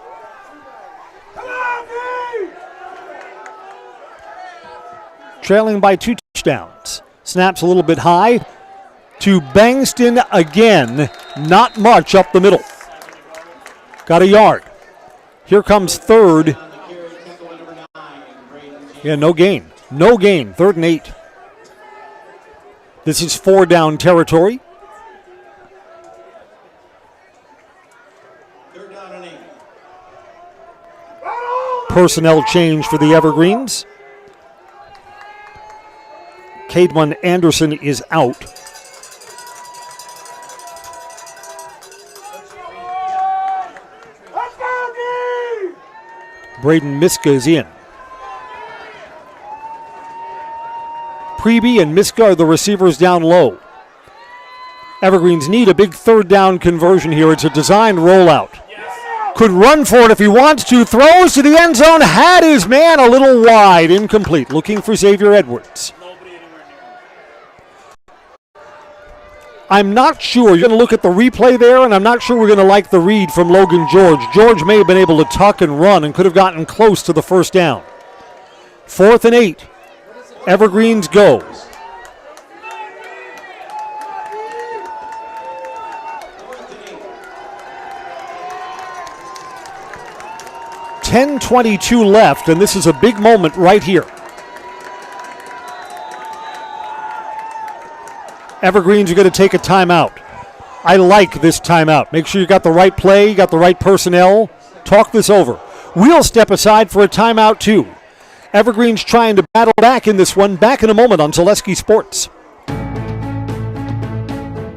Trailing by 2 touchdowns. Snaps a little bit high to Bangston again. Not much up the middle. Got a yard. Here comes third. Yeah, no gain. No gain. 3rd and 8. This is 4 down territory. Personnel change for the Evergreens. Cademan Anderson is out. Braden Miska is in. Pregame and Miska are the receivers down low. Evergreens need a big 3rd down conversion here. It's a designed rollout. Could run for it if he wants to. Throws to the end zone. Had his man a little wide. Incomplete. Looking for Xavier Edwards. I'm not sure. You're going to look at the replay there, and I'm not sure we're going to like the read from Logan George. George may have been able to tuck and run and could have gotten close to the 1st down. 4th and 8. Evergreens go. .10:22 left, and this is a big moment right here. Evergreens are going to take a timeout. I like this timeout. Make sure you got the right play, you got the right personnel. Talk this over. We'll step aside for a timeout too. Evergreens trying to battle back in this one. Back in a moment on Zaleski Sports.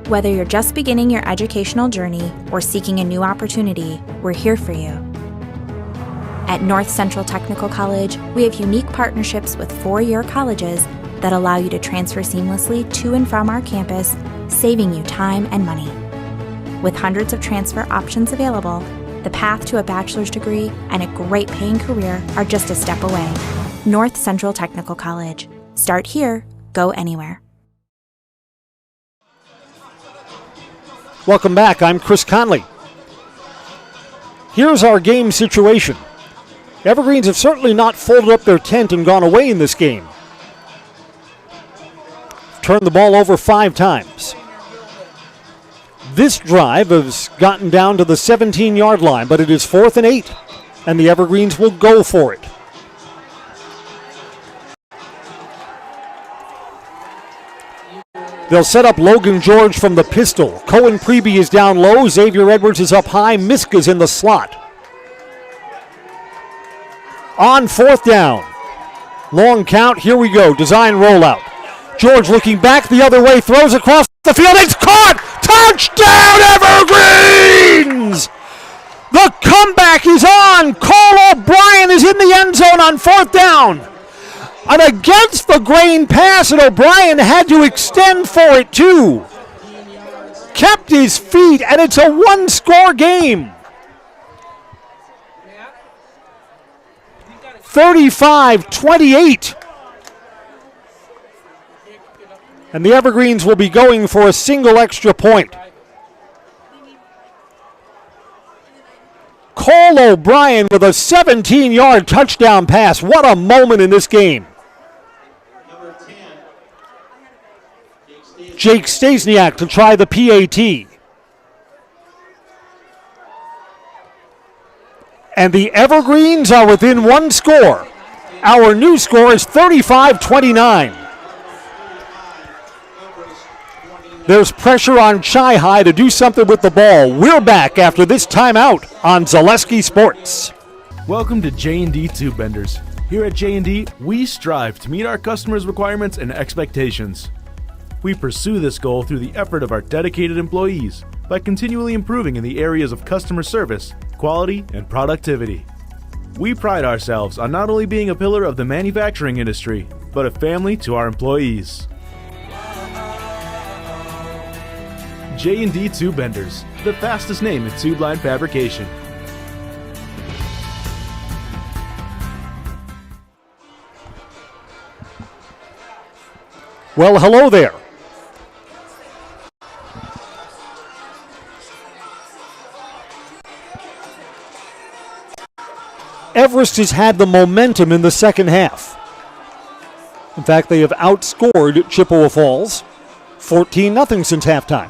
Whether you're just beginning your educational journey or seeking a new opportunity, we're here for you. At North Central Technical College, we have unique partnerships with 4-year colleges that allow you to transfer seamlessly to and from our campus, saving you time and money. With hundreds of transfer options available, the path to a bachelor's degree and a great paying career are just a step away. North Central Technical College. Start here, go anywhere. Welcome back. I'm Chris Conley. Here's our game situation. Evergreens have certainly not folded up their tent and gone away in this game. Turned the ball over 5 times. This drive has gotten down to the 17-yard line, but it is 4th and 8, and the Evergreens will go for it. They'll set up Logan George from the pistol. Cohen Preby is down low. Xavier Edwards is up high. Miska's in the slot. On 4th down. Long count. Here we go. Design rollout. George looking back the other way. Throws across the field. It's caught. Touchdown, Evergreens! The comeback Quarterback is on. Cole O'Brien is in the end zone on 4th down. An against the grain pass, and O'Brien had to extend for it too. Kept his feet, and it's a one-score game. 35-28. And the Evergreens will be going for a single extra point. Cole O'Brien with a 17-yard touchdown pass. What a moment in this game. Jake Stasiak to try the PAT. And the Evergreens are within one score. Our new score is 35-29. There's pressure on Chi-High to do something with the ball. We're back after this timeout on Zaleski Sports. Welcome to J&D Tube Benders. Here at J&D, we strive to meet our customers' requirements and expectations. We pursue this goal through the effort of our dedicated employees by continually improving in the areas of customer service, quality, and productivity. We pride ourselves on not only being a pillar of the manufacturing industry, but a family to our employees. J&D Tube Benders, the fastest name in tube line fabrication. Well, hello there. Everest has had the momentum in the second half. In fact, they have outscored Chippewa Falls 14-0 since halftime.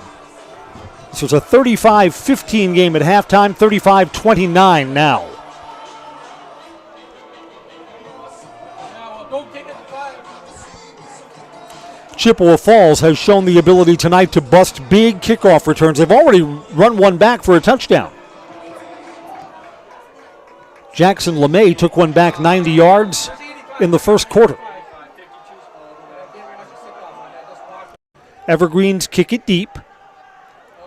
This was a 35-15 game at halftime, 35-29 now. Chippewa Falls has shown the ability tonight to bust big kickoff returns. They've already run one back for a touchdown. Jackson LeMay took one back 90 yards in the first quarter. Evergreens kick it deep.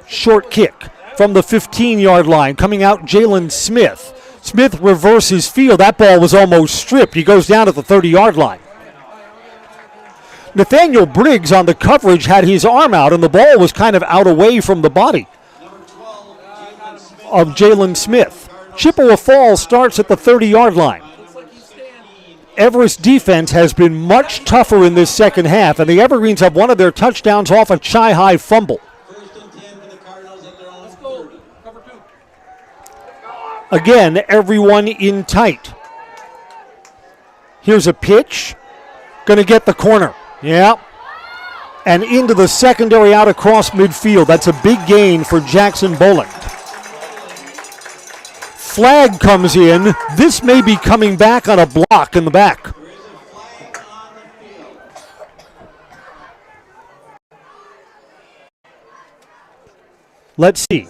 Short kick from the 15-yard line. Coming out, Jalen Smith. Smith reverses field. That ball was almost stripped. He goes down at the 30-yard line. Nathaniel Briggs on the coverage had his arm out, and the ball was kind of out away from the body of Jalen Smith. Chippewa Falls starts at the 30-yard line. Everest defense has been much tougher in this second half, and the Evergreens have one of their touchdowns off a Chi-High fumble. Again, everyone in tight. Here's a pitch. Going to get the corner. Yeah. And into the secondary out across midfield. That's a big gain for Jackson Boland. Flag comes in. This may be coming back on a block in the back. Let's see.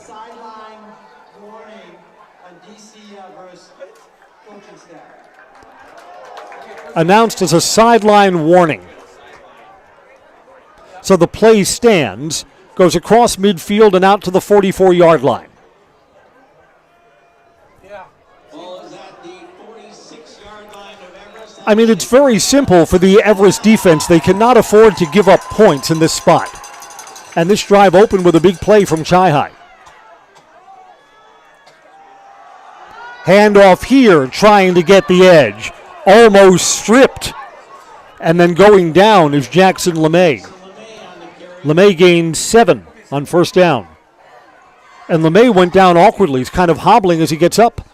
Announced as a sideline warning. So the play stands, goes across midfield and out to the 44-yard line. I mean, it's very simple for the Everest defense. They cannot afford to give up points in this spot. And this drive opened with a big play from Chi-High. Handoff here, trying to get the edge. Almost stripped. And then going down is Jackson LeMay. LeMay gained 7 on first down. And LeMay went down awkwardly. He's kind of hobbling as he gets up.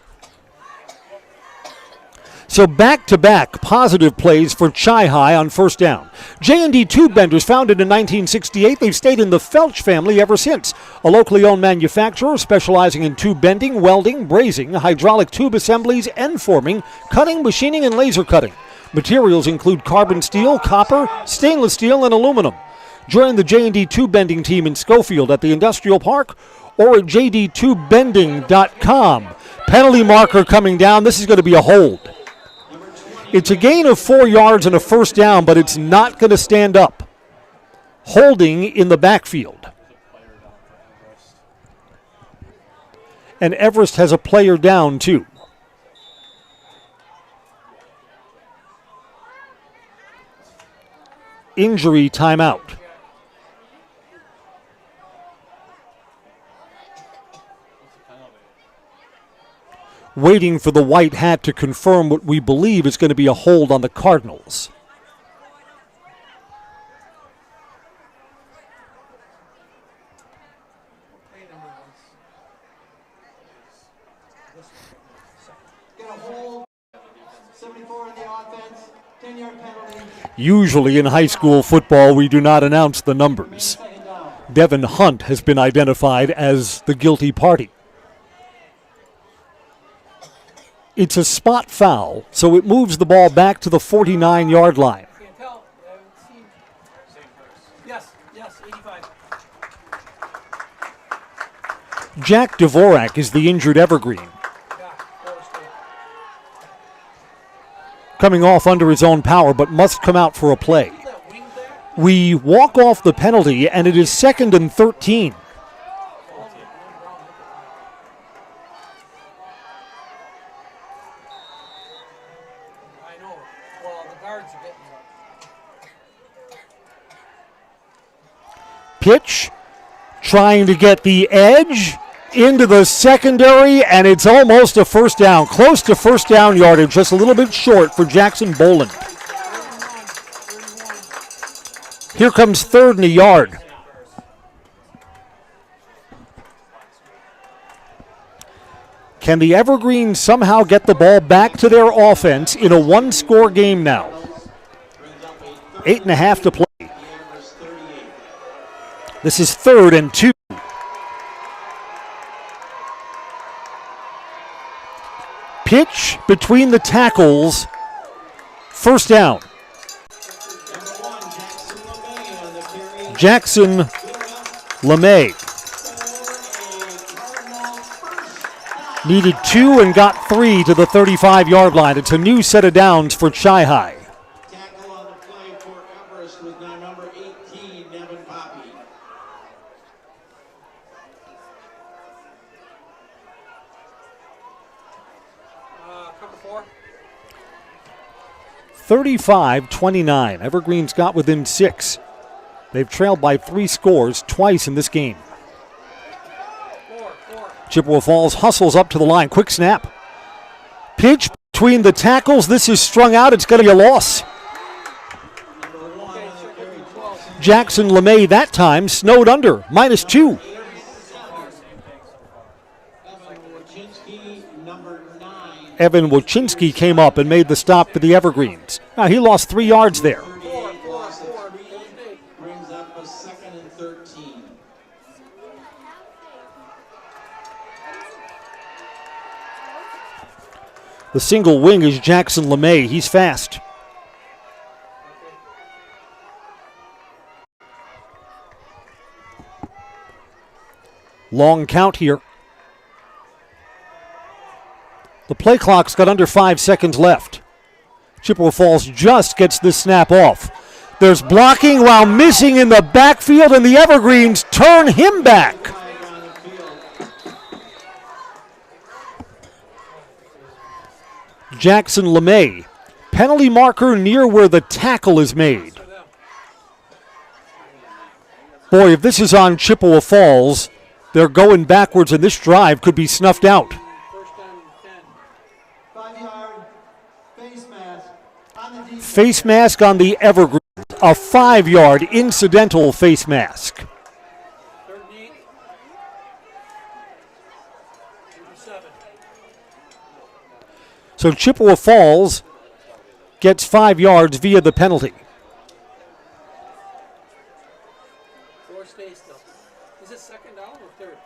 So back-to-back positive plays for Chi-High on first down. J&D Tube Benders, founded in 1968. They've stayed in the Felch family ever since. A locally owned manufacturer specializing in tube bending, welding, brazing, hydraulic tube assemblies, end forming, cutting, machining, and laser cutting. Materials include carbon steel, copper, stainless steel, and aluminum. Join the J&D Tube Bending team in Schofield at the Industrial Park or at jdtubebending.com. Penalty marker coming down. This is going to be a hold. It's a gain of 4 yards and a first down, but it's not going to stand up. Holding in the backfield. And Everest has a player down, too. Injury timeout. Waiting for the white hat to confirm what we believe is going to be a hold on the Cardinals. Usually in high school football, we do not announce the numbers. Devin Hunt has been identified as the guilty party. It's a spot foul, so it moves the ball back to the 49-yard line. Yes, 85. Jack Dvorak is the injured Evergreen. Coming off under his own power, but must come out for a play. We walk off the penalty, and it is 2nd and 13. Pitch, trying to get the edge into the secondary, and it's almost a first down. Close to first down yardage, just a little bit short for Jackson Boland. Here comes 3rd and a yard. Can the Evergreens somehow get the ball back to their offense in a one-score game now? 8.5 to play. This is 3rd and 2. Pitch between the tackles. First down. Jackson LeMay needed 2 and got 3 to the 35-yard line. It's a new set of downs for Chi-High. Tackle on the play for Everest was now number 18, Nevin Poppy. Cover 4. 35-29. Evergreen's got within 6. They've trailed by 3 scores twice in this game. Chippewa Falls hustles up to the line. Quick snap. Pitch between the tackles. This is strung out. It's going to be a loss. Jackson LeMay that time snowed under. -2. Evan Wojcinski came up and made the stop for the Evergreens. Now he lost 3 yards there. Brings up a 2nd and 13. The single wing is Jackson LeMay. He's fast. Long count here. The play clock's got under 5 seconds left. Chippewa Falls just gets this snap off. There's blocking while missing in the backfield, and the Evergreens turn him back. Jackson LeMay, penalty marker near where the tackle is made. Boy, if this is on Chippewa Falls, they're going backwards, and this drive could be snuffed out. Face mask on the Evergreen. A 5-yard incidental face mask. So Chippewa Falls gets 5 yards via the penalty. Is it 2nd down or 3rd?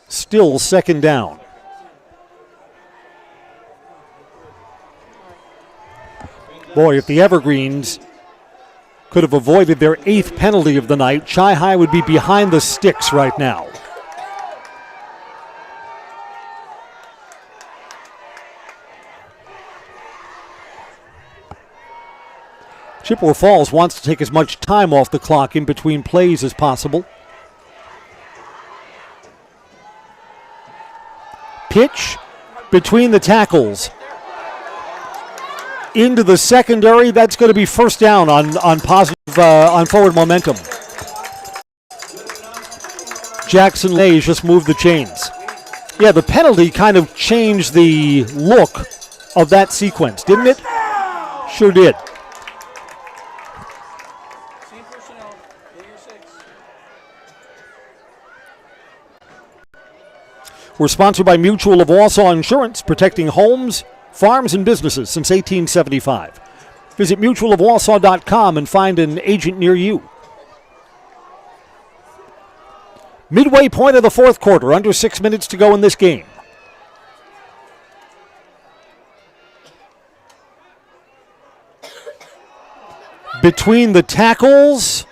Still 2nd down. Boy, if the Evergreens could have avoided their 8th penalty of the night, Chi-High would be behind the sticks right now. Chippewa Falls wants to take as much time off the clock in between plays as possible. Pitch between the tackles. Into the secondary. That's going to be first down on positive, on forward momentum. Jackson Mays just moved the chains. Yeah, the penalty kind of changed the look of that sequence, didn't it? Sure did. We're sponsored by Mutual of Wausau Insurance, protecting homes, farms, and businesses since 1875. Visit mutualofwausau.com and find an agent near you. Midway point of the fourth quarter, under 6 minutes to go in this game. Between the tackles,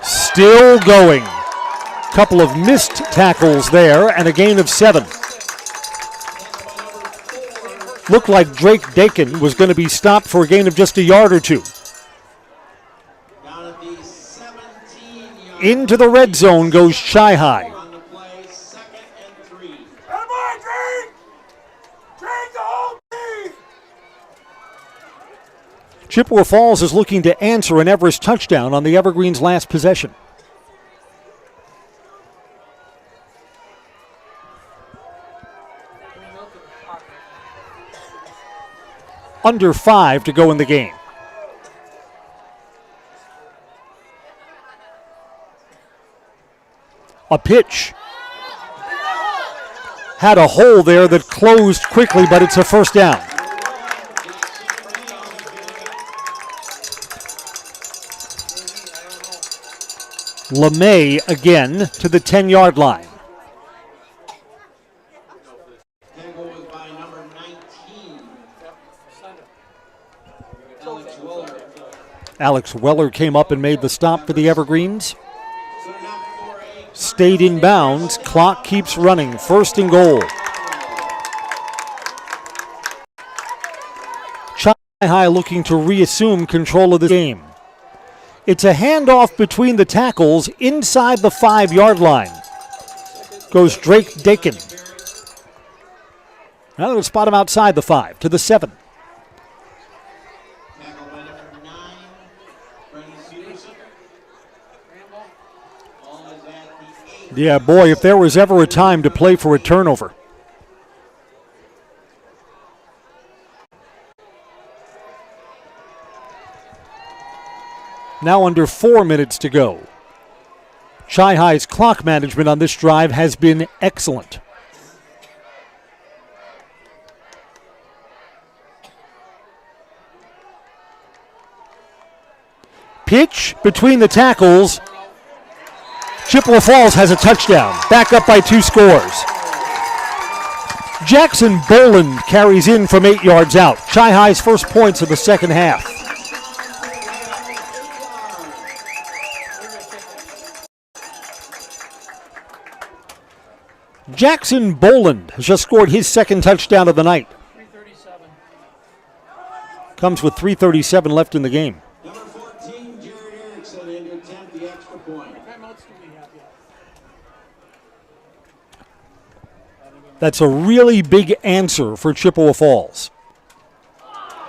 still going. Couple of missed tackles there and a gain of 7. Looked like Drake Dakin was going to be stopped for a gain of just a yard or 2. Into the red zone goes Chi High. Chippewa Falls is looking to answer an Everest touchdown on the Evergreen's last possession. Under 5 to go in the game. A pitch. Had a hole there that closed quickly, but it's a first down. LeMay again to the 10-yard line. Alex Weller came up and made the stop for the Evergreens. Stayed in bounds. Clock keeps running. First and goal. Chi High looking to reassume control of the game. It's a handoff between the tackles inside the 5-yard line. Goes Drake Dakin. Now they'll spot him outside the 5 to the 7. Yeah, boy, if there was ever a time to play for a turnover. Now under 4 minutes to go. Chi High's clock management on this drive has been excellent. Pitch between the tackles. Chippewa Falls has a touchdown, back up by 2 scores. Jackson Boland carries in from 8 yards out. Chi High's first points of the second half. Jackson Boland has just scored his second touchdown of the night. Comes with 3:37 left in the game. That's a really big answer for Chippewa Falls.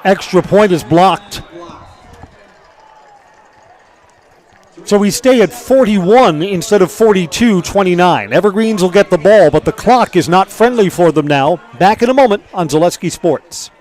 Extra point is blocked. So we stay at 41 instead of 42-29. Evergreens will get the ball, but the clock is not friendly for them now. Back in a moment on Zaleski Sports.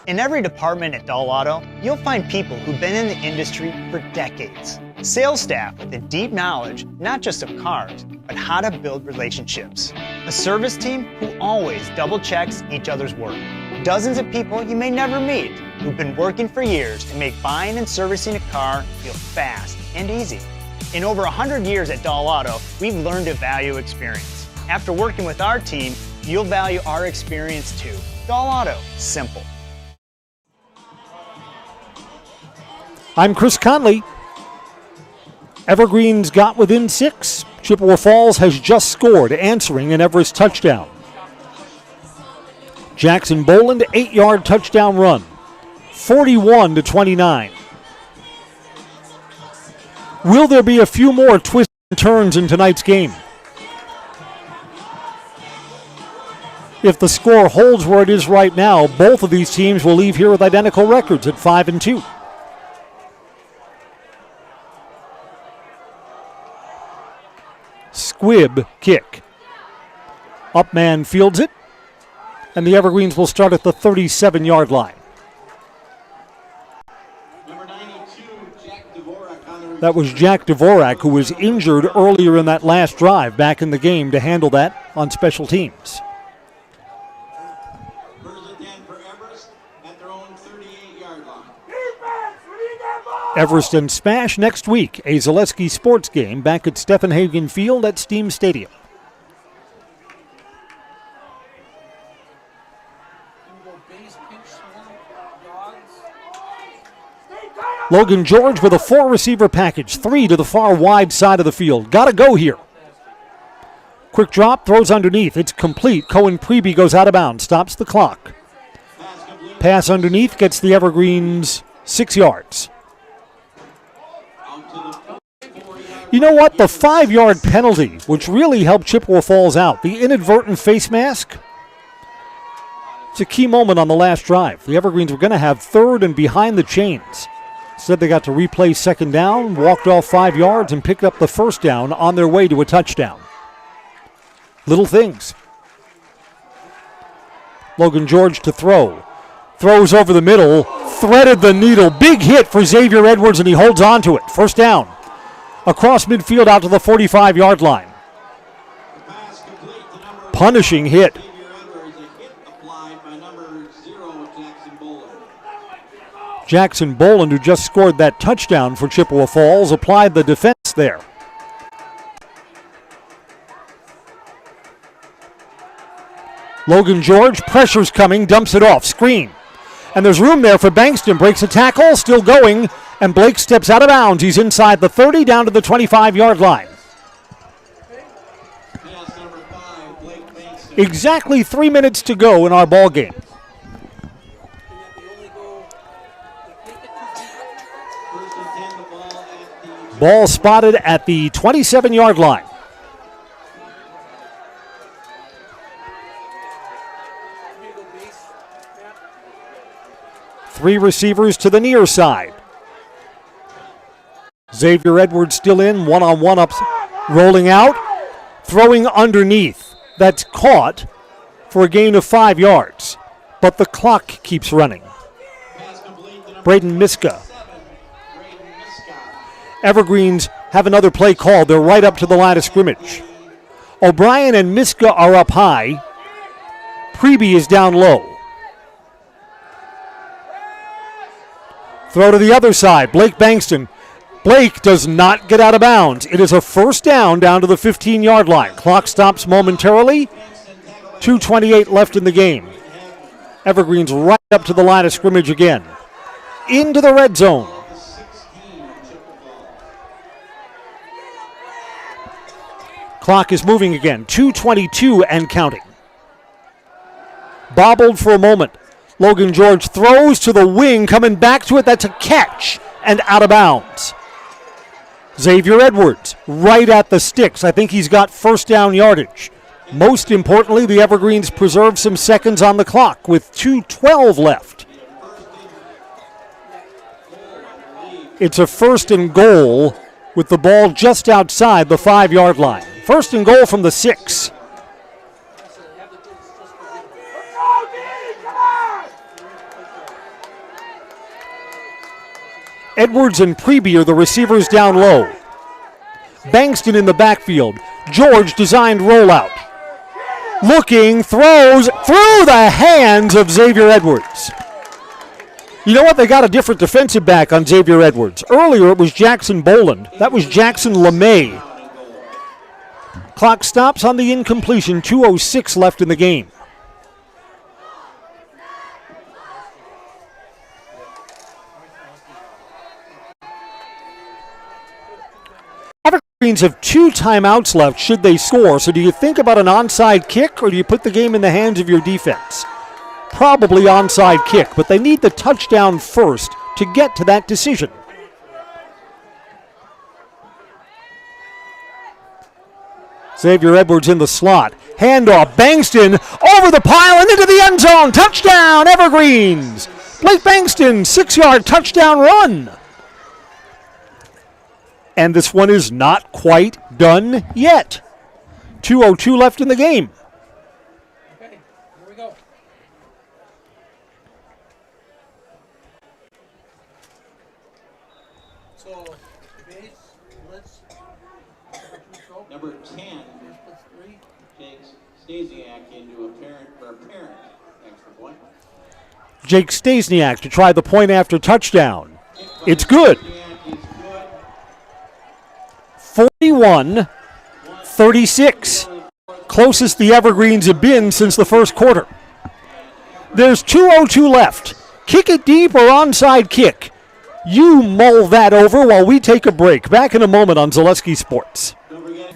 In every department at Dahl Auto, you'll find people who've been in the industry for decades. Sales staff with a deep knowledge, not just of cars, but how to build relationships. A service team who always double checks each other's work. Dozens of people you may never meet who've been working for years to make buying and servicing a car feel fast and easy. In over 100 years at Dahl Auto, we've learned to value experience. After working with our team, you'll value our experience too. Dahl Auto, simple. I'm Chris Conley. Evergreens got within 6. Chippewa Falls has just scored, answering an Everest touchdown. Jackson Boland, 8-yard touchdown run. 41-29. Will there be a few more twists and turns in tonight's game? If the score holds where it is right now, both of these teams will leave here with identical records at 5-2. Squibb kick. Upman fields it, and the Evergreens will start at the 37-yard line. That was Jack Dvorak, who was injured earlier in that last drive, back in the game to handle that on special teams. Everest and Spash next week, a Zaleski sports game back at Stephen Hagen Field at Steam Stadium. Logan George with a 4-receiver package, 3 to the far wide side of the field. Got to go here. Quick drop, throws underneath. It's complete. Cohen Preby goes out of bounds, stops the clock. Pass underneath gets the Evergreens 6 yards. You know what? The 5-yard penalty, which really helped Chippewa Falls out, the inadvertent face mask, it's a key moment on the last drive. The Evergreens were going to have third and behind the chains. Instead, they got to replay second down, walked off 5 yards, and picked up the first down on their way to a touchdown. Little things. Logan George to throw. Throws over the middle, threaded the needle. Big hit for Xavier Edwards, and he holds on to it. First down. Across midfield out to the 45-yard line. Punishing hit. Jackson Boland, who just scored that touchdown for Chippewa Falls, applied the defense there. Logan George, pressure's coming, dumps it off, screen. And there's room there for Bankston, breaks a tackle, still going, and Blake steps out of bounds. He's inside the 30, down to the 25-yard line. Exactly 3 minutes to go in our ball game. Ball spotted at the 27-yard line. Three receivers to the near side. Xavier Edwards still in, one-on-one up, rolling out, throwing underneath. That's caught for a gain of 5 yards, but the clock keeps running. Braden Miska. Evergreens have another play called. They're right up to the line of scrimmage. O'Brien and Miska are up high. Preby is down low. Throw to the other side. Blake Bankston. Blake does not get out of bounds. It is a first down to the 15-yard line. Clock stops momentarily. 2:28 left in the game. Evergreens right up to the line of scrimmage again. Into the red zone. Clock is moving again. 2:22 and counting. Bobbled for a moment. Logan George throws to the wing, coming back to it. That's a catch and out of bounds. Xavier Edwards right at the sticks. I think he's got first down yardage. Most importantly, the Evergreens preserve some seconds on the clock with 2:12 left. It's a first and goal with the ball just outside the 5-yard line. First and goal from the 6. Edwards and Preby are the receivers down low. Bankston in the backfield. George designed rollout. Looking, throws through the hands of Xavier Edwards. You know what? They got a different defensive back on Xavier Edwards. Earlier it was Jackson Boland. That was Jackson LeMay. Clock stops on the incompletion. 2:06 left in the game. Evergreens have 2 timeouts left should they score. So do you think about an onside kick, or do you put the game in the hands of your defense? Probably onside kick, but they need the touchdown first to get to that decision. Xavier Edwards in the slot. Handoff, Bankston over the pile and into the end zone. Touchdown, Evergreens. Blake Bankston, 6-yard touchdown run. And this one is not quite done yet. 2:02 left in the game. Okay, here we go. So, base, blitz, Number 10, Jake Stasiak into a parent extra point. Jake Stasiak to try the point after touchdown. It's good. 41-36. Closest the Evergreens have been since the first quarter. There's 2:02 left. Kick it deep or onside kick. You mull that over while we take a break. Back in a moment on Zaleski Sports.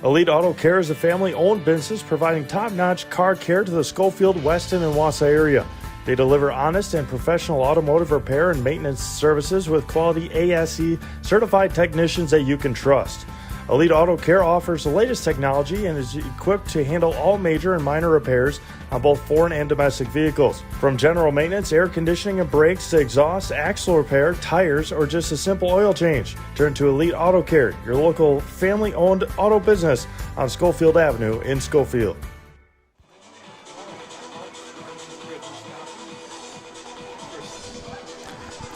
Elite Auto Care is a family-owned business providing top-notch car care to the Schofield, Weston, and Wausau area. They deliver honest and professional automotive repair and maintenance services with quality ASE certified technicians that you can trust. Elite Auto Care offers the latest technology and is equipped to handle all major and minor repairs on both foreign and domestic vehicles. From general maintenance, air conditioning and brakes to exhaust, axle repair, tires, or just a simple oil change. Turn to Elite Auto Care, your local family-owned auto business on Schofield Avenue in Schofield.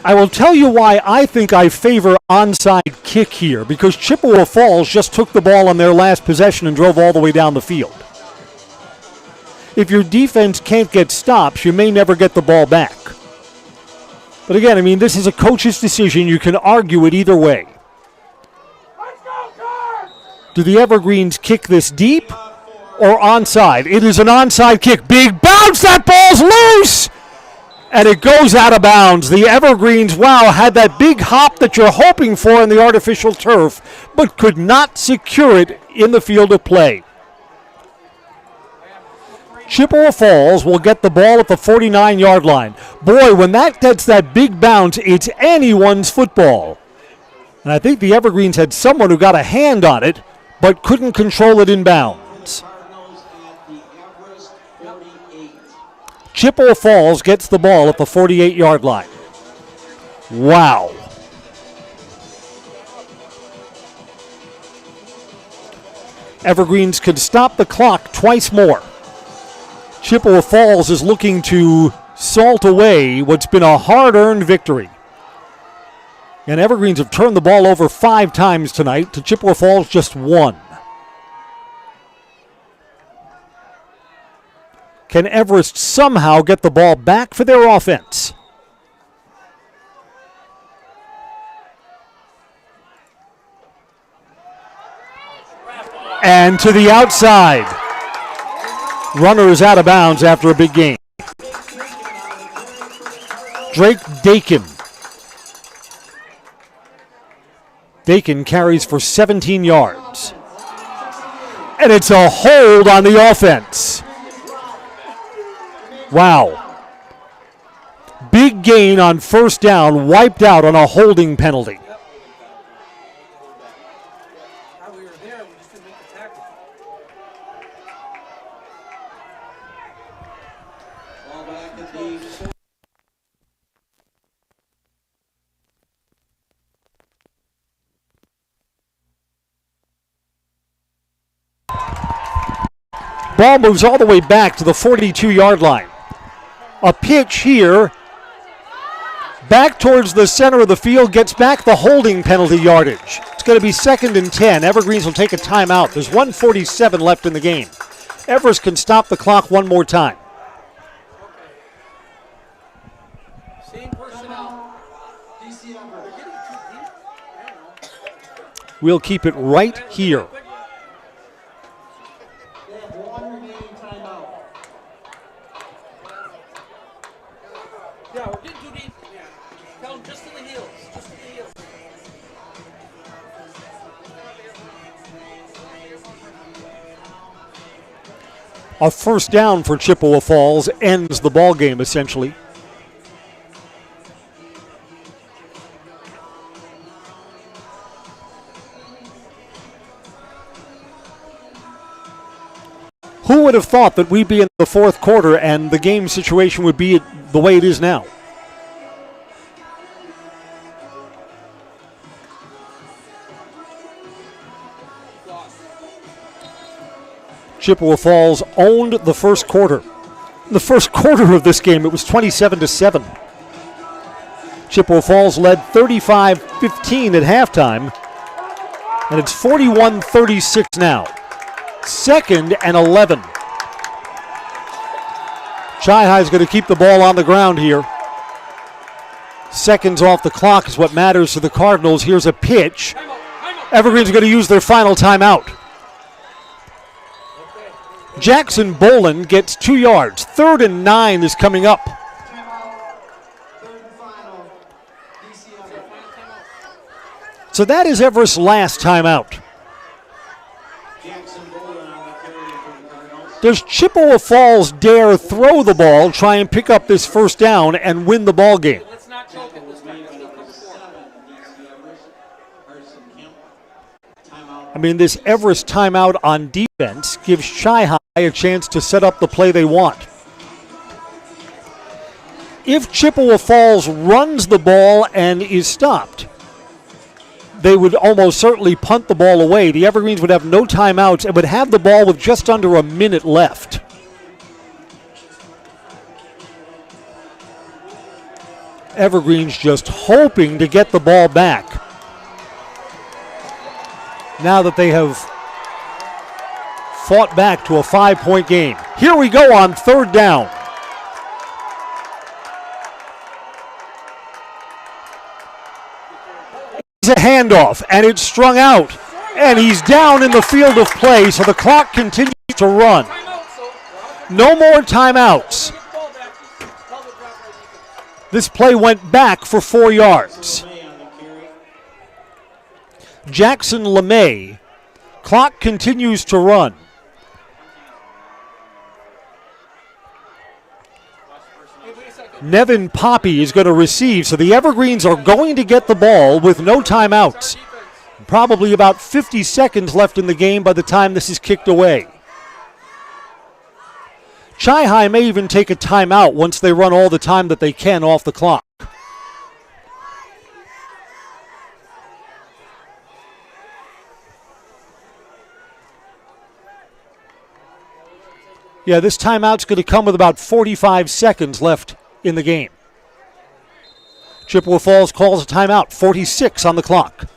I will tell you why I think I favor onside kick here, because Chippewa Falls just took the ball on their last possession and drove all the way down the field. If your defense can't get stops, you may never get the ball back. But again, I mean, this is a coach's decision. You can argue it either way. Do the Evergreens kick this deep or onside? It is an onside kick. Big bounce. That ball's loose. And it goes out of bounds. The Evergreens, had that big hop that you're hoping for in the artificial turf, but could not secure it in the field of play. Chippewa Falls will get the ball at the 49-yard line. Boy, when that gets that big bounce, it's anyone's football. And I think the Evergreens had someone who got a hand on it, but couldn't control it in bounds. Chippewa Falls gets the ball at the 48-yard line. Wow. Evergreens could stop the clock twice more. Chippewa Falls is looking to salt away what's been a hard-earned victory. And Evergreens have turned the ball over 5 times tonight, to Chippewa Falls just 1. Can Everest somehow get the ball back for their offense? And to the outside. Runner is out of bounds after a big gain. Drake Dakin. Dakin carries for 17 yards. And it's a hold on the offense. Wow. Big gain on first down, wiped out on a holding penalty. Ball moves all the way back to the 42-yard line. A pitch here, back towards the center of the field, gets back the holding penalty yardage. It's going to be 2nd and 10. Evergreens will take a timeout. There's 1:47 left in the game. Everest can stop the clock one more time. same personnel. We'll keep it right here. Yeah, we're getting too deep. Tell them just to the heels. Just to the heels. A first down for Chippewa Falls ends the ball game essentially. Who would have thought that we'd be in the fourth quarter and the game situation would be the way it is now? Chippewa Falls owned the first quarter. In the first quarter of this game, it was 27-7. Chippewa Falls led 35-15 at halftime, and it's 41-36 now. 2nd and 11. Chi-High is going to keep the ball on the ground here. Seconds off the clock is what matters to the Cardinals. Here's a pitch. Evergreen's going to use their final timeout. Jackson Boland gets 2 yards. 3rd and 9 is coming up. So that is Everest's last timeout. Does Chippewa Falls dare throw the ball, try and pick up this first down, and win the ball game? I mean, this Everest timeout on defense gives Chi-High a chance to set up the play they want. If Chippewa Falls runs the ball and is stopped, they would almost certainly punt the ball away. The Evergreens would have no timeouts and would have the ball with just under a minute left. Evergreens just hoping to get the ball back now that they have fought back to a 5-point game. Here we go on 3rd down. It's a handoff, and it's strung out, and he's down in the field of play, so the clock continues to run. No more timeouts. This play went back for 4 yards. Jackson LeMay. Clock continues to run. Nevin Poppy is going to receive, so the Evergreens are going to get the ball with no timeouts. Probably about 50 seconds left in the game by the time this is kicked away. Chi-High may even take a timeout once they run all the time that they can off the clock. Yeah, this timeout's going to come with about 45 seconds left in the game. Chippewa Falls calls a timeout, 46 on the clock.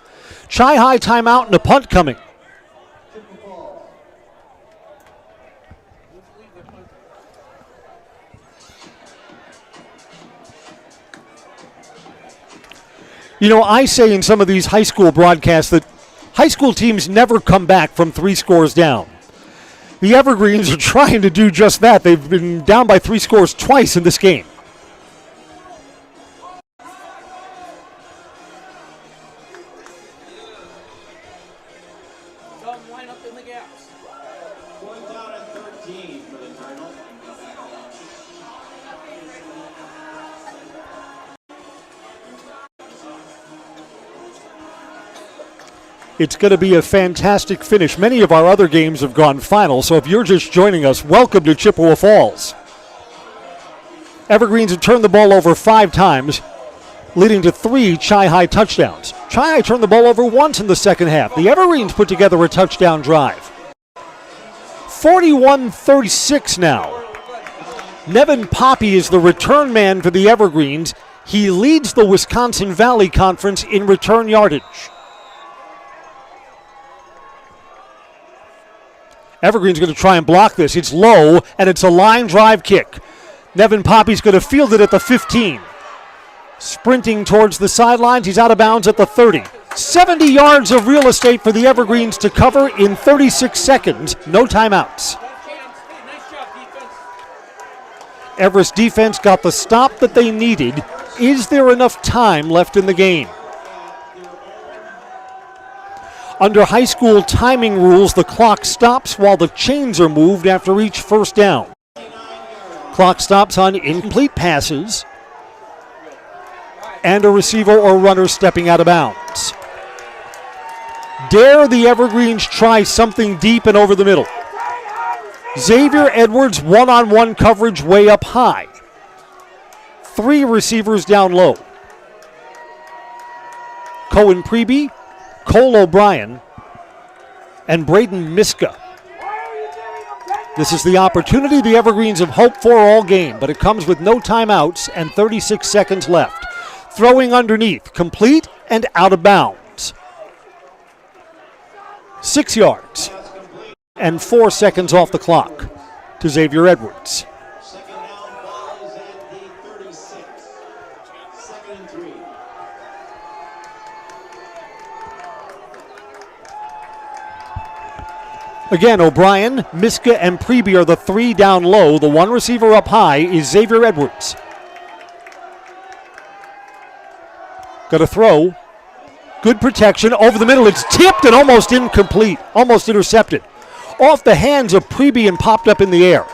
Chi-High timeout and a punt coming. You know, I say in some of these high school broadcasts that high school teams never come back from 3 scores down. The Evergreens are trying to do just that. They've been down by 3 scores twice in this game. Line up in the gaps. 1 down and 13 for the Cardinals. It's going to be a fantastic finish. Many of our other games have gone final, so if you're just joining us, welcome to Chippewa Falls. Evergreens have turned the ball over 5 times, leading to 3 Chi-High touchdowns. Chi-High turned the ball over once in the second half. The Evergreens put together a touchdown drive. 41-36 now. Nevin Poppy is the return man for the Evergreens. He leads the Wisconsin Valley Conference in return yardage. Evergreen's going to try and block this. It's low, and it's a line drive kick. Nevin Poppy's going to field it at the 15. Sprinting towards the sidelines, he's out of bounds at the 30. 70 yards of real estate for the Evergreens to cover in 36 seconds. No timeouts. Everest defense got the stop that they needed. Is there enough time left in the game? Under high school timing rules, the clock stops while the chains are moved after each first down. Clock stops on incomplete passes and a receiver or runner stepping out of bounds. Dare the Evergreens try something deep and over the middle? Xavier Edwards one-on-one coverage way up high. 3 receivers down low. Cohen Preby, Cole O'Brien, and Braden Miska. This is the opportunity the Evergreens have hoped for all game, but it comes with no timeouts and 36 seconds left. Throwing underneath, complete and out of bounds. 6 yards and 4 seconds off the clock to Xavier Edwards. Again, O'Brien, Miska, and Preby are the 3 down low. The 1 receiver up high is Xavier Edwards. Got a throw. Good protection. Over the middle. It's tipped and almost incomplete. Almost intercepted. Off the hands of Preby and popped up in the air.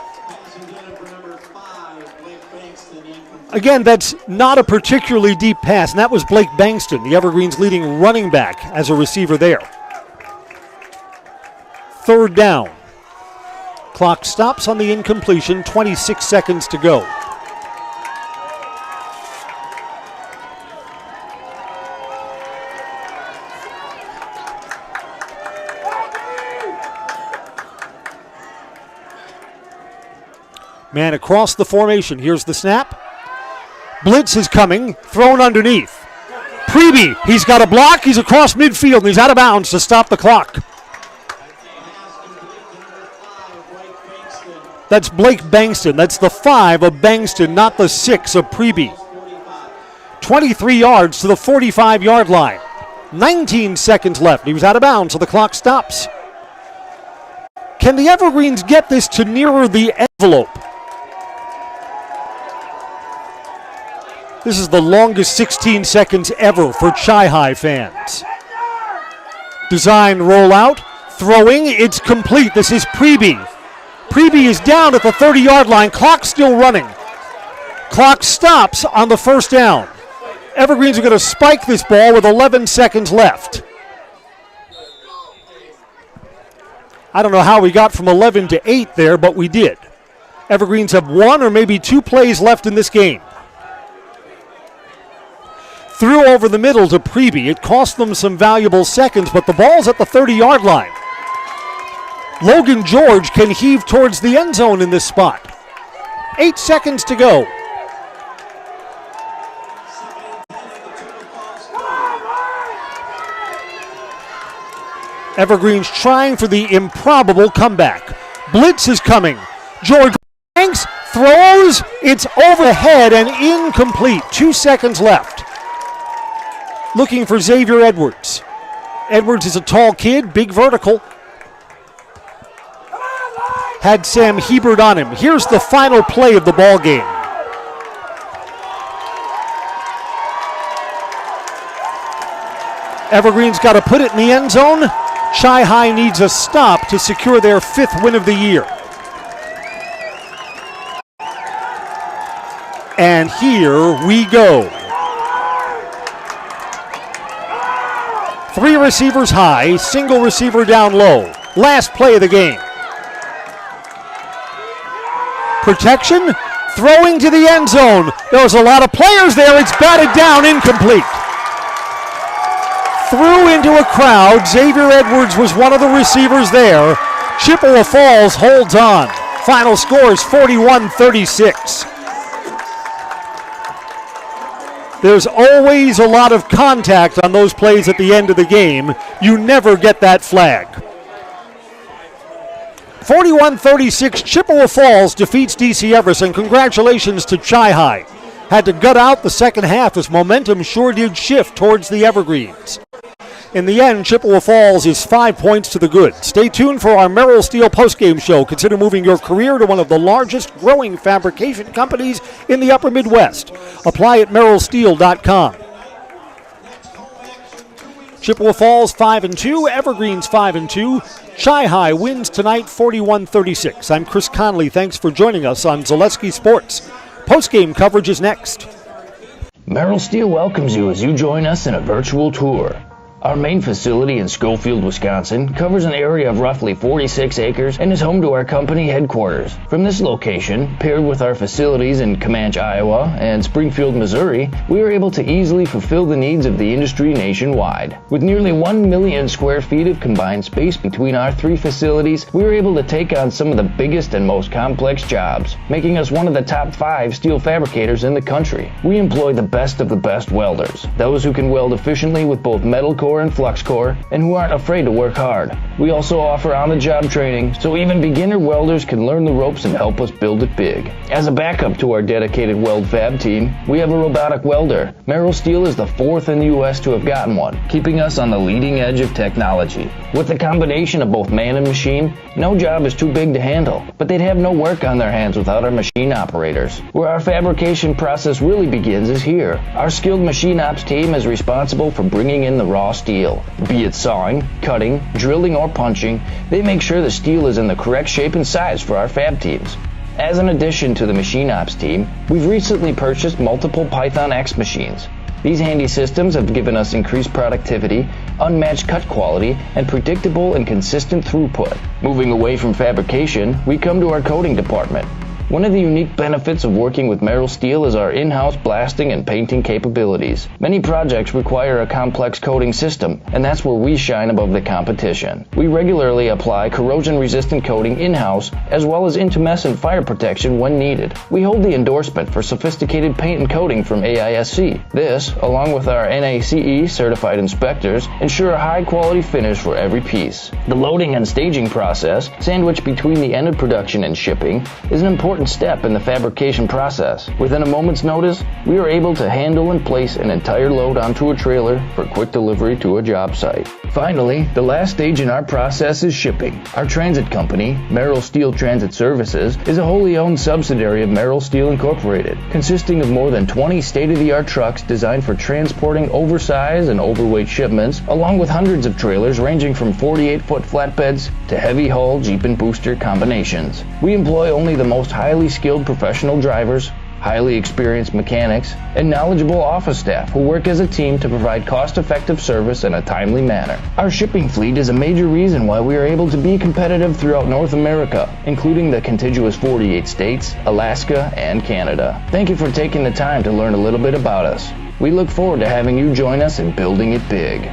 Again, that's not a particularly deep pass, and that was Blake Bankston, the Evergreens' leading running back, as a receiver there. 3rd down. Clock stops on the incompletion, 26 seconds to go. Man across the formation. Here's the snap. Blitz is coming, thrown underneath. Preby, he's got a block, he's across midfield, and he's out of bounds to stop the clock. That's Blake Bankston. That's the 5 of Bankston, not the 6 of Preby. 23 yards to the 45-yard line. 19 seconds left. He was out of bounds, so the clock stops. Can the Evergreens get this to nearer the envelope? This is the longest 16 seconds ever for Chi-Hi fans. Design rollout. Throwing. It's complete. This is Preby. Preby is down at the 30-yard line. Clock still running. Clock stops on the 1st down. Evergreens are going to spike this ball with 11 seconds left. I don't know how we got from 11 to 8 there, but we did. Evergreens have 1 or maybe 2 plays left in this game. Threw over the middle to Preby. It cost them some valuable seconds, but the ball's at the 30-yard line. Logan George can heave towards the end zone in this spot. 8 seconds to go. Evergreens trying for the improbable comeback. Blitz is coming. George Banks throws. It's overhead and incomplete. 2 seconds left. Looking for Xavier Edwards. Edwards is a tall kid, big vertical. Had Sam Hebert on him. Here's the final play of the ball game. Evergreen's got to put it in the end zone. Chi-Hi needs a stop to secure their 5th win of the year. And here we go. 3 receivers high, single receiver down low. Last play of the game. Protection, throwing to the end zone. There's a lot of players there. It's batted down, incomplete. Threw into a crowd. Xavier Edwards was one of the receivers there. Chippewa Falls holds on. Final score is 41-36. There's always a lot of contact on those plays at the end of the game. You never get that flag. 41-36, Chippewa Falls defeats DC Everest, and congratulations to Chi-Hi. Had to gut out the second half as momentum sure did shift towards the Evergreens. In the end, Chippewa Falls is 5 points to the good. Stay tuned for our Merrill Steel postgame show. Consider moving your career to one of the largest growing fabrication companies in the upper Midwest. Apply at merrillsteel.com. Chippewa Falls 5-2, Evergreens 5-2. Chi-Hi wins tonight 41-36. I'm Chris Conley. Thanks for joining us on Zaleski Sports. Postgame coverage is next. Merrill Steel welcomes you as you join us in a virtual tour. Our main facility in Schofield, Wisconsin covers an area of roughly 46 acres and is home to our company headquarters. From this location, paired with our facilities in Comanche, Iowa and Springfield, Missouri, we are able to easily fulfill the needs of the industry nationwide. With nearly 1 million square feet of combined space between our 3 facilities, we are able to take on some of the biggest and most complex jobs, making us one of the top 5 steel fabricators in the country. We employ the best of the best welders, those who can weld efficiently with both metal core and flux core, and who aren't afraid to work hard. We also offer on-the-job training, so even beginner welders can learn the ropes and help us build it big. As a backup to our dedicated weld fab team, we have a robotic welder. Merrill Steel is the 4th in the U.S. to have gotten one, keeping us on the leading edge of technology. With the combination of both man and machine, no job is too big to handle, but they'd have no work on their hands without our machine operators. Where our fabrication process really begins is here. Our skilled machine ops team is responsible for bringing in the raw steel. Be it sawing, cutting, drilling, or punching, they make sure the steel is in the correct shape and size for our fab teams. As an addition to the machine ops team, we've recently purchased multiple Python X machines. These handy systems have given us increased productivity, unmatched cut quality, and predictable and consistent throughput. Moving away from fabrication, we come to our coating department. One of the unique benefits of working with Merrill Steel is our in-house blasting and painting capabilities. Many projects require a complex coating system, and that's where we shine above the competition. We regularly apply corrosion-resistant coating in-house, as well as intumescent fire protection when needed. We hold the endorsement for sophisticated paint and coating from AISC. This, along with our NACE certified inspectors, ensure a high-quality finish for every piece. The loading and staging process, sandwiched between the end of production and shipping, is an important step in the fabrication process. Within a moment's notice, we are able to handle and place an entire load onto a trailer for quick delivery to a job site. Finally, the last stage in our process is shipping. Our transit company, Merrill Steel Transit Services, is a wholly owned subsidiary of Merrill Steel Incorporated, consisting of more than 20 state-of-the-art trucks designed for transporting oversized and overweight shipments, along with hundreds of trailers ranging from 48-foot flatbeds to heavy-haul Jeep and booster combinations. We employ only the most highly skilled professional drivers, highly experienced mechanics, and knowledgeable office staff who work as a team to provide cost-effective service in a timely manner. Our shipping fleet is a major reason why we are able to be competitive throughout North America, including the contiguous 48 states, Alaska, and Canada. Thank you for taking the time to learn a little bit about us. We look forward to having you join us in building it big.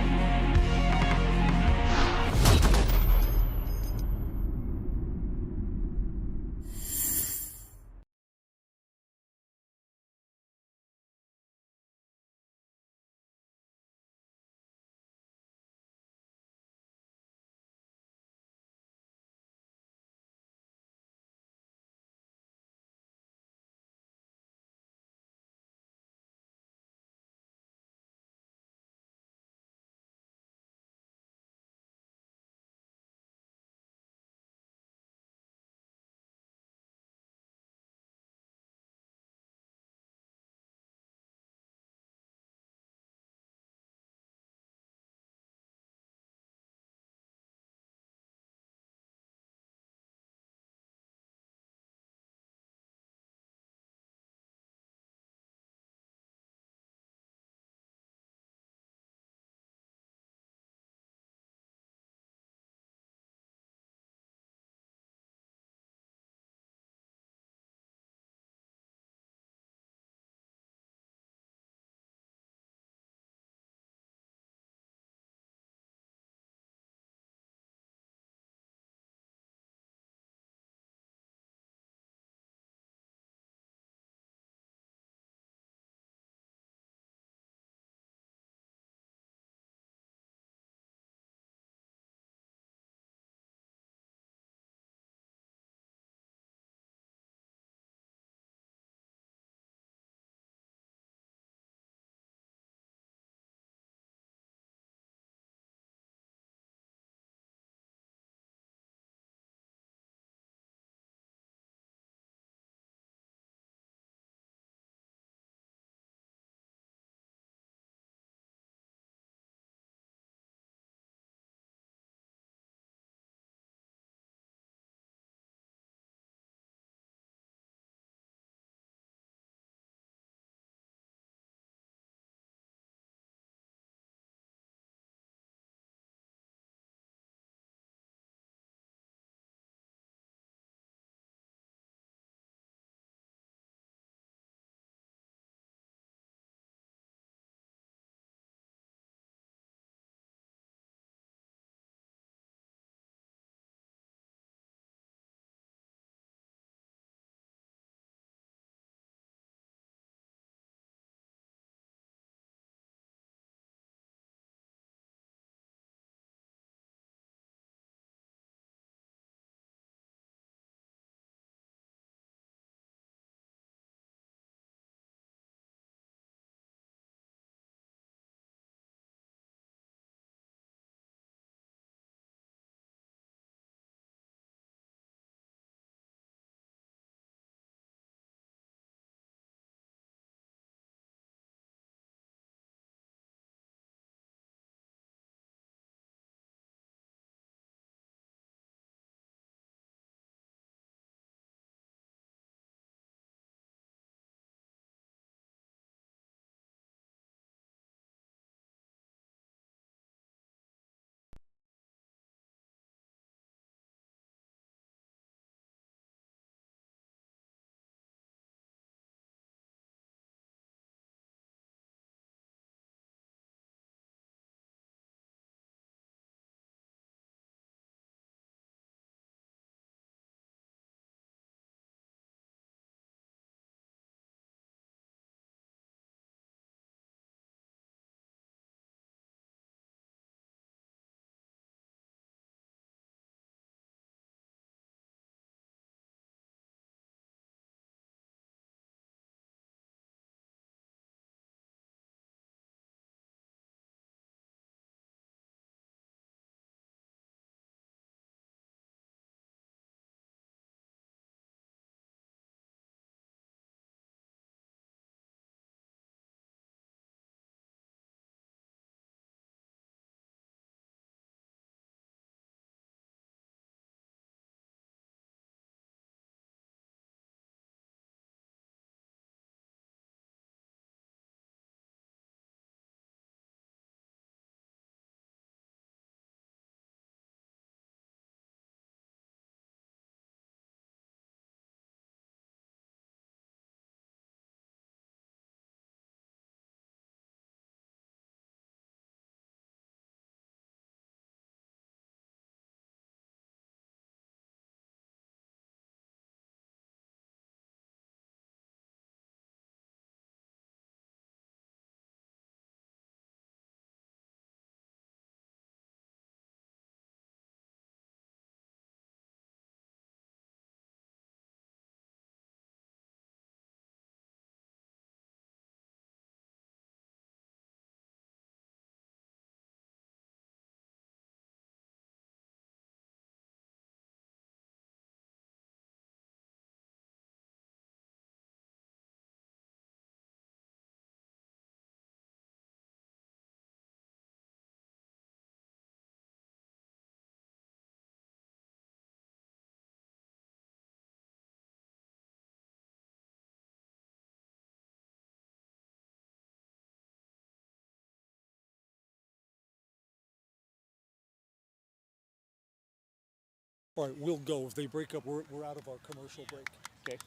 All right, we'll go. If they break up, we're out of our commercial break. Okay.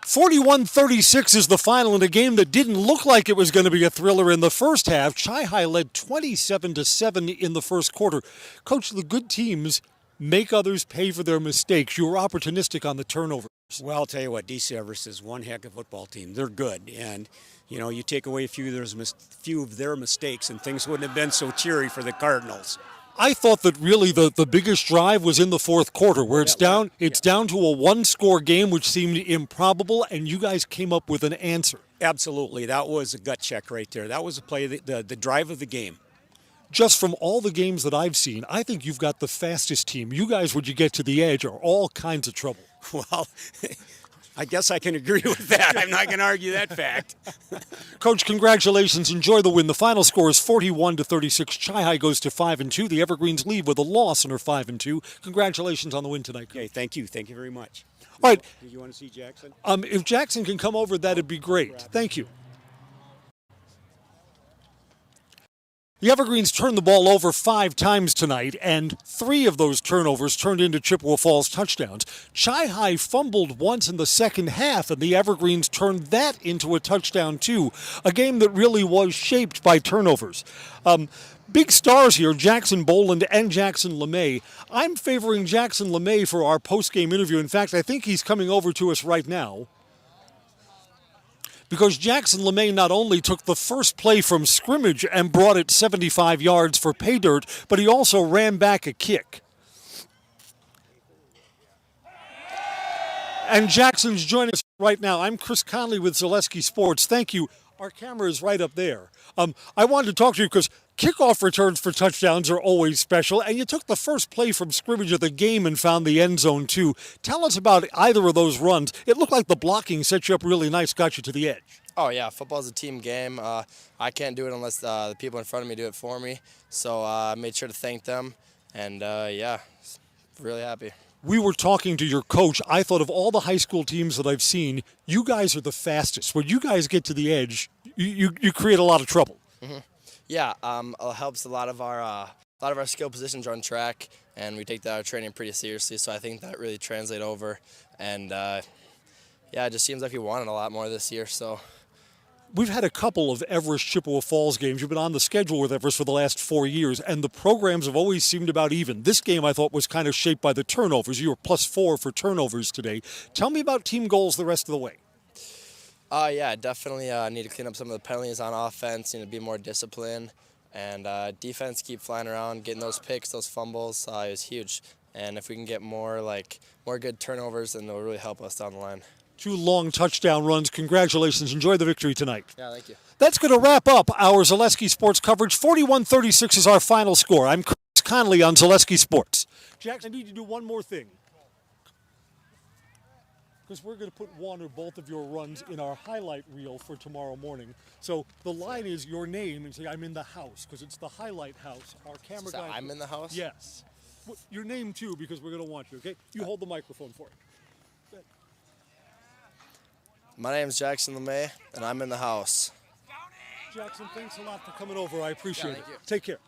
41-36 is the final in a game that didn't look like it was going to be a thriller in the first half. Chi-Hi led 27-7 in the first quarter. Coach, the good teams make others pay for their mistakes. You were opportunistic on the turnovers. Well, I'll tell you what, DC Everest is one heck of a football team. They're good, and you take away a few of their mistakes, and things wouldn't have been so cheery for the Cardinals. I thought that really the biggest drive was in the fourth quarter, where it's down to a one-score game, which seemed improbable, and you guys came up with an answer. Absolutely, that was a gut check right there. That was a play, the drive of the game. Just from all the games that I've seen, I think you've got the fastest team. You guys, when you get to the edge, are all kinds of trouble. Well, I guess I can agree with that. I'm not going to argue that fact. Coach, congratulations. Enjoy the win. The final score is 41-36. Chi-Hi goes to 5-2. The Evergreens leave with a loss and are 5-2. Congratulations on the win tonight. Okay, thank you. Thank you very much. All right. Do you want to see Jackson? If Jackson can come over, that'd be great. Thank you. The Evergreens turned the ball over 5 times tonight, and 3 of those turnovers turned into Chippewa Falls touchdowns. Chi-Hi fumbled once in the second half, and the Evergreens turned that into a touchdown too. A game that really was shaped by turnovers. Big stars here, Jackson Boland and Jackson LeMay. I'm favoring Jackson LeMay for our post-game interview. In fact, I think he's coming over to us right now, because Jackson LeMay not only took the first play from scrimmage and brought it 75 yards for pay dirt, but he also ran back a kick. And Jackson's joining us right now. I'm Chris Conley with Zaleski Sports. Thank you. Our camera is right up there. I wanted to talk to you because kickoff returns for touchdowns are always special, and you took the first play from scrimmage of the game and found the end zone too. Tell us about either of those runs. It looked like the blocking set you up really nice, got you to the edge. Oh yeah, football's a team game. I can't do it unless the people in front of me do it for me. So I made sure to thank them, and yeah, really happy. We were talking to your coach. I thought of all the high school teams that I've seen, you guys are the fastest. When you guys get to the edge, you create a lot of trouble. Mm-hmm. Yeah, it helps a lot of our skill positions are on track, and we take that training pretty seriously. So I think that really translates over, and yeah, it just seems like we wanted a lot more this year. So. We've had a couple of Everest Chippewa Falls games. You've been on the schedule with Everest for the last 4 years, and the programs have always seemed about even. This game, I thought, was kind of shaped by the turnovers. You were +4 for turnovers today. Tell me about team goals the rest of the way. Yeah, definitely need to clean up some of the penalties on offense, need to be more disciplined, and defense keep flying around, getting those picks, those fumbles is huge. And if we can get more good turnovers, then it'll really help us down the line. 2 long touchdown runs. Congratulations. Enjoy the victory tonight. Yeah, thank you. That's going to wrap up our Zaleski Sports coverage. 41-36 is our final score. I'm Chris Conley on Zaleski Sports. Jackson, I need to do one more thing, because we're going to put one or both of your runs in our highlight reel for tomorrow morning. So the line is your name and say, I'm in the house, because it's the highlight house. Our camera guy. I'm in the house? Yes. Your name, too, because we're going to want you, okay? You hold the microphone for it. My name's Jackson LeMay, and I'm in the house. Jackson, thanks a lot for coming over. I appreciate it. You. Take care.